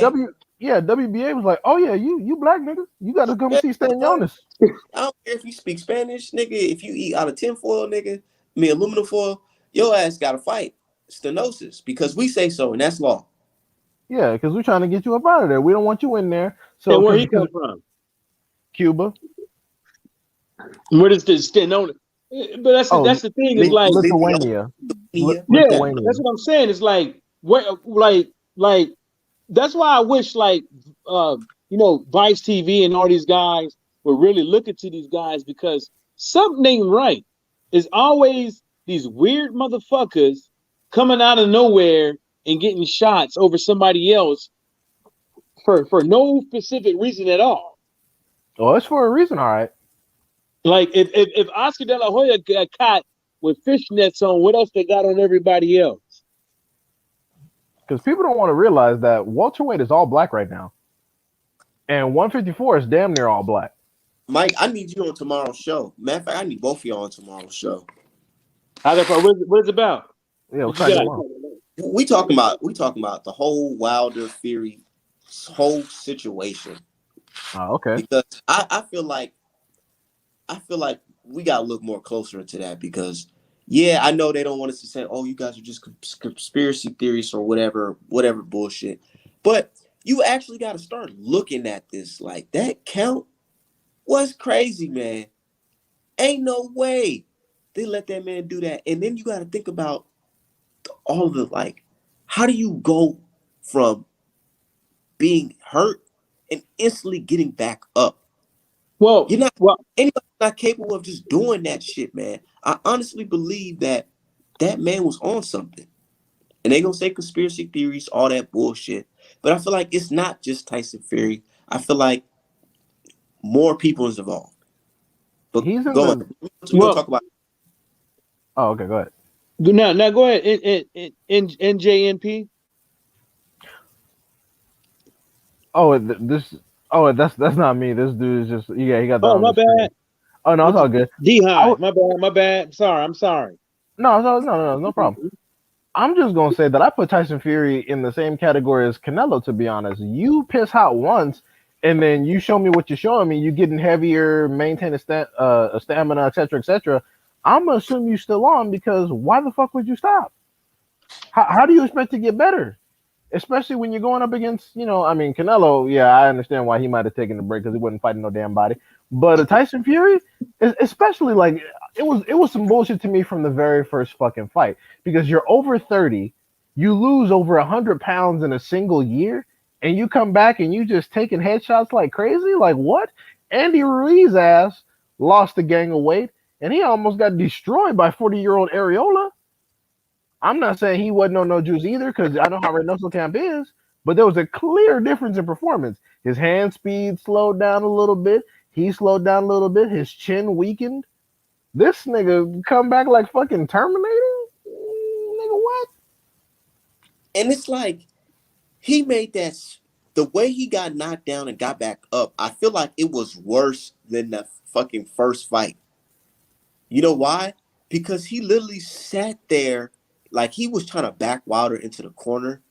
WBA was like, oh yeah, you black niggas, you got to come Yeah, see Stan son. Jonas. I don't care if you speak Spanish, nigga. If you eat out of tinfoil, nigga, I mean aluminum foil, your ass got to fight stenosis because we say so, and that's law. Yeah, because we're trying to get you up out of there. We don't want you in there. So And where he because come from? Cuba, Where does this stand on? But oh that's the thing is like, Lithuania, Lithuania. yeah, Lithuania. that's what I'm saying. It's like where like that's why I wish like uh Vice TV and all these guys were really looking to these guys because something ain't right. It's always these weird motherfuckers coming out of nowhere and getting shots over somebody else for no specific reason at all. Oh, it's for a reason, all right. Like if Oscar De La Hoya got caught with fishnets on, what else they got on everybody else? Because people don't want to realize that welterweight is all black right now, and 154 is damn near all black. Mike, I need you on tomorrow's show. Matter of fact, I need both of y'all on tomorrow's show. What is it about? Yeah, What what you can I get got? along? We talking about the whole Wilder Fury whole situation Oh, okay. because I feel like we gotta look more closer into that because yeah, I know they don't want us to say, oh, you guys are just conspiracy theories or whatever bullshit. But you actually got to start looking at this like that count was crazy, man. Ain't no way they let that man do that. And then you got to think about all of the like, how do you go from being hurt and instantly getting back up? Well, You're not well, anybody's not capable of just doing that shit, man. I honestly believe that that man was on something. And they gonna say conspiracy theories, all that bullshit. But I feel like it's not just Tyson Fury. I feel like more people is involved. But He's in go on. the. We're gonna well. talk about Oh, okay. Go ahead. Now go ahead. In NJNP. Oh, this. Oh, that's not me. This dude is just. Yeah, he got that Oh, on my the screen. bad. Oh no, it's all good. D I High. would. My bad. My bad. Sorry. I'm sorry. No problem. I'm just gonna say that I put Tyson Fury in the same category as Canelo. To be honest, you piss hot once, and then you show me what you're showing me. You getting heavier, maintaining a stamina, etc. I'm gonna assume you still on because why the fuck would you stop? How do you expect to get better? Especially when you're going up against, I mean, Canelo. Yeah, I understand why he might have taken the break because he wasn't fighting no damn body. But a Tyson Fury, especially like it was some bullshit to me from the very first fucking fight because you're over 30, you lose over 100 pounds in a single year, and you come back and you just taking headshots like crazy. Like what? Andy Ruiz ass lost a gang of weight, and he almost got destroyed by 40-year-old Areola. I'm not saying he wasn't on no juice either, because I know how Reynoso Camp is, but there was a clear difference in performance. His hand speed slowed down a little bit. He slowed down a little bit. His chin weakened. This nigga come back like fucking Terminator? Nigga, what? and it's like he made that the way he got knocked down and got back up, I feel like it was worse than the fucking first fight. You know why? Because he literally sat there like he was trying to back Wilder into the corner,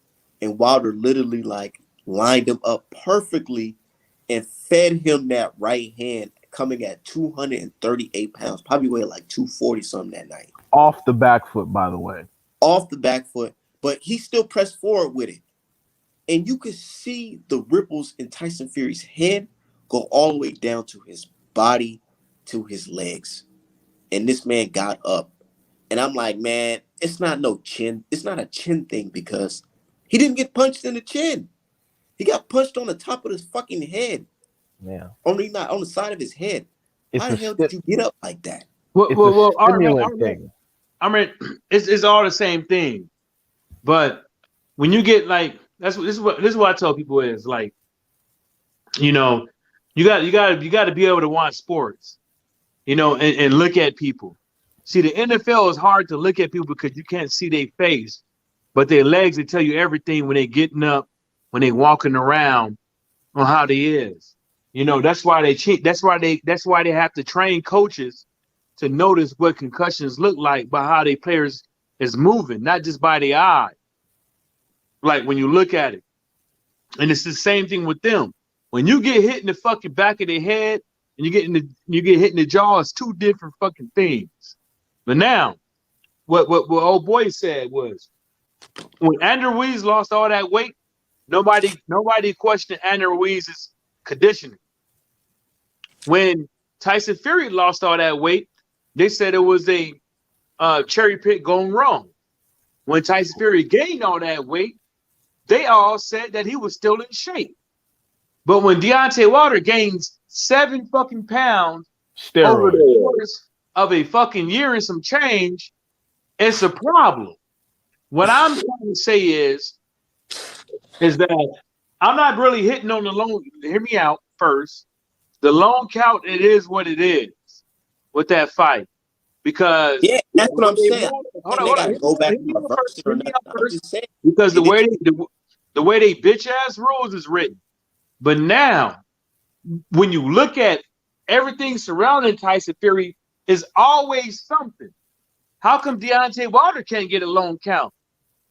and Wilder literally like lined him up perfectly and fed him that right hand coming at 238 pounds, probably weighed like 240 something that night. Off the back foot, by the way. Off the back foot, but he still pressed forward with it. And you could see the ripples in Tyson Fury's head go all the way down to his body, to his legs. And this man got up. And I'm like, man, it's not no chin. It's not a chin thing because he didn't get punched in the chin. He got punched on the top of his fucking head. Yeah. Only not on the side of his head. It's How the a hell did you get up like that? it's a All right, stimulant thing. I mean, it's all the same thing. But when you get like this is what I tell people is like, you know, you got to be able to watch sports, and look at people. See, the NFL is hard to look at people because you can't see their face, but their legs will tell you everything when they getting up, when they walking around, on how they is. That's why they cheat. That's why they have to train coaches to notice what concussions look like by how they players is moving, not just by the eye. Like when you look at it. And it's the same thing with them. When you get hit in the fucking back of the head and you get hit in the jaw, it's two different fucking things. But now, what old boy said was when Andrew Ruiz lost all that weight, nobody questioned Andrew Ruiz's conditioning. When Tyson Fury lost all that weight, they said it was a cherry pick going wrong. When Tyson Fury gained all that weight, they all said that he was still in shape. But when Deontay Wilder gains 7 fucking pounds over the course of a fucking year and some change, it's a problem. What I'm trying to say is that I'm not really hitting on the long. Hear me out first. The long count, it is what it is with that fight. Because yeah, that's what I'm saying. Hold on. They gotta go back and reverse it or not. I'm just saying. Because the way they bitch ass rules is written. But now, when you look at everything surrounding Tyson Fury, is always something. How come Deontay Wilder can't get a long count?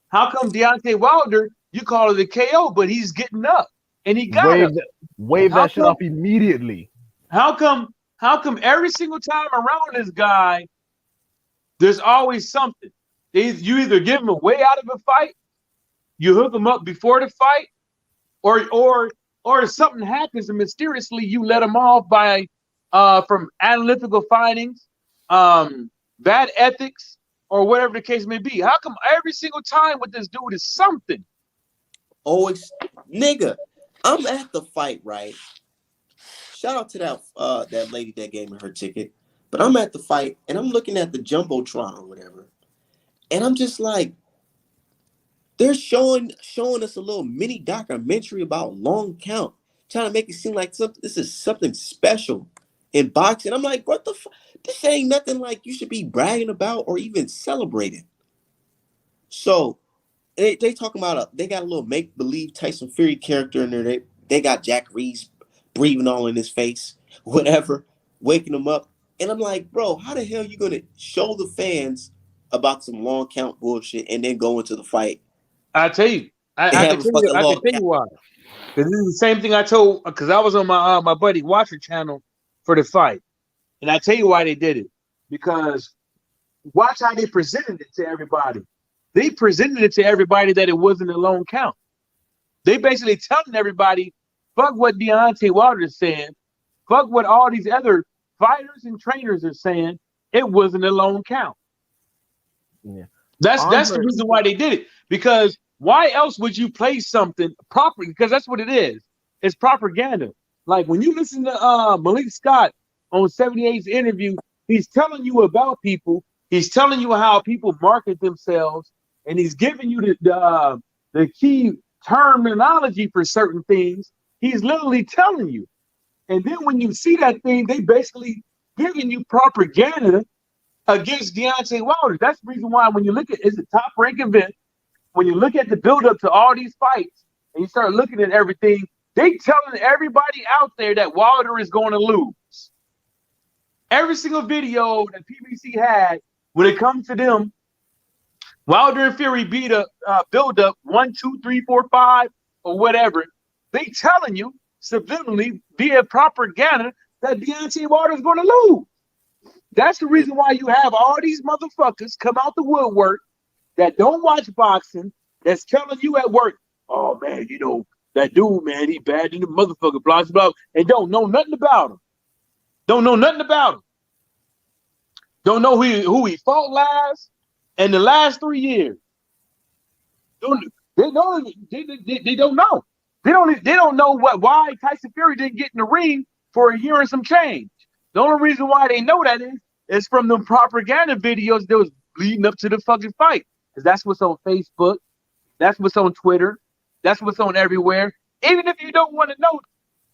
How come Deontay Wilder, you call it a KO, but he's getting up and he got up. Wave that shit off immediately. How come every single time around this guy, there's always something. You either give him a way out of a fight, you hook him up before the fight, or if something happens and mysteriously you let him off by from analytical findings, bad ethics, or whatever the case may be. How come every single time with this dude is something? Always, nigga, I'm at the fight, right? Shout out to that lady that gave me her ticket. But I'm at the fight and I'm looking at the Jumbotron or whatever. And I'm just like, they're showing us a little mini documentary about long count, trying to make it seem like this is something special in boxing. I'm like, what the fuck? This ain't nothing like you should be bragging about or even celebrating. So they talking about they got a little make-believe Tyson Fury character in there. They got Jack Reeves breathing all in his face, whatever, waking him up. And I'm like, bro, how the hell are you gonna show the fans about some long count bullshit and then go into the fight? I tell you, I can tell you why. Because this is the same thing I told, because I was on my buddy Watcher channel for the fight. And I tell you why they did it. Because watch how they presented it to everybody. They presented it to everybody that it wasn't a long count. They basically telling everybody, fuck what Deontay Wilder is saying, fuck what all these other fighters and trainers are saying, it wasn't a long count. Yeah. That's the reason why they did it. Because why else would you play something properly? Because that's what it is. It's propaganda. Like when you listen to Malik Scott on 78's interview, he's telling you about people. He's telling you how people market themselves, and he's giving you the key terminology for certain things. He's literally telling you. And then when you see that thing, they basically giving you propaganda against Deontay Wilder. That's the reason why when you look at it's a top-ranked event, when you look at the build-up to all these fights and you start looking at everything, they telling everybody out there that Wilder is going to lose. Every single video that PBC had, when it comes to them, Wilder and Fury beat a build-up 1, 2, 3, 4, 5, or whatever. They telling you subliminally via propaganda that Deontay Wilder is going to lose. That's the reason why you have all these motherfuckers come out the woodwork that don't watch boxing, that's telling you at work, oh man, you know, that dude, man, he bad in the motherfucker, blah, blah, and don't know nothing about him. Don't know nothing about him. Don't know who he fought last in the last 3 years. They don't know. They don't know why Tyson Fury didn't get in the ring for a year and some change. The only reason why they know that is from the propaganda videos that was leading up to the fucking fight. Because that's what's on Facebook. That's what's on Twitter. That's what's on everywhere. Even if you don't want to know,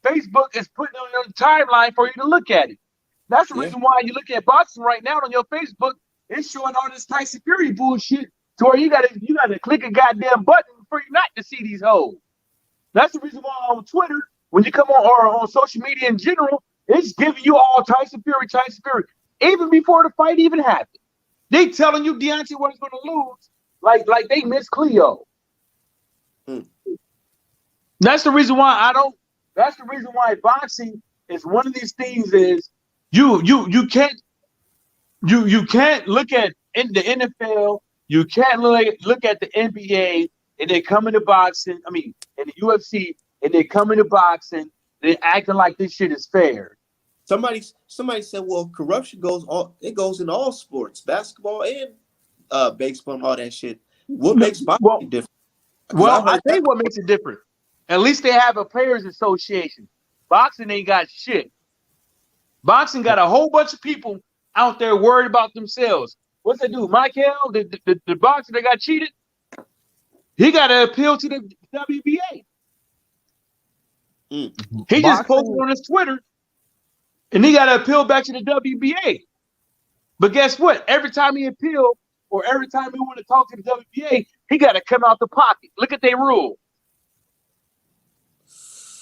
Facebook is putting on your timeline for you to look at it. That's the reason why you look at boxing right now on your Facebook. It's showing all this Tyson Fury bullshit to where you gotta click a goddamn button for you not to see these hoes. That's the reason why on Twitter, when you come on or on social media in general, it's giving you all Tyson Fury. even before the fight even happened. They telling you Deontay was going to lose, like they miss Cleo. Mm. That's the reason why I don't. That's the reason why boxing is one of these things. Is you can't look at in the NFL. You can't look at the NBA and they come into boxing. I mean, in the UFC and they come into boxing. They're acting like this shit is fair. Somebody said, well, corruption goes in all sports, basketball and baseball and all that shit. What makes Well, boxing different? Because I well, I heard tell that. you what makes it different. At least they have a players association. Boxing ain't got shit. Boxing got a whole bunch of people out there worried about themselves. What's that dude? Michael, the boxer that got cheated, he got to appeal to the WBA. Mm. He just posted Boxing, on his Twitter, and he got to appeal back to the WBA. But guess what? Every time he appeal or every time he want to talk to the WBA, he got to come out the pocket. Look at their rule.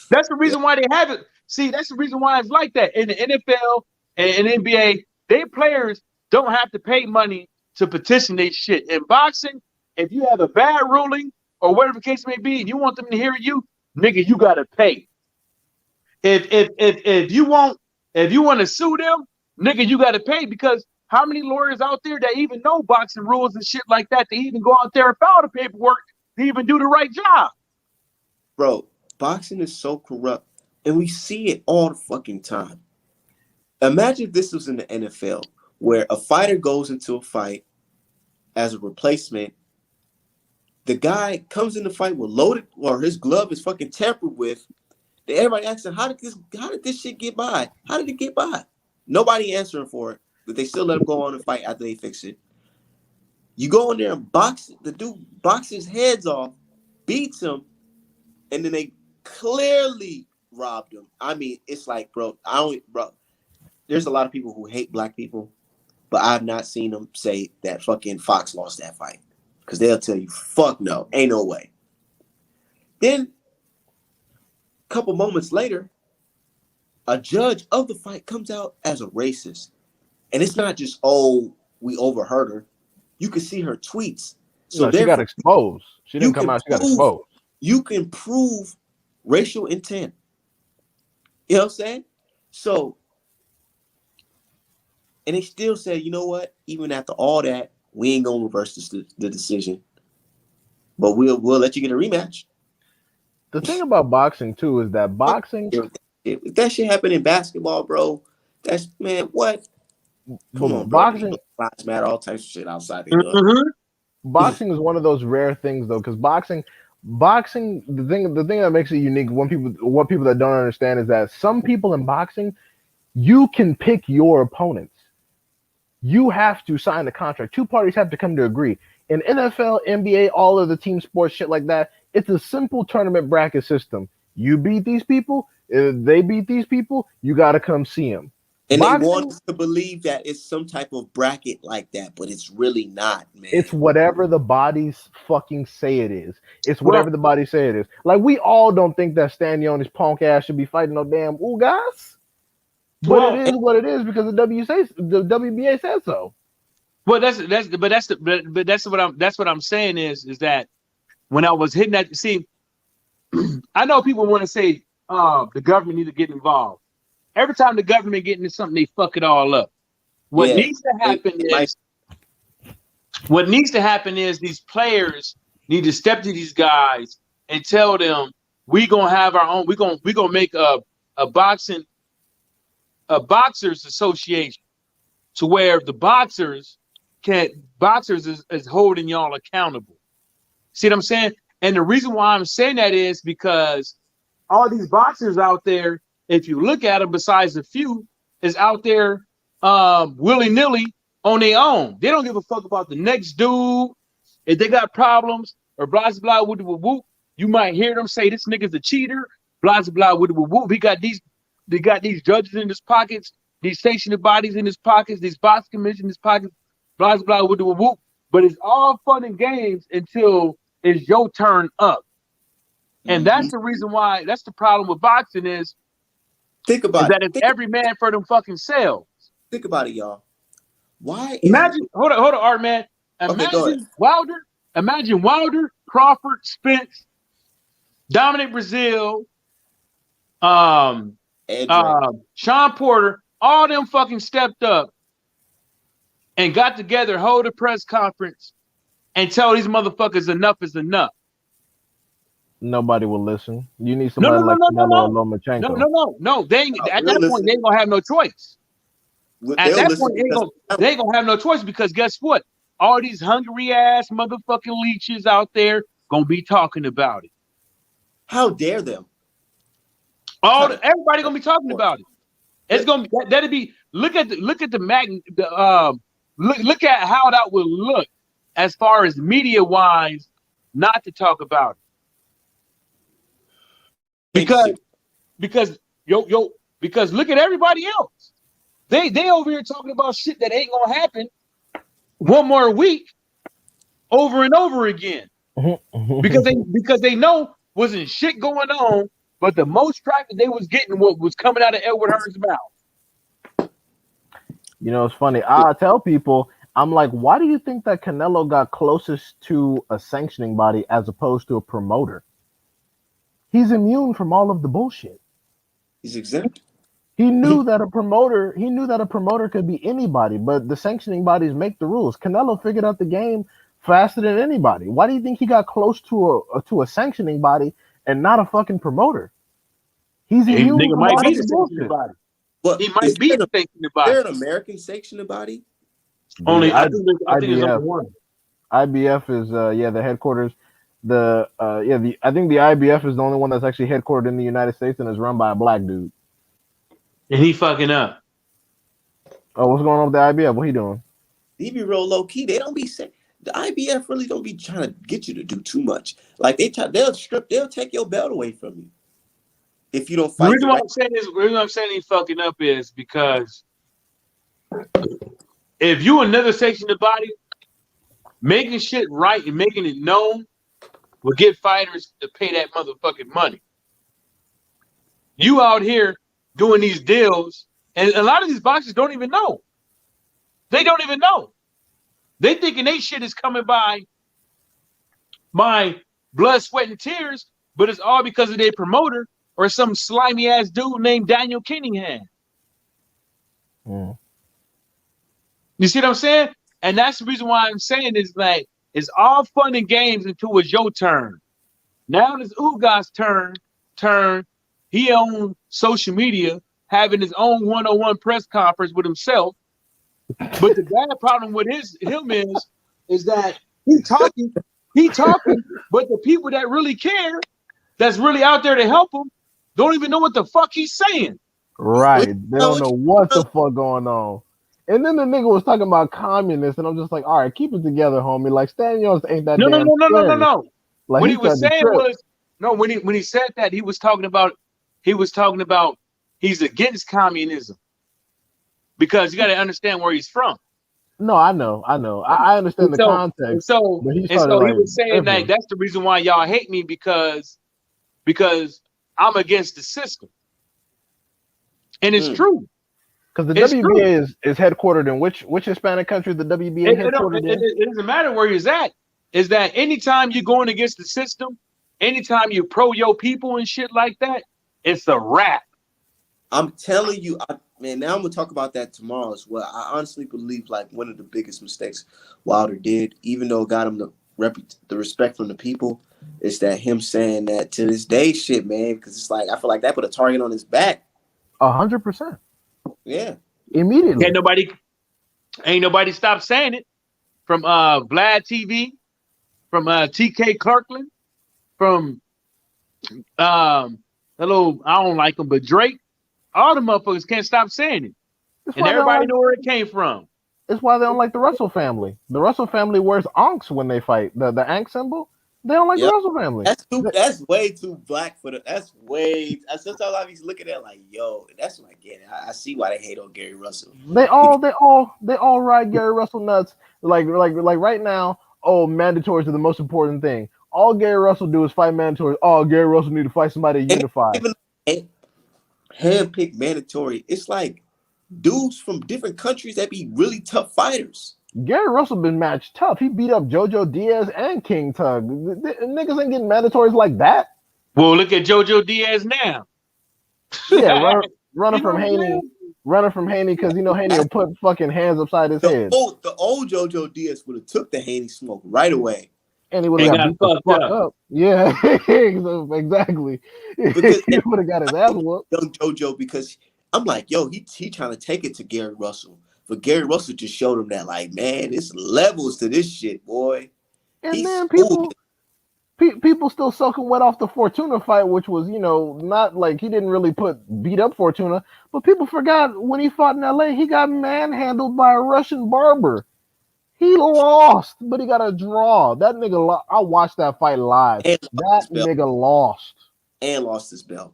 That's the Yeah, reason why they have it. See, that's the reason why it's like that. In the NFL and NBA, their players don't have to pay money to petition their shit. In boxing, if you have a bad ruling or whatever the case may be, and you want them to hear you, nigga, you gotta pay. If you want to sue them, nigga, you gotta pay because how many lawyers out there that even know boxing rules and shit like that, they even go out there and file the paperwork to even do the right job. bro, boxing is so corrupt, and we see it all the fucking time. Imagine if this was in the NFL, where a fighter goes into a fight as a replacement. The guy comes in the fight with loaded, or his glove is fucking tampered with. Then everybody asking, how did this shit get by? How did it get by? Nobody answering for it, but they still let him go on and fight after they fix it. You go in there and box the dude, box his heads off, beats him, and then they clearly robbed him. I mean, it's like, bro. There's a lot of people who hate black people, but I've not seen them say that fucking Fox lost that fight. Because they'll tell you, fuck no, ain't no way. Then, a couple moments later, a judge of the fight comes out as a racist. And it's not just, oh, we overheard her. You can see her tweets. So no, she got therefore, exposed. She you didn't come can out. She got prove, exposed. you can prove racial intent. You know what I'm saying? So, and they still say, you know what? Even after all that, we ain't gonna reverse the decision, but we'll let you get a rematch. The thing about boxing too is that boxing, If that shit happened in basketball, bro, that's man, what? but Come on, bro. boxing, Lives matter, all types of shit outside they doing. Mm-hmm. boxing is one of those rare things though, because boxing, the thing that makes it unique, what people that don't understand is that some people in boxing, you can pick your opponents. You have to sign a contract. Two parties have to come to agree. In NFL, NBA, all of the team sports, shit like that, it's a simple tournament bracket system. You beat these people, if they beat these people, you got to come see them. And they want Boxing, us to believe that it's some type of bracket like that, but it's really not, it's man. whatever the bodies fucking say it is. It's Well, whatever the bodies say it is. Like, we all don't think that Stanionis punk ass should be fighting no damn Ugas. But it well, is what it is because the WBA said so. well. That's what I'm saying is that when I was hitting that, see, I know people want to say, the government need to get involved. Every time the government get into something, they fuck it all up. What Yeah. needs to happen is these players need to step to these guys and tell them we gonna have our own. We gonna make a boxers association to where the boxers is holding y'all accountable. See what I'm saying? And the reason why I'm saying that is because all these boxers out there, if you look at them, besides a few, is out there willy-nilly on their own. They don't give a fuck about the next dude. If they got problems or blah blah whoop whoop whoop, you might hear them say this nigga's a cheater, blah blah whoop whoop whoop. They got these judges in his pockets, these sanctioning bodies in his pockets, these box commissions in his pockets, blah blah whoop whoop whoop. But it's all fun and games until it's your turn up. And that's the reason why, that's the problem with boxing is Think about that it. it's every man for them fucking selves. Think about it, y'all. Why is it? Imagine, hold on, Art man. Okay, go ahead. Imagine Wilder, Crawford, Spence, Dominic Brazil, um, Edge. Sean Porter, all them fucking stepped up and got together, hold a press conference, and tell these motherfuckers enough is enough. Nobody will listen. You need No, somebody like Canelo or Lomachenko. no. They ain't, at We'll that point listen. they ain't gonna have no choice. At They'll that listen point because they ain't gonna have no choice because guess what? All these hungry ass motherfucking leeches out there gonna be talking about it. how dare them? Everybody gonna be talking about it. It's gonna be that'll be look at the look at how that will look as far as media wise not to talk about it. Because because look at everybody else. They over here talking about shit that ain't gonna happen one more week over and over again. because they know wasn't shit going on, but the most traffic they was getting was coming out of Edward Hearn's mouth. You know, it's funny. I tell people, I'm like, why do you think that Canelo got closest to a sanctioning body as opposed to a promoter? He's immune from all of the bullshit. He's exempt. He knew that a promoter could be anybody, but the sanctioning bodies make the rules. Canelo figured out the game faster than anybody. Why do you think he got close to a sanctioning body and not a fucking promoter? He's immune Nigga from might all be of the the sanctioning bullshit. body. But He might be the sanctioning body. Is there an American sanctioning body? Only I The think it's only one. IBF is the headquarters. I think the IBF is the only one that's actually headquartered in the United States and is run by a black dude. And he fucking up. Oh, what's going on with the IBF? What he doing? He be real low key. They don't be saying the IBF really don't be trying to get you to do too much. Like they'll take your belt away from you if you don't The fight. reason why I'm saying he fucking up is because if you another section of the body, making shit right and making it known will get fighters to pay that motherfucking money. You out here doing these deals, and a lot of these boxers don't even know. They don't even know. They thinking they shit is coming by my blood, sweat, and tears, but it's all because of their promoter or some slimy ass dude named Daniel Kinningham. Mm. You see what I'm saying? And that's the reason why I'm saying is like it's all fun and games until it's your turn. Now it's Ugas' turn. He on social media having his own one-on-one press conference with himself. But the bad problem with him is that he talking, but the people that really care, that's really out there to help him, don't even know what the fuck he's saying. Right. They don't know what the fuck going on. And then the nigga was talking about communists, and I'm just like, all right, keep it together, homie. Like Stan Jones ain't that No. Like, What he was saying was when he said that he was talking about he's against communism because you got to understand where he's from. No, I know. I understand the context. And so but he was saying that that's the reason why y'all hate me because I'm against the system, and it's true. Because the WBA is headquartered in which Hispanic country? The WBA headquartered in? It doesn't matter where he's at. Is that anytime you're going against the system, anytime you pro your people and shit like that, it's a wrap. I'm telling you, man. Now I'm gonna talk about that tomorrow as well. I honestly believe like one of the biggest mistakes Wilder did, even though it got him the respect from the people, is that him saying that to this day shit, man. Because it's like I feel like that put a target on his back. 100%. Yeah. Immediately. Ain't nobody stopped saying it. From Vlad TV, from TK Kirkland, from hello, I don't like him, but Drake, all the motherfuckers can't stop saying it. And everybody know where it came from. It's why they don't like the Russell family. The Russell family wears Ankhs when they fight. The Ankh symbol. They don't like the Russell family. That's way too black for the. That's way. Sometimes I be looking at it like, yo, that's what I get. I see why they hate on Gary Russell. They all ride Gary Russell nuts. Like right now. Oh, mandatories are the most important thing. All Gary Russell do is fight mandatories. Oh, Gary Russell need to fight somebody to unify. Even handpicked mandatory. It's like dudes from different countries that be really tough fighters. Gary Russell been matched tough. He beat up JoJo Diaz and King Tug. Niggas ain't getting mandatories like that. Well, look at JoJo Diaz now. Yeah, running You know from what I'm Haney, saying? running from Haney because you know Haney will put fucking hands upside his head, The old JoJo Diaz would have took the Haney smoke right away. and he would have And got got beat the fucked fuck up. up. Yeah, exactly. Because He would have got his ass whooped. young JoJo, because I'm like, yo, he trying to take it to Gary Russell. But Gary Russell just showed him that, like, man, it's levels to this shit, boy. And He's then smooth. people still soaking wet off the Fortuna fight, which was, you know, not like he didn't really beat up Fortuna, but people forgot when he fought in LA, he got manhandled by a Russian barber. He lost, but he got a draw. That nigga, I watched that fight live. And That nigga lost. And lost his belt.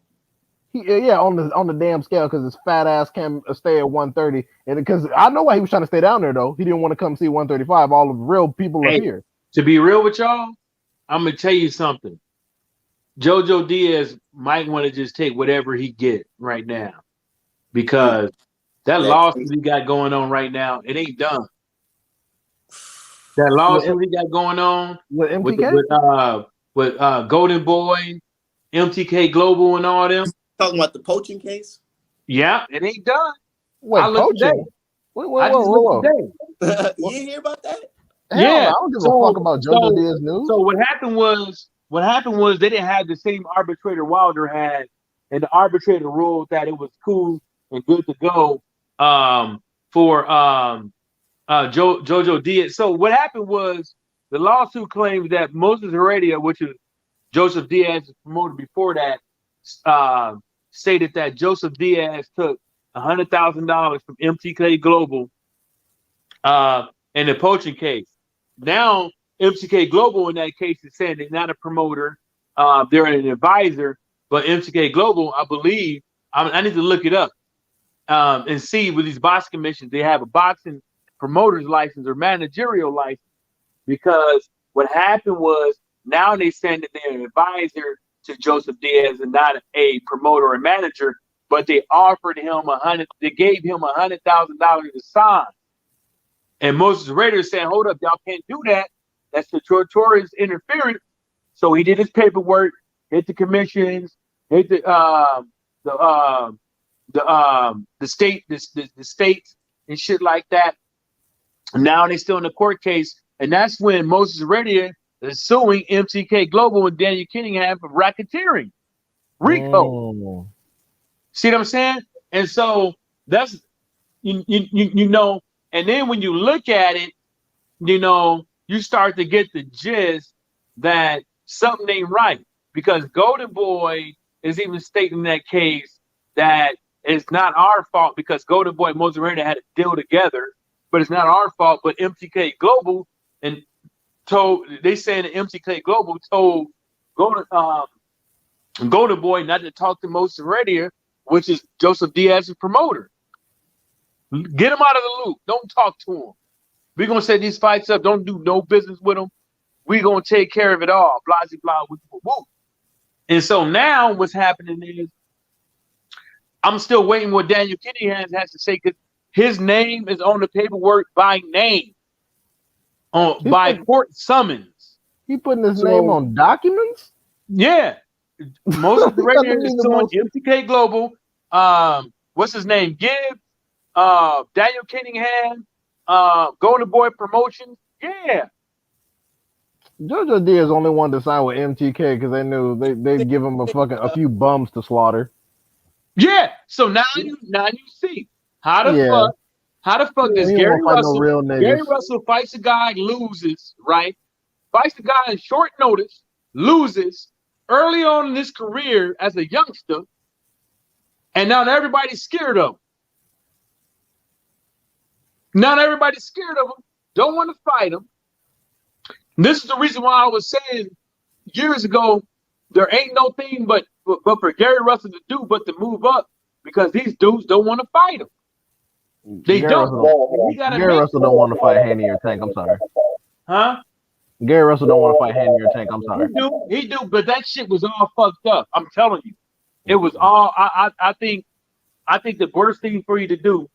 Yeah, on the damn scale because his fat ass can stay at 130, and because I know why he was trying to stay down there though. He didn't want to come see 135. All the real people Hey, are here. to be real with y'all, I'm gonna tell you something. JoJo Diaz might want to just take whatever he get right now because that lawsuit he got going on right now, it ain't done. That lawsuit he got going on with MTK, with Golden Boy, MTK Global, and all them. Talking about the poaching case? Yeah, it ain't done. Wait, I looked today. I just looked today. You didn't hear about that? Yeah, I don't give a fuck about JoJo Diaz news. So what happened was they didn't have the same arbitrator Wilder had, and the arbitrator ruled that it was cool and good to go for JoJo Diaz. So what happened was the lawsuit claims that Moses Heredia, which is Joseph Diaz's promoter before that, stated that Joseph Diaz took $100,000 from MTK Global in the poaching case. Now, MTK Global in that case is saying they're not a promoter, they're an advisor, but MTK Global, I believe, I need to look it up and see with these boxing commissions, they have a boxing promoter's license or managerial license, because what happened was now they saying that they're an advisor to Joseph Diaz and not a promoter or manager, but they offered him they gave him $100,000 to sign. And Moses Rader saying, hold up, y'all can't do that. That's the notorious interference. So he did his paperwork, hit the commissions, hit the states and shit like that. Now they still in the court case, and that's when Moses Rader is suing MTK Global and Daniel Kinningham for racketeering, RICO. Oh. See what I'm saying? And so that's you know. And then when you look at it, you know, you start to get the gist that something ain't right, because Golden Boy is even stating in that case that it's not our fault because Golden Boy and Moses Rader had a deal together, but it's not our fault. But MTK Global they saying that MTK Global told Golden Boy not to talk to Moses Rader, which is Joseph Diaz's promoter. Get him out of the loop. Don't talk to him. We're going to set these fights up. Don't do no business with them. We're going to take care of it all. Blah, blah, blah, woo. And so now what's happening is I'm still waiting what Daniel Kinningham has to say, because his name is on the paperwork by name, by court summons. He putting his name on documents? Yeah. Most of the radio is suing MTK Global. What's his name? Gibbs. Daniel Kinningham, Golden Boy Promotions. Yeah. JoJo Diaz only wanted to sign with MTK because they knew they'd give him a few bums to slaughter. Yeah. So now you see how the fuck does Gary Russell? Gary Russell fights a guy, loses, right? Fights a guy in short notice, loses early on in his career as a youngster, and now everybody's scared of him. Not everybody's scared of him, don't want to fight him. And this is the reason why I was saying years ago, there ain't no thing but for Gary Russell to do but to move up, because these dudes don't want to fight him. They Gary don't. Gary Russell don't want to fight Haney or Tank. I'm sorry. Huh? Gary Russell don't want to fight Haney or Tank. I'm sorry. He do, but that shit was all fucked up. I'm telling you, it was all. I think the worst thing for you to do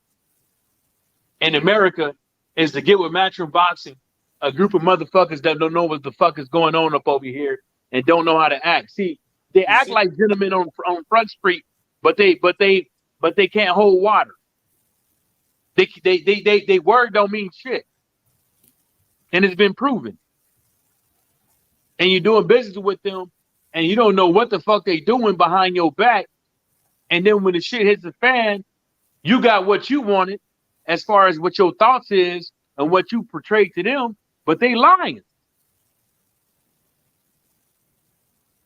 in America is to get with Matchroom Boxing, a group of motherfuckers that don't know what the fuck is going on up over here and don't know how to act. See, they You act see, like gentlemen on Front Street, but they can't hold water. They word don't mean shit, and it's been proven. And you're doing business with them, and you don't know what the fuck they doing behind your back. And then when the shit hits the fan, you got what you wanted, as far as what your thoughts is and what you portrayed to them, but they lying.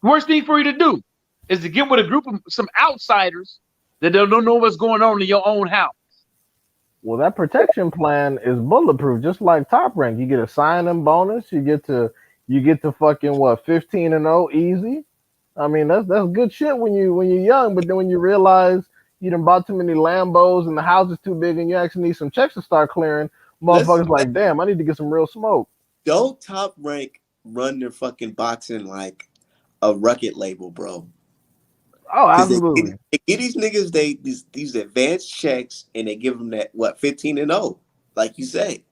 Worst thing for you to do is to get with a group of some outsiders that don't know what's going on in your own house. Well, that protection plan is bulletproof, just like Top Rank. You get a sign-in bonus. You get to fucking what 15-0 easy. I mean that's good shit when you're young, but then when you realize you done bought too many Lambos and the house is too big and you actually need some checks to start clearing, let's motherfuckers like, damn, I need to get some real smoke. don't Top Rank run their fucking boxing like a record label, bro. Oh, Because absolutely. they give these niggas these advanced checks and they give them that what 15-0, like you say.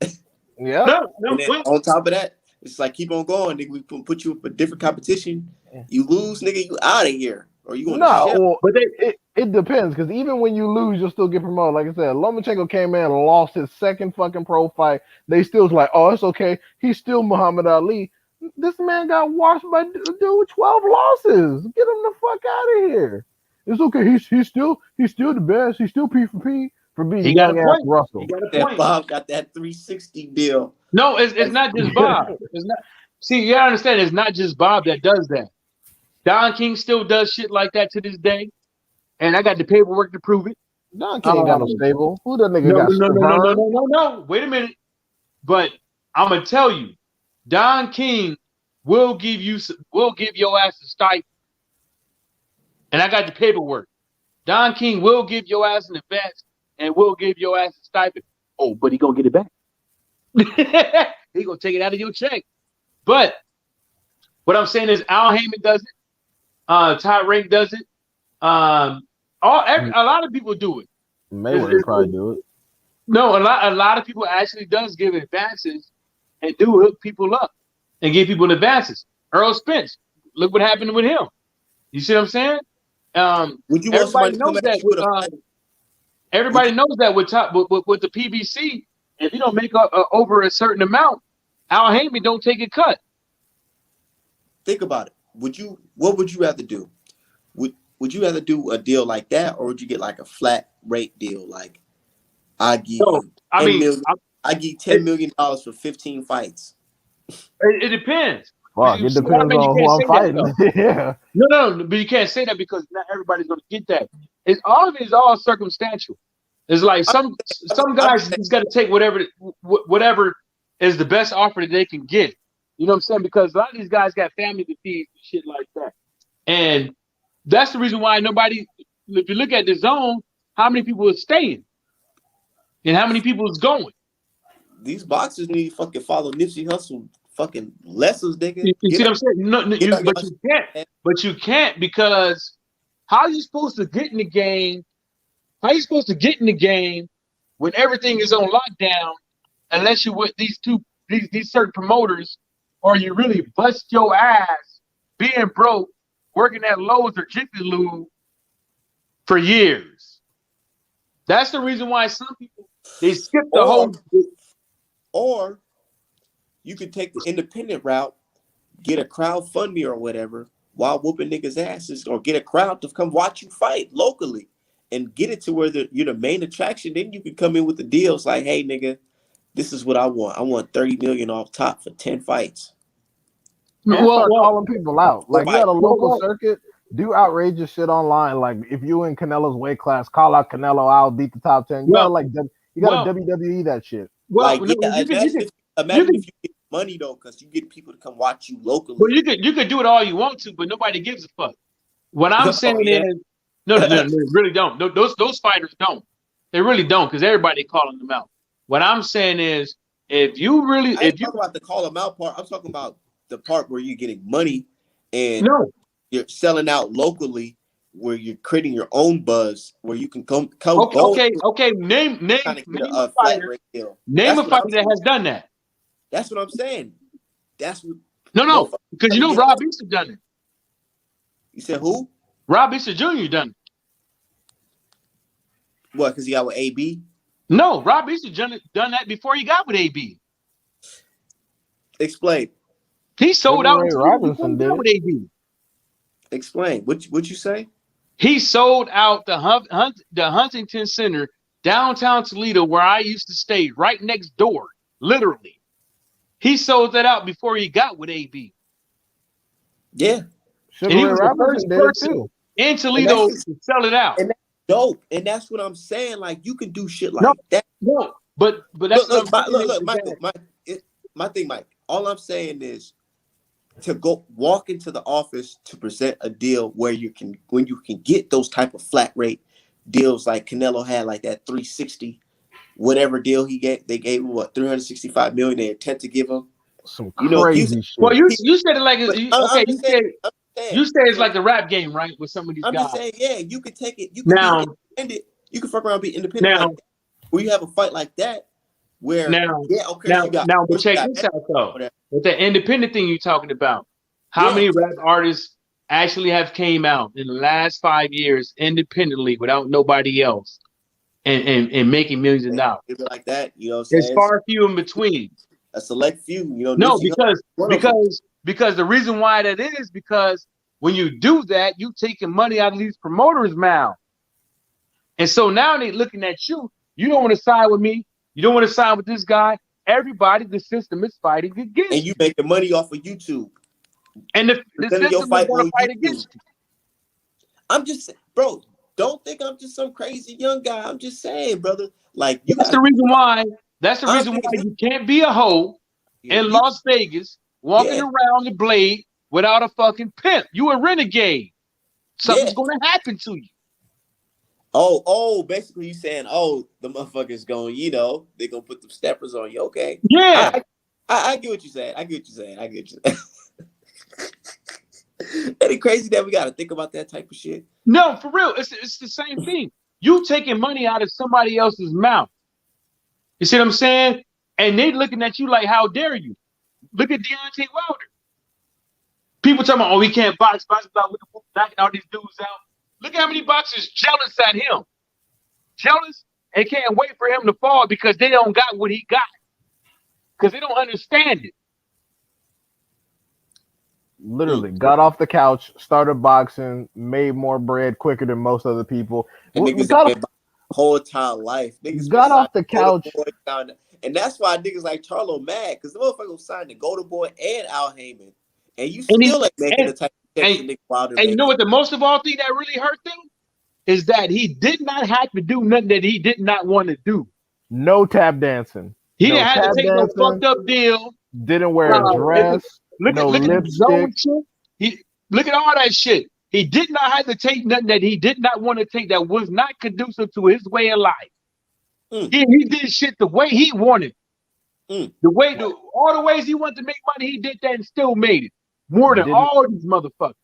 Yep. No, And no, then well, on top of that, it's like keep on going, nigga. We put you up a different competition. You lose, nigga, you out of here. Or you going to No, jail. well, but they it depends because even when you lose, you'll still get promoted. Like I said, Lomachenko came in and lost his second fucking pro fight. They still was like, oh, it's okay. He's still Muhammad Ali. This man got washed by a dude with 12 losses. Get him the fuck out of here. It's okay. He's still the best. He's still P for P for beating he got a young ass point. He Russell. got a That point. Bob got that 360 deal. No, it's not just Bob. It's not. See, you gotta understand. It's not just Bob that does that. Don King still does shit like that to this day, and I got the paperwork to prove it. Don King ain't got no Um, stable. Who that nigga no, got? no, no, no, no, no, Severn? no, no, no. Wait a minute. But I'm gonna tell you, Don King will give your ass a stipend, and I got the paperwork. Don King will give your ass an advance and will give your ass a stipend. Oh, but he gonna get it back. He gonna take it out of your check. But what I'm saying is, Al Heyman does it. Ty Rank does it. A lot of people do it. Mayweather probably do it. No, a lot of people actually does give advances and do hook people up and give people advances. Earl Spence, look what happened with him. You see what I'm saying? Would you want Everybody somebody to come knows at that. you with a fight? Everybody knows that with the PBC, if you don't make up over a certain amount, Al Heyman don't take a cut. Think about it. What would you rather do? Would you rather do a deal like that, or would you get like a flat rate deal? Like I give So you I 10 mean, million. I give you $10 million for 15 fights. it depends. Fuck, You it see what I depends mean? You on who can't I'm say that fighting. though. Yeah. No, but you can't say that because not everybody's going to get that. It's all of it is all circumstantial. It's like some I'm guys just got to take whatever is the best offer that they can get. You know what I'm saying? Because a lot of these guys got family to feed and shit like that, and that's the reason why nobody. If you look at the zone, how many people are staying, and how many people is going? these boxers need to fucking follow Nipsey Hussle fucking lessons, nigga. You see Get what up, I'm saying? No, get up, but y'all. you can't. But you can't because how are you supposed to get in the game? How are you supposed to get in the game when everything is on lockdown? Unless you with these certain promoters, or you really bust your ass being broke, working at Lowe's or Jiffy Lube for years. That's the reason why some people they skip the Or whole. or you could take the independent route, get a crowdfunding or whatever, while whooping niggas' asses, or get a crowd to come watch you fight locally, and get it to where you're the main attraction. Then you can come in with the deals like, hey, nigga, this is what I want. I want 30 million off top for 10 fights. And Well, start well, calling people out. Or Like you by got a well, local well, circuit, do outrageous shit online. Like if you in Canelo's weight class, call out Canelo, I'll beat the top 10. You gotta well, like you gotta well, WWE that shit. well. like, No, yeah, you imagine can, if you get money though, because you get people to come watch you locally. well, you could do it all you want to, but nobody gives a fuck. What I'm saying Oh yeah. is, no, they really don't. No, those fighters don't. They really don't because everybody calling them out. What I'm saying is, I ain't if you talking about the call them out part. I'm talking about the part where you're getting money and no, you're selling out locally where you're creating your own buzz, where you can come Okay, go okay, okay. Name trying to get name a a flat fighter. rate deal. Name That's a what fighter I'm that saying. has done that. That's what I'm saying. That's what No, motherfuckers because you trying to know get. Rob Easter done it. You said who? Rob Easter Jr. done it. What? Because he got with AB. No, Rob Easter done that before he got with AB. Explain. He sold Sugar out Ray Toledo before Robinson he did got it. with AB. Explain. What you say? He sold out the Huntington Center downtown Toledo, where I used to stay, right next door, literally. He sold that out before he got with AB, Yeah. and Sugar he Ray was the Robinson first did it person too. in And that's Toledo just to sell it out. and that's dope. And that's what I'm saying. Like you can do shit No, like that. no, but that's Look, what I'm look, saying look, is Michael. that My thing, Mike. All I'm saying is to go walk into the office to present a deal where you can when you can get those type of flat rate deals like Canelo had, like that 360 whatever deal he get. They gave him what 365 million. They intend to give him. Some You know, he's. crazy well, shit. you said it like okay. I'm just saying. I'm just saying. You said it's So like the rap game, right? With some of these I'm guys. just saying, yeah, you could take it. You could be Now, independent. You can fuck around and be independent like now, that. Where you have a fight like that, where now, yeah, okay, you got now, but you check got this out though. whatever. With the independent thing you're talking about, how Yeah, many rap artists actually have came out in the last 5 years independently without nobody else and making millions of dollars? it'd be like that. You know what I'm It's saying? It's far few in between. a select few. You know, No, Nipsey Hussle, one of them. because the reason why that is because when you do that, you taking money out of these promoters' mouth. And so now they looking at you. You don't want to side with me. You don't want to side with this guy. Everybody, the system is fighting And against you you. making money off of YouTube. And the Presenting your system is fight going to on fight YouTube. against you. I'm just, bro. Don't think I'm just some crazy young guy. I'm just saying, brother. Like you That's got. the reason why. That's the I'm reason why thinking. you can't be a hoe Yeah, in you. Las Vegas walking Yeah, around the blade without a fucking pimp. You a renegade. yeah. Something's going to happen to you. Oh, basically you saying, oh, the motherfuckers going, they're gonna put the steppers on you. Okay. Yeah. I get what you're saying. I get what you're saying. I get what you're saying. That ain't crazy that we gotta think about that type of shit. No, for real. It's the same thing. You taking money out of somebody else's mouth. You see what I'm saying? And they looking at you like, how dare you? Look at Deontay Wilder. People talking about, oh, he can't box, knocking all these dudes out. Look how many boxers jealous at him. Jealous and can't wait for him to fall because they don't got what he got. Because they don't understand it. Literally got off the couch, started boxing, made more bread quicker than most other people. And We niggas that got been whole entire life. Niggas been got signed off the to Golden couch. Boy down, and that's why niggas like Charlo mad, because the motherfucker was signed to Golden Boy and Al Heyman. And you And he still ain't making and the type of checks and, that Nick Wilder and you know making. what the most of all thing that really hurt them is that he did not have to do nothing that he did not want to do. No tap dancing. He No didn't have to tap take no dancing. fucked up deal. Didn't wear a dress. No Look at the zone lipstick. shit. Look at all that shit. He did not have to take nothing that he did not want to take that was not conducive to his way of life. Mm. He did shit the way he wanted. Mm. All the ways he wanted to make money, he did that and still made it. More than Didn't all these motherfuckers.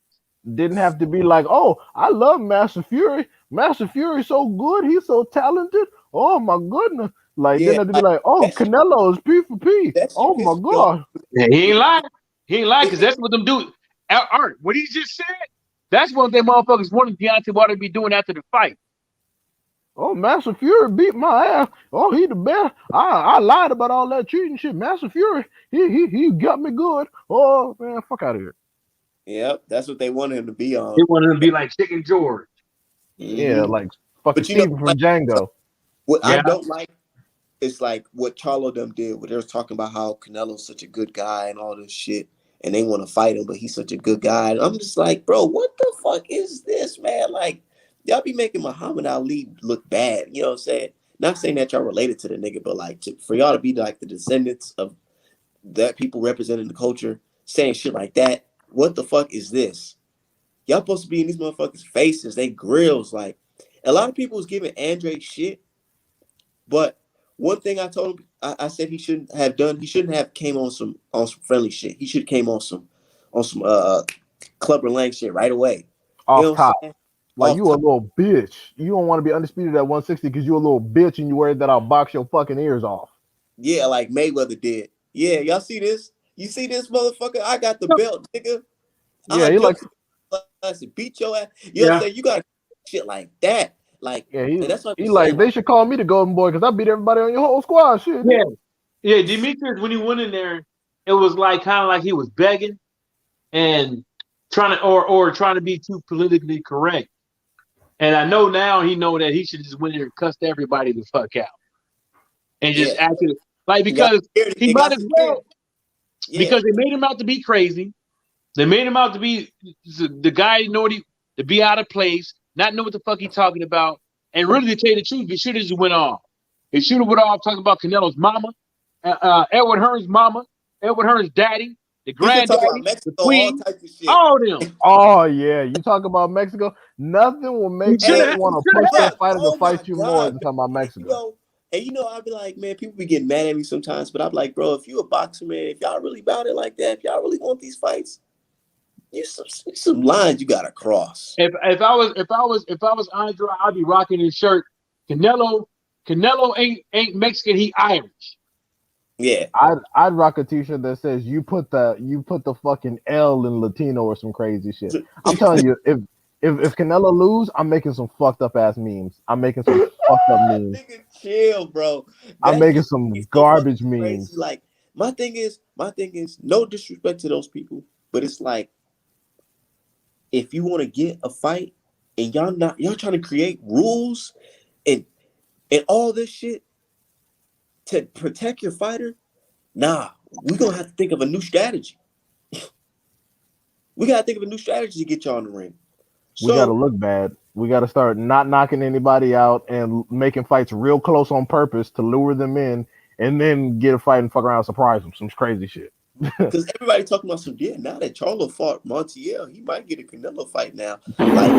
didn't have to be like, oh, I love Master Fury. Master Fury's so good. He's so talented. Oh my goodness. Like Yeah, didn't have to be like, oh, that shit, Canelo is P for P. that Oh shit my pisses me off. God. Yeah, he ain't lying. He ain't lying because that's what them do. Art, what he just said, that's what them motherfuckers wanted Deontay Wilder to be doing after the fight. Oh, Master Fury beat my ass. Oh, he the best. I lied about all that cheating shit. Master Fury, he got me good. Oh man, fuck out of here. Yep, that's what they wanted him to be They on. wanted him to be like Chicken George. Yeah, Mm-hmm. like fucking But you know, Steven from like, Django. what I Yeah. don't like is like what Charlo them did, where they was talking about how Canelo's such a good guy and all this shit, and they want to fight him, but he's such a good guy. And I'm just like, bro, what the fuck is this, man? Like, y'all be making Muhammad Ali look bad. You know what I'm saying? Not saying that y'all related to the nigga, but like for y'all to be like the descendants of that people representing the culture, saying shit like that. What the fuck is this? Y'all supposed to be in these motherfuckers' faces, they grills. Like a lot of people was giving Andre shit, but one thing I told him, I said he shouldn't have done. He shouldn't have came on some friendly shit. He should have came on some Clubber Lang shit right away. You know Off what I'm top. saying? Like Off you a top. little bitch. You don't want to be undisputed at 160 because you a little bitch and you worried that I'll box your fucking ears off. Yeah, like Mayweather did. Yeah, y'all see this? You see this motherfucker? I got the belt, nigga. Yeah, I'll he jump like to the class and beat your ass. You know what I'm Yeah, saying? You got shit like that. Like, yeah, and that's what I'm he like saying. they Like, should call me the golden boy because I beat everybody on your whole squad. Shit, yeah, nigga. yeah. Demetrius, when he went in there, it was like kind of like he was begging and trying to, or trying to be too politically correct. And I know now he know that he should just went in there and cussed everybody the fuck out and just yeah, acted like he got because security. he They might got as well security. Yeah, because they made him out to be crazy. They made him out to be the guy know what he to be out of place, not know what the fuck he talking about, and really to tell you the truth, he should have just went off. He should have went off talking about Canelo's mama, Edward Hearn's mama, Edward Hearn's daddy, the he could talk about granddaddy, the Mexico, all queen, types of shit. all of them. Oh yeah, you talk about Mexico. Nothing will He make should me Hey, have. He want to should push have. that bro, fighter to oh my fight you more god, than talking about man. Mexico. I'd be like, man, people be getting mad at me sometimes, but I'm like, bro, if you a boxer, man, if y'all really about it like that, if y'all really want these fights, you some lines you gotta cross. If I was Andre, I'd be rocking his shirt. Canelo ain't Mexican. He Irish. Yeah, I'd rock a T-shirt that says you put the fucking L in Latino or some crazy shit. I'm telling you, if Canelo lose, I'm making some fucked up ass memes. I'm making some fucked up memes. nigga, chill, bro. I'm That making shit be some so fucking garbage crazy. memes. Like, my thing is, no disrespect to those people, but it's like, if you want to get a fight and y'all trying to create rules and all this shit to protect your fighter, nah, we gonna have to think of a new strategy. We gotta think of a new strategy to get y'all in the ring. We got to So, look bad. We got to start not knocking anybody out and making fights real close on purpose to lure them in, and then get a fight and fuck around, and surprise them, some crazy shit. because everybody talking about some, yeah, now that Charlo fought Montiel, he might get a Canelo fight now. Like,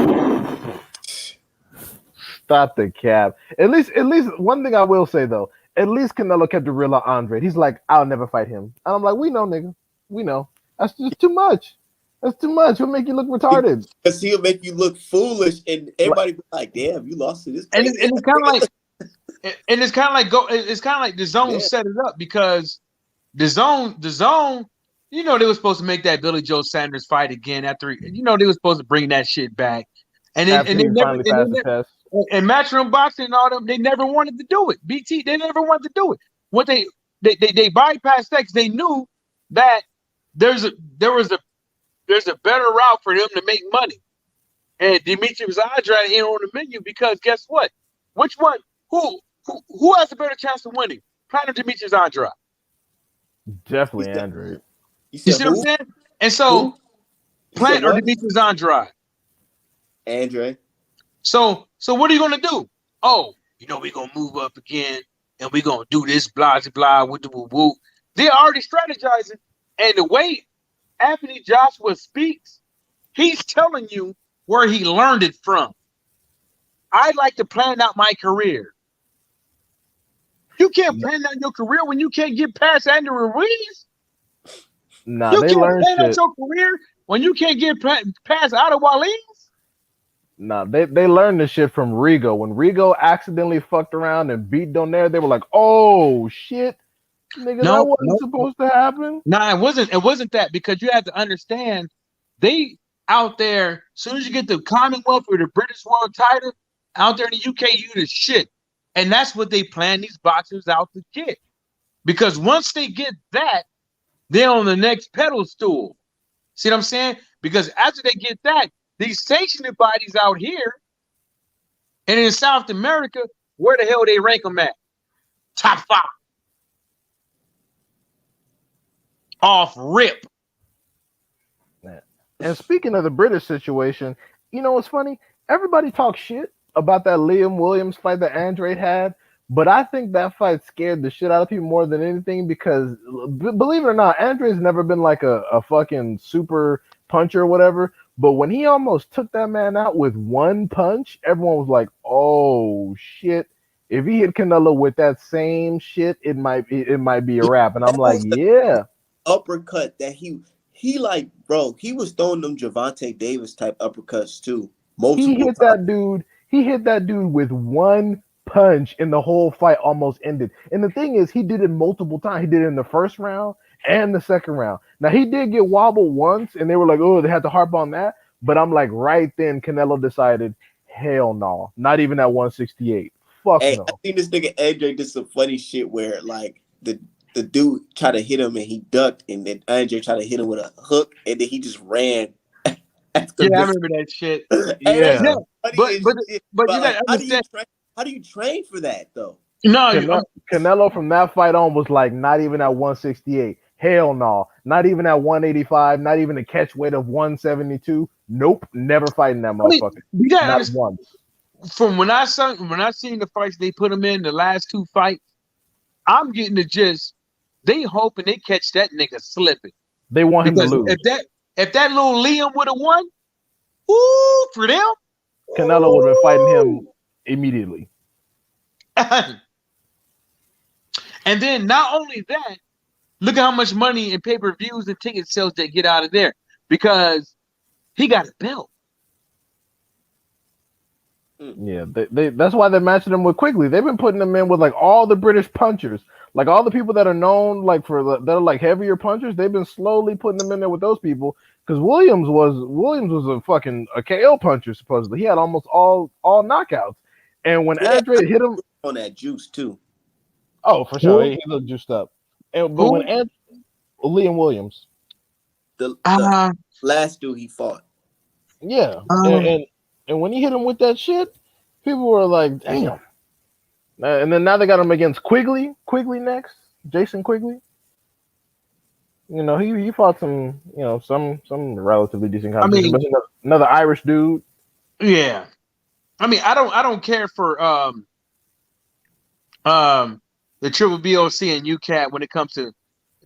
Stop the cap. At least one thing I will say though. At least Canelo kept it real on Andre. He's like, I'll never fight him. And I'm like, we know, nigga. We know. That's just too much. That's too much. He'll make you look retarded. because he'll make you look foolish, and Like, everybody be like, damn, you lost to this And crazy it's ass kind of nigga. like and it's kind of like it's kind of like the zone Yeah, set it up because the zone, they were supposed to make that Billy Joe Sanders fight again after they were supposed to bring that shit back, and then after and they he never finally and they passed the never test. and Matchroom Boxing and all them they never wanted to do it. BT they never wanted to do it. What they bypassed that 'cause they knew that there's a there was a there's a better route for them to make money. And Demetrius Andrade ain't on the menu because guess what? Which one? Who has a better chance of winning? Platinum Demetrius Andrade. you Definitely said Andre. you You said see what I'm who? saying? And Who? so You said Plant or what? Demetrius Andrade. Andre. So what are you gonna do? Oh, we're gonna move up again and we're gonna do this blah blah blah with the woo woo. They're already strategizing. And the way Anthony Joshua speaks, he's telling you where he learned it from. I like to plan out my career. You can't plan out your career when you can't get past Andrew Ruiz. Nah, You they can't learned plan out shit. your career when you can't get past Ottawa Leeds. Nah, they learned this shit from Rigo. When Rigo accidentally fucked around and beat Donaire, they were like, "Oh shit, nigga, that No, wasn't no, supposed to happen." no. It wasn't. It wasn't that because you have to understand they out there. As soon as you get the Commonwealth or the British World Title out there in the UK, you the shit, and that's what they plan these boxers out to get. Because once they get that, they're on the next pedal stool. See what I'm saying? Because after they get that, these sanctioning bodies out here and in South America, where the hell they rank them at? Top 5 off rip. Yeah. And speaking of the British situation, you know what's funny? Everybody talks shit about that Liam Williams fight that Andre had, but I think that fight scared the shit out of people more than anything because, believe it or not, Andre's never been like a fucking super puncher or whatever. But when he almost took that man out with one punch, everyone was like, "Oh shit! If he hit Canelo with that same shit, it might be a Yeah, wrap." And I'm that like, was the "Yeah." uppercut that he like, bro. He was throwing them Javante Davis type uppercuts too. He multiple hit times. that dude. He hit that dude with one punch, and the whole fight almost ended. And the thing is, he did it multiple times. He did it in the first round and the second round. Now he did get wobbled once, and they were like, "Oh, they had to harp on that." But I'm like, right then, Canelo decided, "Hell no, not even at 168. Fuck Hey, I no." seen this nigga Andre did some funny shit where like the dude tried to hit him and he ducked, and then Andre tried to hit him with a hook, and then he just ran after Yeah, I missing. remember that shit. Hey, that Yeah, Yeah, shit funny but as but shit. but But you like, gotta understand. how do you train for that though? No, Canelo from that fight on was like, not even at 168. Hell no, not even at 185. Not even a catch weight of 172. Nope, never fighting that I mean, motherfucker. you gotta Not understand. once. From when I seen the fights they put him in the last two fights, I'm getting the gist. They hoping they catch that nigga slipping They want him to because lose. if that little Liam would have won, ooh for them, Canelo would have been fighting him ooh. immediately. And then not only that, look at how much money in pay per views and ticket sales they get out of there because he got a belt. Yeah, that's why they're matching him with Quigley. They've been putting him in with like all the British punchers, like all the people that are known like that are like heavier punchers. They've been slowly putting them in there with those people because Williams was a fucking a KO puncher supposedly. He had almost all knockouts, and when Yeah, Andre hit him, on that juice too. oh for sure Who? he looked juiced up. But when Who? Liam Williams, The Uh, last dude he fought. yeah, and, um, and and when he hit him with that shit, people were like, damn. And then now they got him against Quigley. Quigley next. Jason Quigley. You know, he fought some relatively decent I competition, mean, but another Irish dude. yeah. I mean, I don't care for um the triple BOC and UCAT when it comes to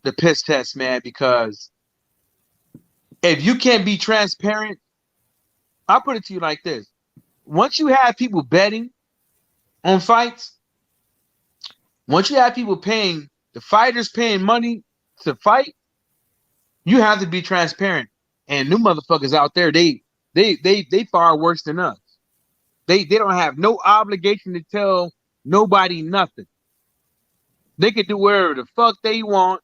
the piss test, man, because if you can't be transparent, I'll put it to you like this. Once you have people betting on fights, once you have people paying the fighters paying money to fight, you have to be transparent. And new motherfuckers out there, they far worse than us. They don't have no obligation to tell nobody nothing. They can do whatever the fuck they want.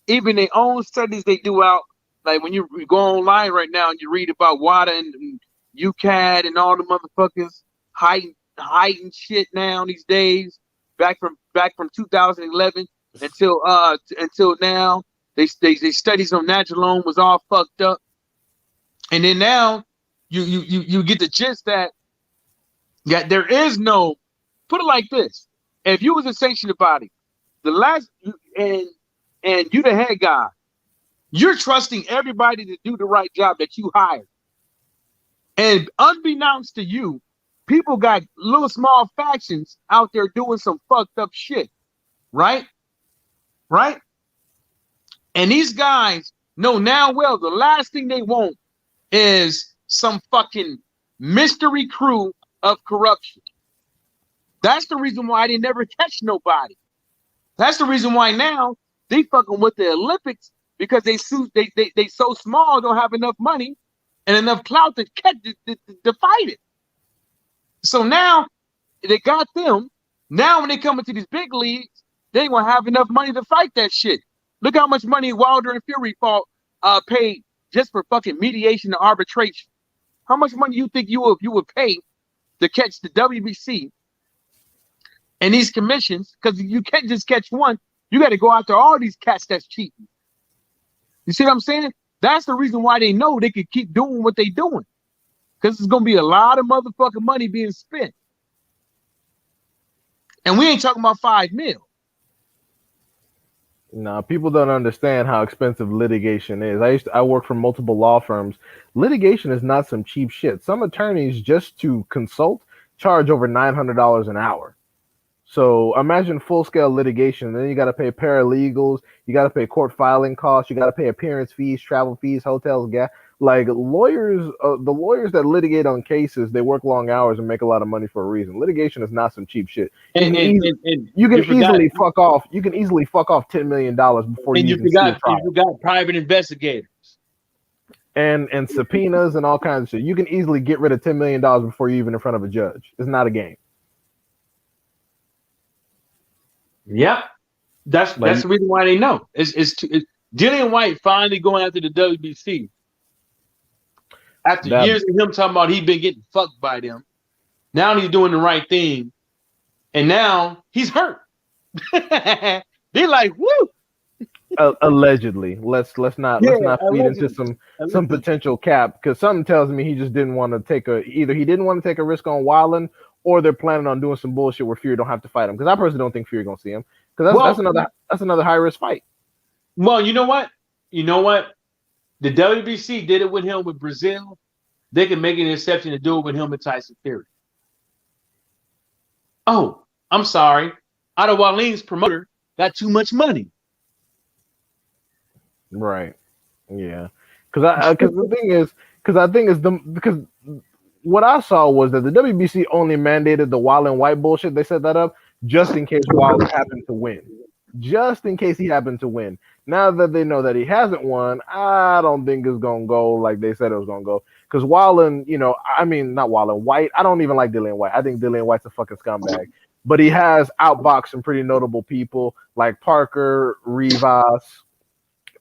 Even their own studies they do out. Like when you go online right now and you read about WADA and UCAD and all the motherfuckers hiding shit now these days. Back from 2011 until now, they studies on Nagilone was all fucked up, and then now you get the gist that there is no, put it like this: if you was a sanctioned body, the last and you the head guy, you're trusting everybody to do the right job that you hired. And unbeknownst to you, people got little small factions out there doing some fucked up shit. Right? Right? And these guys know now well the last thing they want is some fucking mystery crew of corruption. That's the reason why they never catch nobody. That's the reason why now they fucking with the Olympics because they so small, don't have enough money and enough clout to catch to fight it. So now they got them. Now when they come into these big leagues, they ain't gonna have enough money to fight that shit. Look how much money Wilder and Fury paid just for fucking mediation and arbitration. How much money you think you would pay to catch the WBC and these commissions? Because you can't just catch one. You got to go after all these cats that's cheating. You see what I'm saying? That's the reason why they know they can keep doing what they doing. Because it's gonna be a lot of motherfucking money being spent. And we ain't talking about 5 mil. Nah, people don't understand how expensive litigation is. I work for multiple law firms. Litigation is not some cheap shit. Some attorneys just to consult charge over $900 an hour. So imagine full scale litigation. Then you got to pay paralegals, you got to pay court filing costs, you got to pay appearance fees, travel fees, hotels, gas. Like lawyers, the lawyers that litigate on cases, they work long hours and make a lot of money for a reason. Litigation is not some cheap shit. And You can you forgot easily fuck off. You can easily fuck off $10 million before and you even see a you trial. forgot private investigators. and subpoenas and all kinds of shit. You can easily get rid of $10 million before you're even in front of a judge. It's not a game. Yep. That's Like the reason why they know. It's Dillian White finally going after the WBC after that. years of him talking about he been getting fucked by them. Now he's doing the right thing, and now he's hurt. They're like, woo. Allegedly, Yeah, let's not feed into allegedly. some potential cap, because something tells me he just didn't want to take either he didn't want to take a risk on Wildin, or they're planning on doing some bullshit where Fury don't have to fight him, because I personally don't think Fury gonna see him, because that's another high risk fight. Well, you know what? You know what? The WBC did it with him with Brazil. They can make an exception to do it with him and Tyson Fury. Oh, I'm sorry. Otto Wallin's promoter got too much money. Right. Yeah. Because what I saw was that the WBC only mandated the Wildin White bullshit. They set that up just in case Wilder happened to win. Just in case he happened to win. Now that they know that he hasn't won, I don't think it's gonna go like they said it was gonna go. Because Wildin, I mean not Wildin, White. I don't even like Dillian White. I think Dillian White's a fucking scumbag. But he has outboxed some pretty notable people like Parker, Rivas,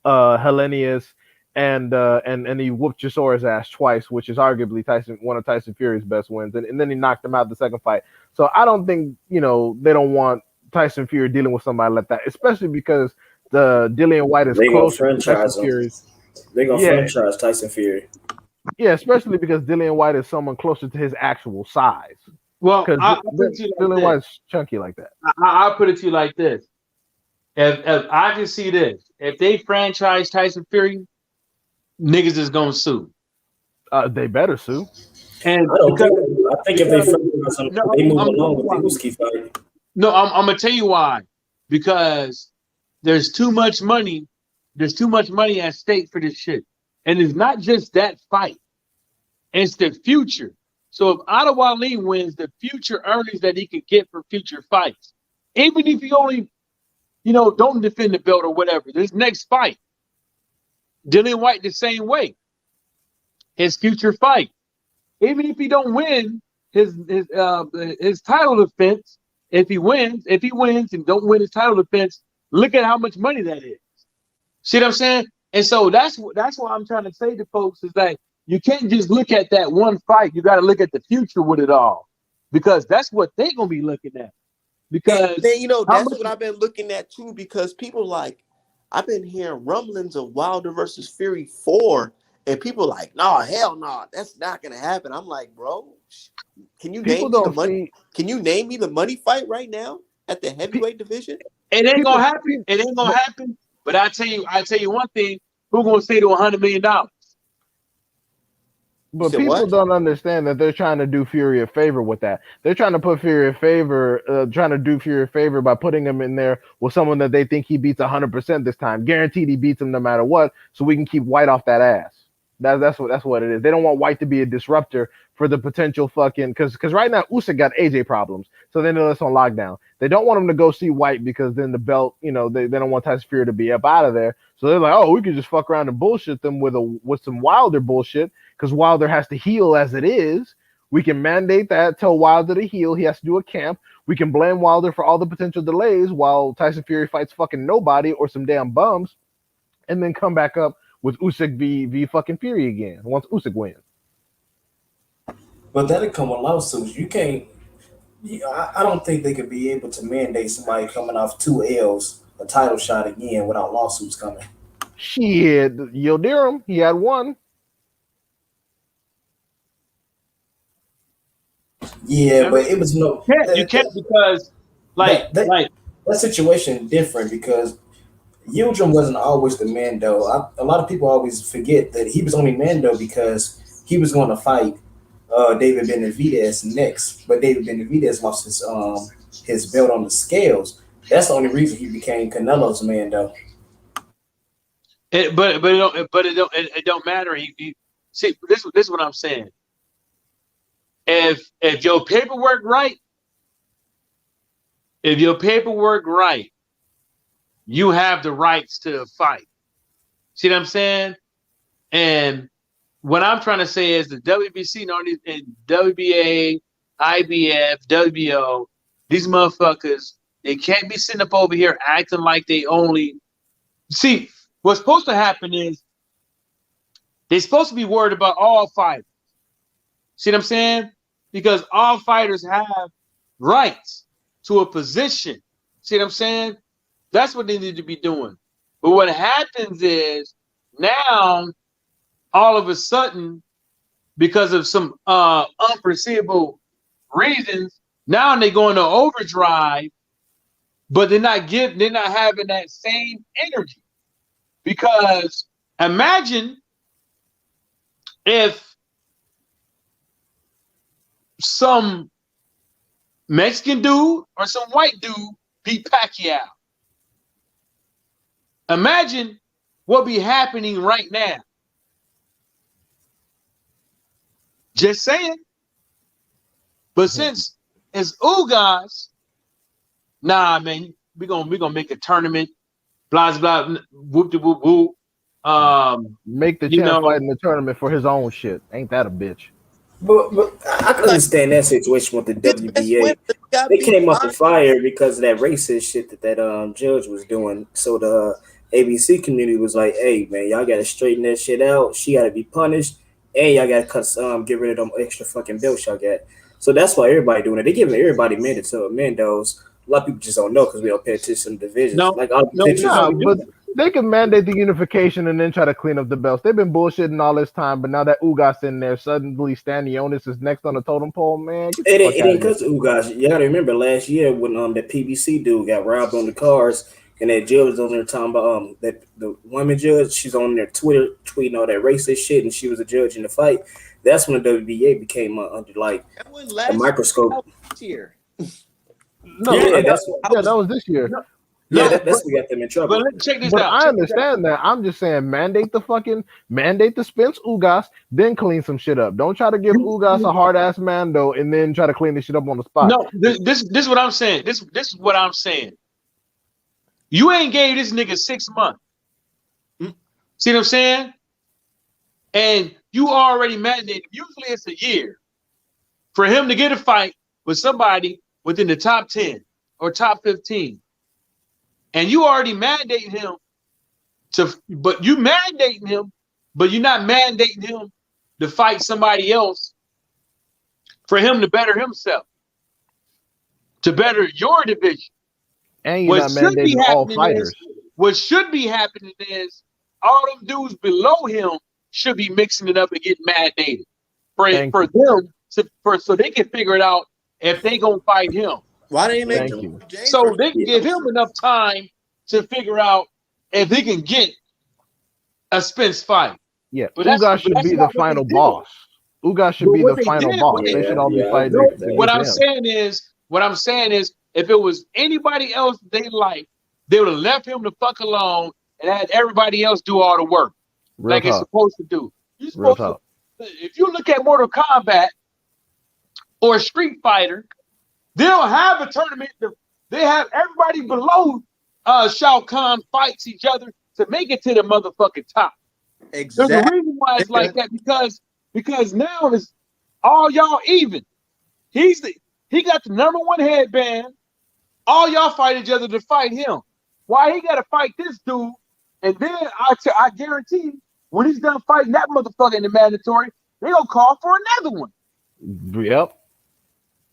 Hellenius, and he whooped Chisora's ass twice, which is arguably one of Tyson Fury's best wins, and then he knocked him out the second fight. So I don't think they don't want Tyson Fury dealing with somebody like that, especially because the Dillian White is close to Tyson Fury. They're gonna franchise Tyson Fury. Yeah, especially because Dillian White is someone closer to his actual size. Well, because Dillian White's chunky like that. I'll put it to you like this: if I can see this, if they franchise Tyson Fury, niggas is gonna sue. They better sue. And I think if they franchise him, they move along with the Usyk fight. No, I'm gonna tell you why. Because there's too much money. There's too much money at stake for this shit, and it's not just that fight; it's the future. So if Otto Wallin wins, the future earnings that he can get for future fights, even if he only, don't defend the belt or whatever, this next fight, Dillian White the same way. His future fight, even if he don't win his title defense, if he wins and don't win his title defense, look at how much money that is. See what I'm saying? And so that's what I'm trying to say to folks is that you can't just look at that one fight. You got to look at the future with it all, because that's what they're gonna be looking at. Because then, that's what I've been looking at too. Because people I've been hearing rumblings of Wilder versus Fury 4, and people like, no, hell no, that's not gonna happen. I'm like, bro, can you name me the money? Can you name me the money fight right now at the heavyweight division? It ain't gonna happen. It ain't gonna happen. But I tell you one thing: who's gonna say to $100 million? But people don't understand that they're trying to do Fury a favor with that. They're trying to put Fury a favor, by putting him in there with someone that they think he beats 100% this time. Guaranteed he beats him no matter what, so we can keep White off that ass. That's what it is. They don't want White to be a disruptor for the potential fucking because right now Usyk got AJ problems, so then they're on lockdown. They don't want him to go see White because then the belt, they don't want Tyson Fury to be up out of there. So they're like, oh, we could just fuck around and bullshit them with some Wilder bullshit because Wilder has to heal as it is. We can mandate that, tell Wilder to heal. He has to do a camp. We can blame Wilder for all the potential delays while Tyson Fury fights fucking nobody or some damn bums, and then come back up with Usyk v fucking Fury again once Usyk wins. But that'll come with lawsuits. You can't. I don't think they could be able to mandate somebody coming off 2 L's a title shot again without lawsuits coming. Shit, Yildirim, he had one. Yeah, but it was no. You can't because that situation different because Yildirim wasn't always the Mando. A lot of people always forget that he was only Mando because he was going to fight David Benavidez next, but David Benavidez lost his belt on the scales. That's the only reason he became Canelo's Mando. It don't matter. See, this is what I'm saying. If your paperwork right, you have the rights to fight. See what I'm saying? And what I'm trying to say is the WBC and WBA, IBF, WBO, these motherfuckers, they can't be sitting up over here acting like they only see. What's supposed to happen is they're supposed to be worried about all fighters. See what I'm saying? Because all fighters have rights to a position. See what I'm saying? That's what they need to be doing. But what happens is now, all of a sudden, because of some unforeseeable reasons, now they go into overdrive, but they're not having that same energy. Because imagine if some Mexican dude or some white dude beat Pacquiao. Imagine what be happening right now. Just saying. But since it's Ugas, nah, man, we gonna make a tournament, blah blah, whoop de whoop whoop. Make the champ fight in the tournament for his own shit. Ain't that a bitch? But I can understand that situation with the WBA. They came up with fire because of that racist shit that judge was doing. So the ABC community was like, "Hey man, y'all gotta straighten that shit out. She gotta be punished, and y'all gotta get rid of them extra fucking belts y'all got." So that's why everybody doing it. They giving everybody Mendos. A lot of people just don't know because we don't pay attention to divisions. No, like all the pictures. Nah, but they can mandate the unification and then try to clean up the belts. They've been bullshitting all this time, but now that Ugas in there, suddenly Stanionis is next on the totem pole, man. It ain't because of Ugas. You gotta remember last year when that PBC dude got robbed on the cars and that judge was on there talking about that the woman judge, she's on their Twitter tweeting all that racist shit, and she was a judge in the fight. That's when the WBA became under like a microscope. Year. No, that was this year. That's what got them in trouble. But let's check this But out. I understand that. I'm just saying, mandate the Spence Ugas, then clean some shit up. Don't try to give Ugas a hard ass Mando and then try to clean this shit up on the spot. No, this is what I'm saying. This is what I'm saying. You ain't gave this nigga 6 months. See what I'm saying? And you already mandated. Usually it's a year for him to get a fight with somebody within the top 10 or top 15. And you already mandating him but you're not mandating him to fight somebody else for him to better himself, to better your division. And you're not mandating all fighters. What should be happening is all them dudes below him should be mixing it up and getting mandated for them so they can figure it out if they gonna fight him. Why didn't they make you? So they can give him enough time to figure out if he can get a Spence fight. Yeah, Ugas should be the final boss. Ugas should be the final boss. They should all be fighting. What I'm saying is, if it was anybody else they like, they would have left him the fuck alone and had everybody else do all the work like it's supposed to do. You're supposed to, if you look at Mortal Kombat or Street Fighter, they don't have a tournament. They have everybody below Shao Kahn fights each other to make it to the motherfucking top. Exactly. There's a reason why it's like that because now it's all y'all even. He got the number one headband. All y'all fight each other to fight him. Why he got to fight this dude? And then I guarantee you, when he's done fighting that motherfucker in the mandatory, they gonna call for another one.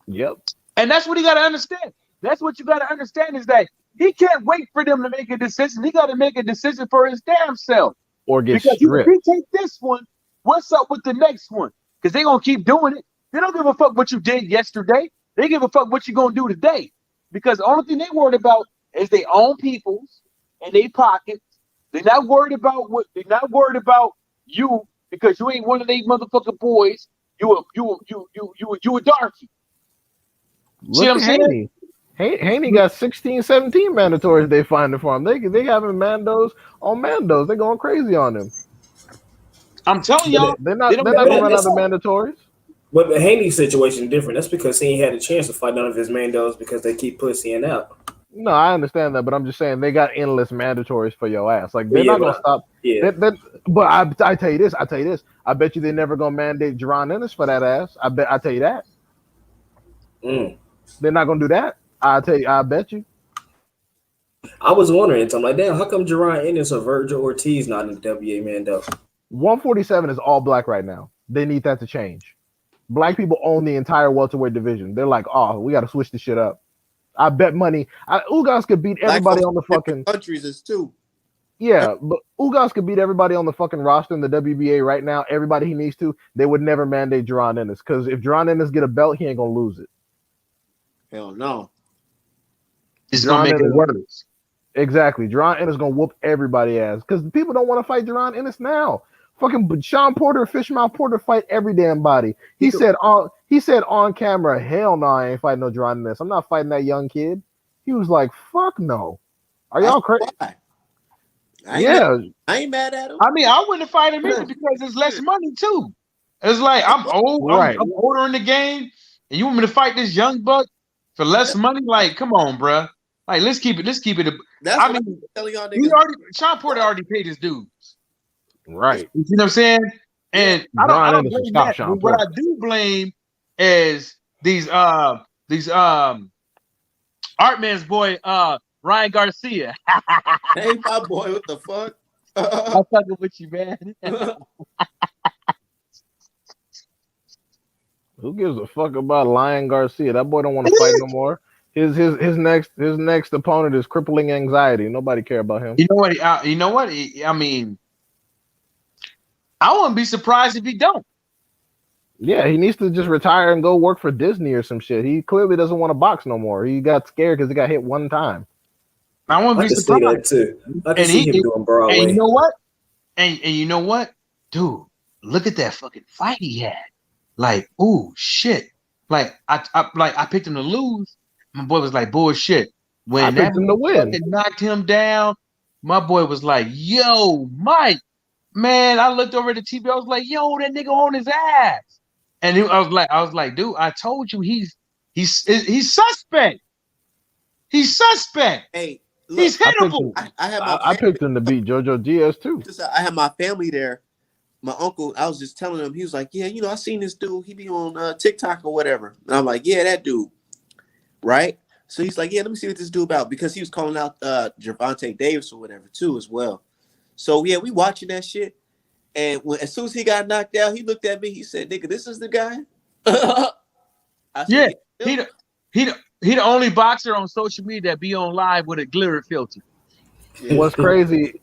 Yep. And that's what he got to understand. That's what you got to understand is that he can't wait for them to make a decision. He got to make a decision for his damn self. Or get because stripped. if he take this one, what's up with the next one? Because they gonna keep doing it. They don't give a fuck what you did yesterday. They give a fuck what you gonna do today. Because the only thing they worried about is their own peoples and their pockets. They're not worried about you because you ain't one of these motherfucking boys. You a darky. See what I'm saying? Haney got 16, 17 mandatories they finding for him. They having Mandos on Mandos. They're going crazy on him. I'm telling y'all, they're not going to run out of mandatories. But the Haney's situation is different. That's because he ain't had a chance to fight none of his Mandos because they keep pussying out. No, I understand that, but I'm just saying they got endless mandatories for your ass. Like they're not going to stop. Yeah. But I tell you this. I bet you they're never gonna mandate Jerron Ennis for that ass. I tell you that Mm. they're not gonna do that. I tell you. I bet you. I was wondering, so I'm like, damn, how come Jerron Ennis or Virgil Ortiz not in the WA man though? 147 is all black right now. They need that to change. Black people own the entire welterweight division. They're like, oh, we got to switch this shit up. I bet money. Ugas could beat Black everybody folks on the from different fucking. countries is too. Yeah, but Ugas could beat everybody on the fucking roster in the WBA right now. Everybody he needs to. They would never mandate Jerron Ennis because if Jerron Ennis get a belt, he ain't gonna lose it. Hell no. It's gonna Jerron make it Ennis, worse. exactly. Jerron Ennis gonna whoop everybody ass because people don't want to fight Jerron Ennis now. Fucking Sean Porter, Fishmouth Porter fight every damn body. He said on camera, hell no, I ain't fighting no Jerron Ennis. I'm not fighting that young kid. He was like, fuck no. Are y'all crazy? Why? Yeah, I ain't mad at him. I mean, I wouldn't have fight him either because it's less money too. It's like I'm old, right. I'm older in the game, and you want me to fight this young buck for less money? Like, come on, bruh. Like, let's keep it. That's I what mean, I'm telling y'all he niggas. Sean Porter already paid his dues. Right. You know what I'm saying? And I Jerron don't Ennis will blame stop that. Sean But what I Porter. do blame is these Art Man's boy Ryan Garcia. Hey, my boy, what the fuck? I'm fucking with you, man. Who gives a fuck about Lion Garcia? That boy don't want to fight no more. His next opponent is crippling anxiety. Nobody care about him. You know what? I mean, I wouldn't be surprised if he don't. Yeah, he needs to just retire and go work for Disney or some shit. He clearly doesn't want to box no more. He got scared because he got hit one time. I wouldn't I be can see that surprised. too. I can And see him doing Broadway. And you know what? And you know what, dude? Look at that fucking fight he had. Like, ooh, shit. Like I picked him to lose. My boy was like, bullshit. I When that picked him to win. fucking knocked him down, my boy was like, yo, Mike, man. I looked over at the TV. I was like, yo, that nigga on his ass. And I was like, dude, I told you he's suspect. He's suspect. Hey, look, He's hittable. I picked him to beat JoJo Diaz too. I had my family there. My uncle, I was just telling him, he was like, yeah, I seen this dude. He be on TikTok or whatever. And I'm like, yeah, that dude. Right? So he's like, yeah, let me see what this dude about. Because he was calling out Gervonta Davis or whatever too as well. So yeah, we watching that shit. And as soon as he got knocked out, he looked at me. He said, nigga, this is the guy? I said, yeah. He the only boxer on social media that be on live with a glitter filter. Yeah. What's crazy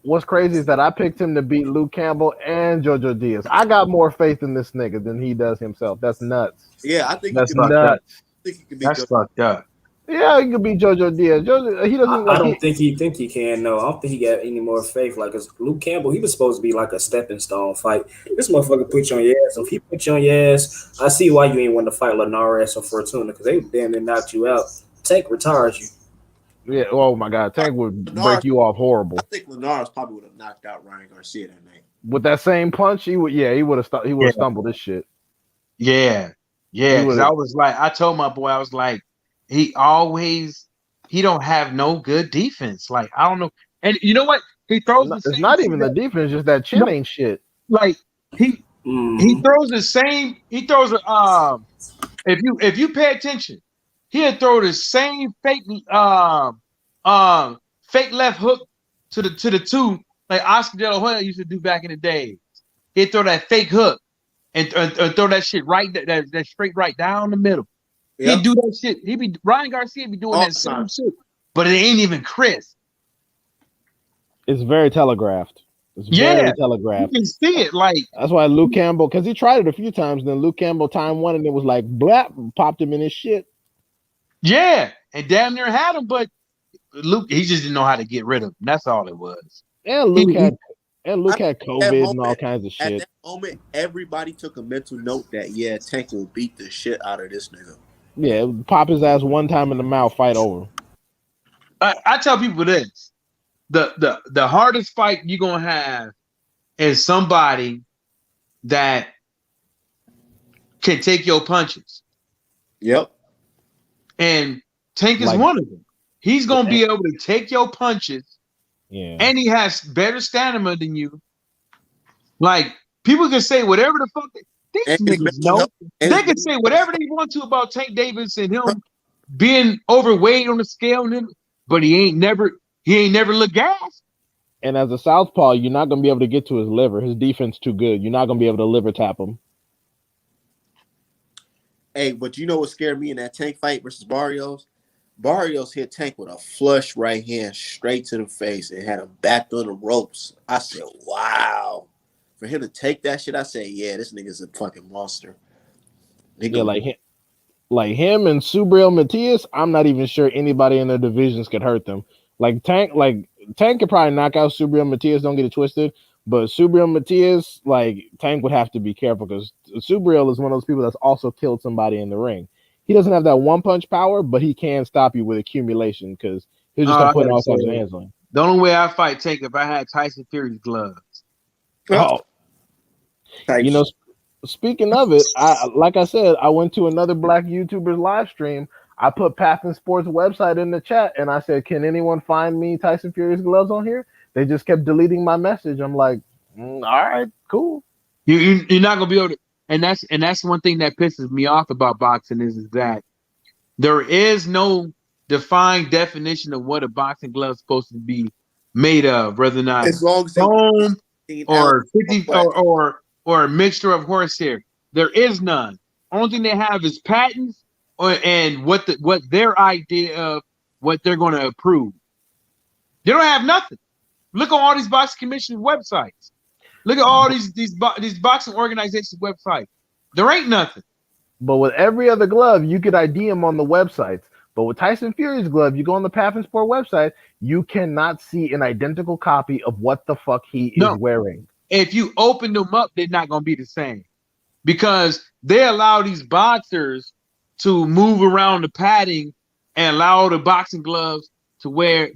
is that I picked him to beat Luke Campbell and JoJo Diaz. I got more faith in this nigga than he does himself. That's nuts. Yeah, I think that's nuts. I think he could be That's fucked up. Yeah, he could beat JoJo Diaz. He doesn't. I don't think he can. No, I don't think he got any more faith. Like, cause Luke Campbell, he was supposed to be like a stepping stone fight. This motherfucker put you on your ass. If he put you on your ass, I see why you ain't want to fight Linares or Fortuna because they damn near knocked you out. Tank retires you. Yeah. Oh my God, Tank would break you off horrible. I think Linares probably would have knocked out Ryan Garcia that night with that same punch. He would. Yeah, he would have. He would have stumbled this shit. Yeah. Because I was like, I told my boy, I was like, he don't have no good defense. Like, I don't know. And you know what? He throws it's not even the defense, just that chin ain't shit. Like he throws the same. He throws if you pay attention, he'll throw the same fake left hook to the two like Oscar De La Hoya used to do back in the day. He'd throw that fake hook and throw that shit right that straight right down the middle. Yep. He'd do that shit. Ryan Garcia be doing that same shit, but it ain't even crisp. It's very telegraphed. It's very telegraphed. You can see it. Like that's why Luke Campbell, because he tried it a few times. Then Luke Campbell time one, and it was like blap, popped him in his shit. Yeah, and damn near had him, but Luke, he just didn't know how to get rid of him. That's all it was. And Luke had COVID and all kinds of shit. At that moment, everybody took a mental note that Tank will beat the shit out of this nigga. Yeah, pop his ass one time in the mouth, fight over. I tell people this: the hardest fight you're gonna have is somebody that can take your punches. Yep. And Tank is one of them. He's gonna be able to take your punches. Yeah. And he has better stamina than you. Like people can say whatever the fuck these And his niggas mental know. health. And They his can say whatever they want to about Tank Davis and him being overweight on the scale, and him, but he ain't never looked gas. And as a southpaw, you're not gonna be able to get to his liver. His defense too good. You're not gonna be able to liver tap him. hey, but you know what scared me in that Tank fight versus Barrios? Barrios hit Tank with a flush right hand straight to the face and had him backed on the ropes. I said, wow. For him to take that shit, I said, yeah, this nigga's a fucking monster. He Yeah, gonna like him and Subriel Matias, I'm not even sure anybody in their divisions could hurt them. Tank could probably knock out Subriel Matias, don't get it twisted. But Subriel Matias, like Tank would have to be careful because Subriel is one of those people that's also killed somebody in the ring. He doesn't have that one punch power, but he can stop you with accumulation because he'll just start I putting gotta all types of say, hands on you. the only way I fight Tank if I had Tyson Fury's gloves. Oh, type you know, shit. speaking of it, I like I said, I went to another black YouTuber's live stream. I put Path and Sports website in the chat and I said, "Can anyone find me Tyson Fury's gloves on here?" They just kept deleting my message. I'm like, all right, cool. You're not gonna be able to, and that's one thing that pisses me off about boxing is that there is no defined definition of what a boxing glove is supposed to be made of, whether or not As long as they foam 15 ounce or 50 flat. or a mixture of horsehair. There is none. Only thing they have is patents and what their idea of what they're going to approve. They don't have nothing. Look at all these boxing commission websites. Look at all these boxing organizations websites. There ain't nothing. But with every other glove, you could ID them on the websites. But with Tyson Fury's glove, you go on the Path and Sport website, you cannot see an identical copy of what the fuck he is No, wearing. if you open them up, they're not going to be the same because they allow these boxers to move around the padding and allow the boxing gloves to weigh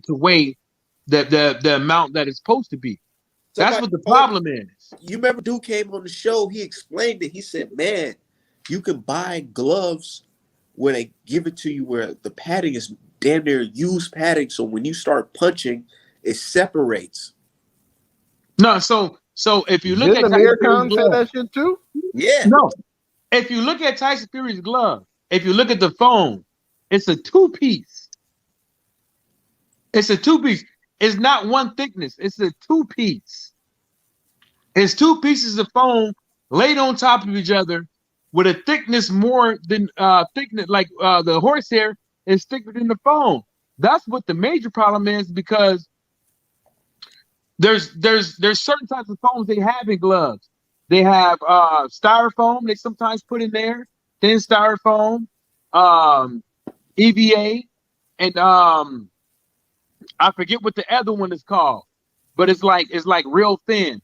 the amount that it's supposed to be. That's Somebody what the told problem is. you remember dude came on the show, he explained it. He said, man, you can buy gloves when they give it to you where the padding is damn near used padding. So when you start punching, it separates. No, so if you look Didn't at Tyson Amir Fury's Khan say glove, that shit too? Yeah. no, if you look at Tyson Fury's glove, if you look at the foam, it's a two-piece. It's a two-piece. It's not one thickness. It's a two-piece. It's two pieces of foam laid on top of each other with a thickness more than thickness, like the horsehair is thicker than the foam. That's what the major problem is because there's certain types of foams they have in gloves. They have styrofoam they sometimes put in there, thin styrofoam, EVA, and I forget what the other one is called, but it's like real thin.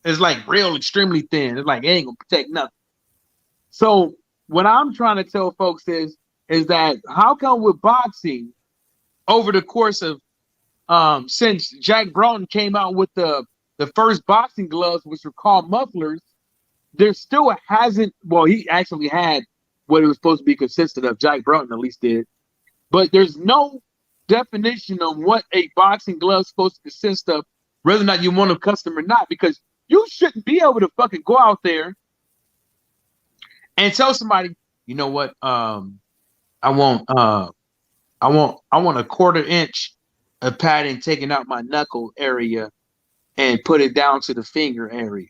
It's like real extremely thin. It's like it ain't gonna protect nothing. So what I'm trying to tell folks is that how come with boxing over the course of since Jack Broughton came out with the first boxing gloves, which were called mufflers, there still hasn't. Well, he actually had what it was supposed to be consistent of. Jack Broughton at least did, but there's no definition of what a boxing glove is supposed to consist of, whether or not you want them custom or not, because you shouldn't be able to fucking go out there and tell somebody, you know what, I want a quarter inch of padding taking out my knuckle area and put it down to the finger area.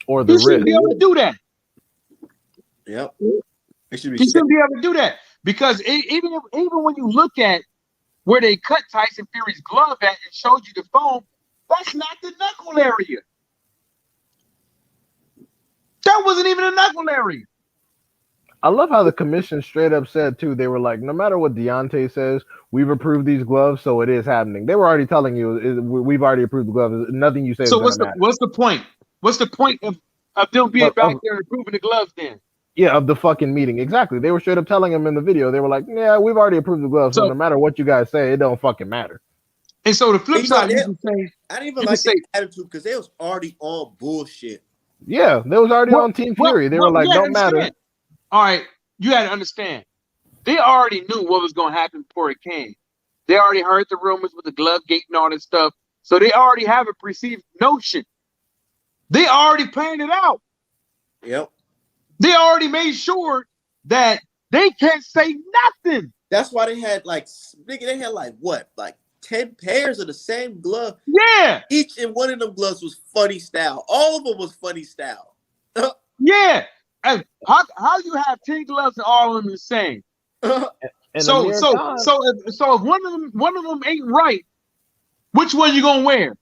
Or the You shouldn't wrist. be able to do that. Yep. It should be You set. shouldn't be able to do that because even when you look at where they cut Tyson Fury's glove at and showed you the foam, that's not the knuckle area. That wasn't even a knuckle area. I love how the commission straight up said too. They were like, no matter what Deontay says, we've approved these gloves, so it is happening. They were already telling you we've already approved the gloves. Nothing you say is So going to matter. what's the point? What's the point of them being back Of, there and approving the gloves then? yeah, of the fucking meeting. Exactly. They were straight up telling him in the video. They were like, yeah, we've already approved the gloves, so So no matter what you guys say, it don't fucking matter. and so the flip You know, side, you can say, I didn't even you can like say, that attitude because they was already on bullshit. Yeah, they was already on Team Fury. They were like, you had to don't matter. understand. All right, you had to understand. They already knew what was going to happen before it came. They already heard the rumors with the glove gate and all that stuff. So they already have a perceived notion They already planned it out. Yep. They already made sure that they can't say nothing. That's why they had like nigga, they had like what, like 10 pairs of the same glove. Yeah, Each and one of them gloves was funny style. All of them was funny style. yeah. And how you have 10 gloves and all of them the same? And So Amir so Khan, so if, so if one of them ain't right, which one you gonna wear?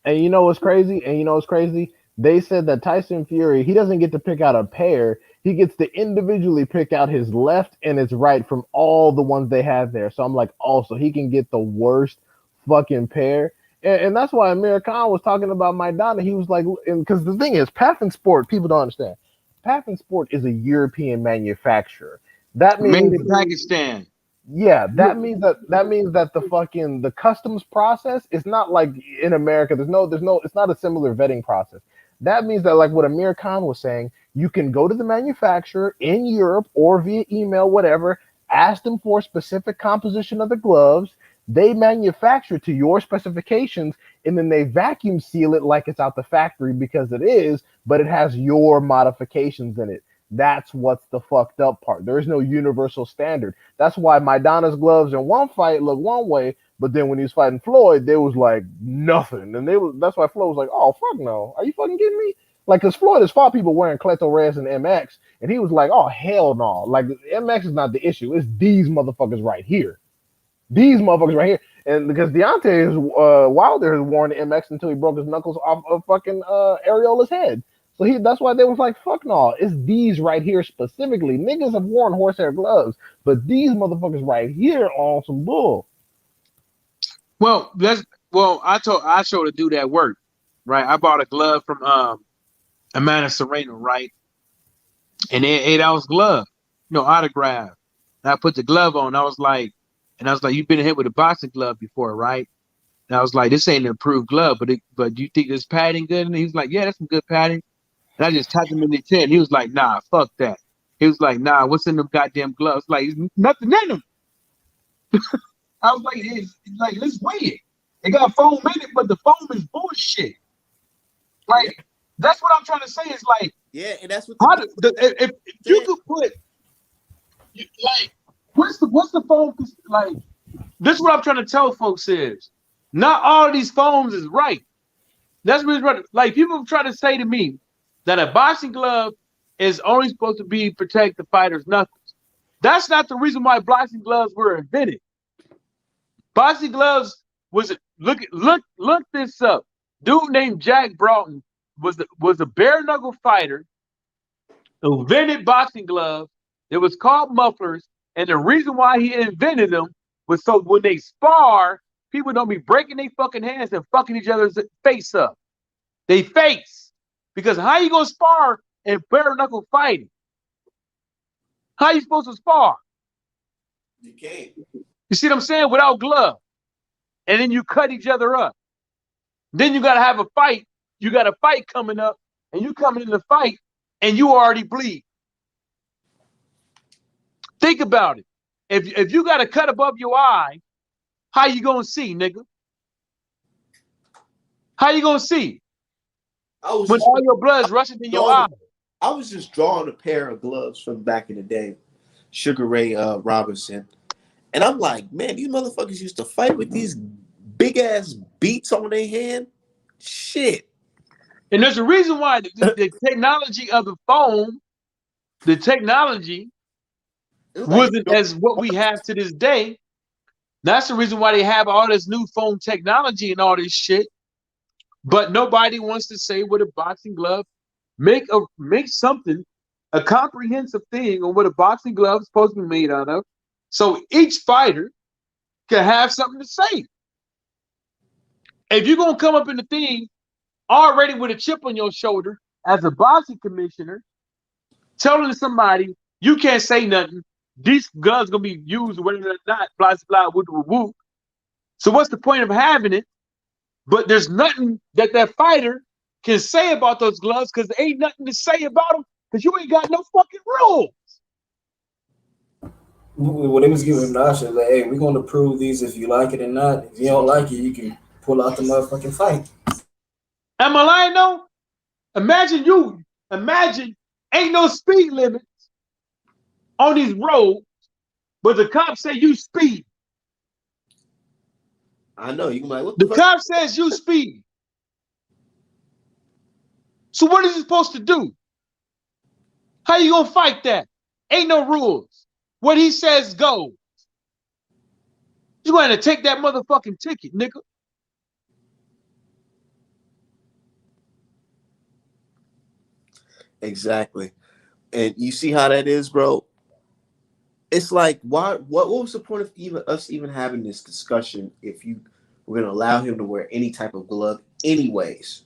and you know what's crazy? And you know what's crazy? They said that Tyson Fury, he doesn't get to pick out a pair. He gets to individually pick out his left and his right from all the ones they had there. So I'm like, also, he can get the worst fucking pair. And that's why Amir Khan was talking about Maidana. He was like, because the thing is, Pathan Sport, people don't understand. Pathan Sport is a European manufacturer. That Made means in Pakistan. yeah, that means that the customs process is not like in America. There's no it's not a similar vetting process. That means that like what Amir Khan was saying, you can go to the manufacturer in Europe or via email, whatever, ask them for a specific composition of the gloves. They manufacture to your specifications and then they vacuum seal it like it's out the factory because it is, but it has your modifications in it. That's what's the fucked up part. There is no universal standard. That's why Maidana's gloves in one fight looked one way, but then when he was fighting Floyd, there was like nothing. And that's why Floyd was like, oh, fuck no. Are you fucking kidding me? Like, because Floyd has fought people wearing Cleto Reyes and MX, and he was like, oh, hell no. Like, MX is not the issue. It's these motherfuckers right here. These motherfuckers right here. And because Wilder has worn the MX until he broke his knuckles off of fucking Areola's head. So that's why they was like, fuck no, it's these right here specifically. Niggas have worn horsehair gloves, but these motherfuckers right here are on some bull. Well, I showed a dude at work, right? I bought a glove from Amanda Serrano, right? And they 8 ounce glove, autograph. And I put the glove on. I was like, you've been hit with a boxing glove before, right? And I was like, this ain't an approved glove, but do you think this padding good? And he was like, yeah, that's some good padding. And I just tapped him in the chin. He was like, nah, fuck that. He was like, nah, what's in them goddamn gloves? Like, nothing in them. I was like, let's weigh it. It got foam in it, but the foam is bullshit. Like, that's what I'm trying to say. Is like, yeah, and that's what if you could put, like, what's the foam? Like, this is what I'm trying to tell folks is, not all of these foams is right. That's what like people try to say to me that a boxing glove is only supposed to protect the fighter's knuckles. That's not the reason why boxing gloves were invented. Boxing gloves look this up. Dude named Jack Broughton was a bare knuckle fighter who invented boxing gloves. It was called mufflers, and the reason why he invented them was so when they spar, people don't be breaking their fucking hands and fucking each other's face up. They face. Because how you gonna spar in bare knuckle fighting? How you supposed to spar? you can't. You see what I'm saying? Without gloves. And then you cut each other up. Then you gotta have a fight. You got a fight coming up, and you coming in the fight, and you already bleed. Think about it. If you got a cut above your eye, how you gonna see, nigga? How you gonna see? When all your blood's rushing in your eye. I was just drawing a pair of gloves from back in the day, Sugar Ray Robinson. And I'm like, man, these motherfuckers used to fight with these big ass beats on their hand. Shit. And there's a reason why the technology of the foam, the technology wasn't as what we have to this day. That's the reason why they have all this new foam technology and all this shit. But nobody wants to say what a boxing glove make something, a comprehensive thing on what a boxing glove is supposed to be made out of. So each fighter can have something to say. If you're gonna come up in the thing already with a chip on your shoulder as a boxing commissioner, telling somebody you can't say nothing, these gloves gonna be used whether or not, blah blah woo woo woo. So what's the point of having it? But there's nothing that fighter can say about those gloves because there ain't nothing to say about them because you ain't got no fucking rules. Well, they was giving him the option, like, hey, we're gonna prove these if you like it or not. If you don't like it, you can pull out the motherfucking fight. Am I lying though? Imagine ain't no speed limit on these roads, but the cop say you speed. I know you can be like, what the The fuck? cop says you speed. So what is he supposed to do? How you gonna fight that? Ain't no rules. What he says go. You going to take that motherfucking ticket, nigga. Exactly. And you see how that is, bro? It's like, why? What was the point of even us even having this discussion if you were gonna allow him to wear any type of glove, anyways?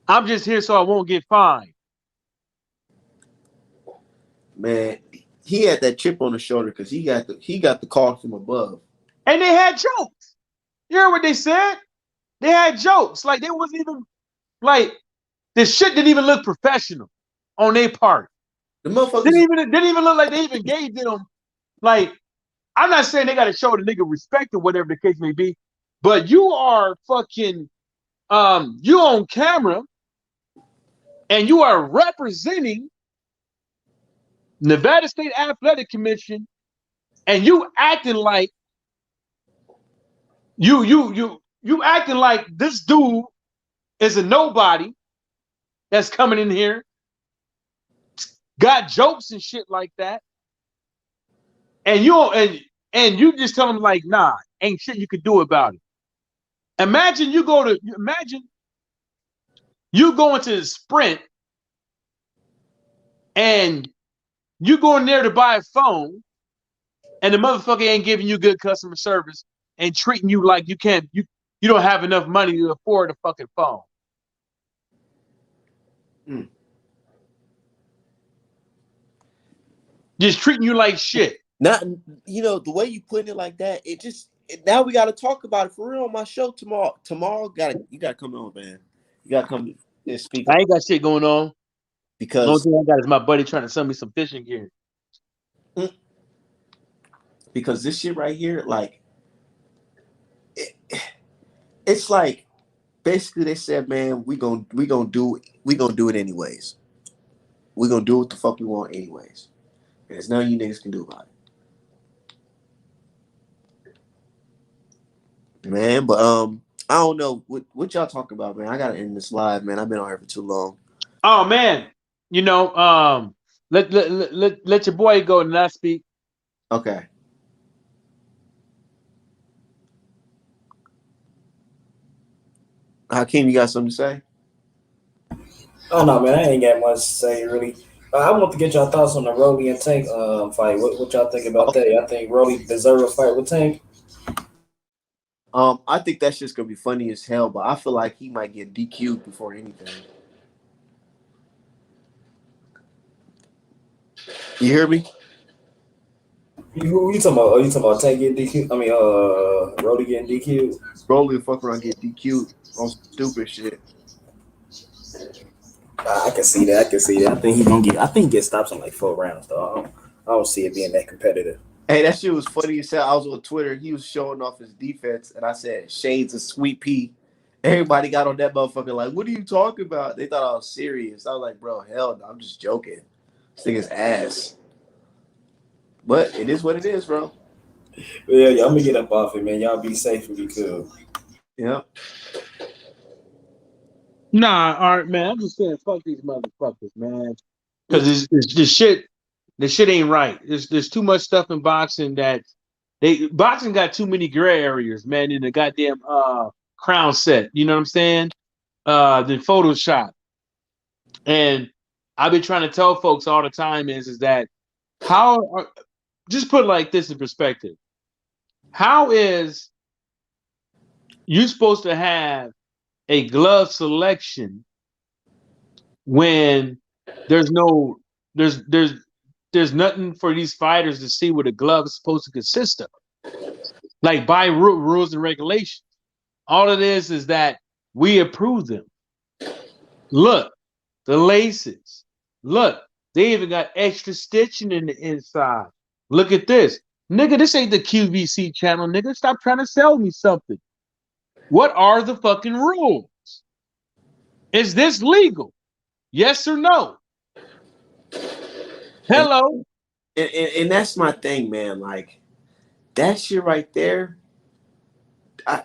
I'm just here so I won't get fined. Man, he had that chip on the shoulder because he got the call from above. And they had jokes. You heard what they said? They had jokes. Like they wasn't even like the shit didn't even look professional on their part. The motherfuckers. Didn't even look like they even gave them like I'm not saying they gotta show the nigga respect or whatever the case may be, but you are fucking you on camera and you are representing Nevada State Athletic Commission and you acting like you acting like this dude is a nobody that's coming in here, got jokes and shit like that, and you just tell him like, nah, ain't shit you could do about it. Imagine you go into the Sprint and you go in there to buy a phone, and the motherfucker ain't giving you good customer service and treating you like you don't have enough money to afford a fucking phone. Mm. Just treating you like shit. Not, the way you put it like that, now we got to talk about it for real on my show tomorrow. Tomorrow, you gotta come on, man. You gotta come and speak I up ain't got shit going on. The only because thing I got is my buddy trying to sell me some fishing gear. mm, because this shit right here, like, it, it's like basically they said, man, we gonna do it anyways. We gonna do what the fuck we want anyways. And there's nothing you niggas can do about it, man. But I don't know what y'all talking about, man. I gotta end this live, man. I've been on here for too long. Oh man, let your boy go and not speak. Okay. Hakeem, you got something to say? Oh no, man, I ain't got much to say really. I want to get y'all thoughts on the Rolly and Tank fight. What y'all think about that? I think Rolly deserve a fight with Tank. I think that's just gonna be funny as hell, but I feel like he might get DQ'd before anything. You hear me? Who you talking about? Are you talking about Tank getting DQ? I mean, Rolly getting DQ? Rolly the fuck around get DQ'd on stupid shit. I can see that. I can see that. I think he's gonna get. I think he gets stops in like 4 rounds though. I don't see it being that competitive. Hey, that shit was funny as hell. I was on Twitter. He was showing off his defense, and I said, "Shades of Sweet Pea." Everybody got on that motherfucker like, "What are you talking about?" They thought I was serious. I was like, "Bro, hell no, I'm just joking." This thing is ass, but it is what it is, bro. But yeah, I'm gonna get up off it, man. Y'all be safe and be cool. Yeah. Nah, Art, man, I'm just saying, fuck these motherfuckers, man. Mm. Because the shit ain't right. There's too much stuff in boxing that boxing got too many gray areas, man. In the goddamn crown set, you know what I'm saying? The Photoshop, and I've been trying to tell folks all the time is that just put it like this in perspective. How is you supposed to have a glove selection when there's no there's there's there's nothing for these fighters to see what a glove is supposed to consist of, like by rules and regulations. All it is that we approve them. Look, the laces. Look, they even got extra stitching in the inside. Look at this, nigga. This ain't the QVC channel, nigga. Stop trying to sell me something. What are the fucking rules? Is this legal? Yes or no? And, Hello. and that's my thing, man. Like that shit right there. I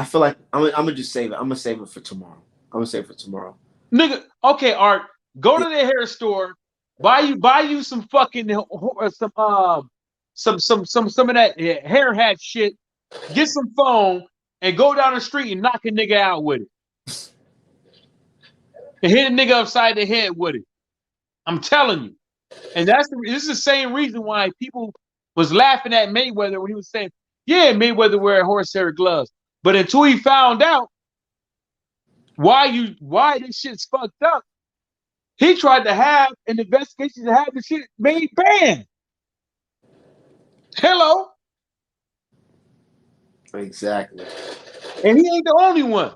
feel like I'm gonna just save it. I'm gonna save it for tomorrow. I'm gonna save it for tomorrow. Nigga, okay, Art, go to the hair store, buy you some fucking some of that hair hat shit, get some foam, and go down the street and knock a nigga out with it. And hit a nigga upside the head with it. I'm telling you. And this is the same reason why people was laughing at Mayweather when he was saying, yeah, Mayweather wear horsehair gloves. But until he found out why this shit's fucked up, he tried to have an investigation to have the shit made banned. Hello. Exactly. And he ain't the only one.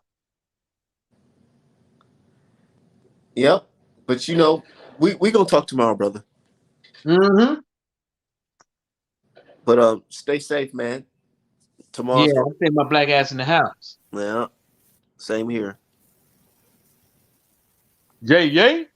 Yep. But you know, we gonna talk tomorrow, brother. Mm-hmm. But stay safe, man. Tomorrow's Yeah, gonna, I take my black ass in the house. yeah. Same here. Yay, yay.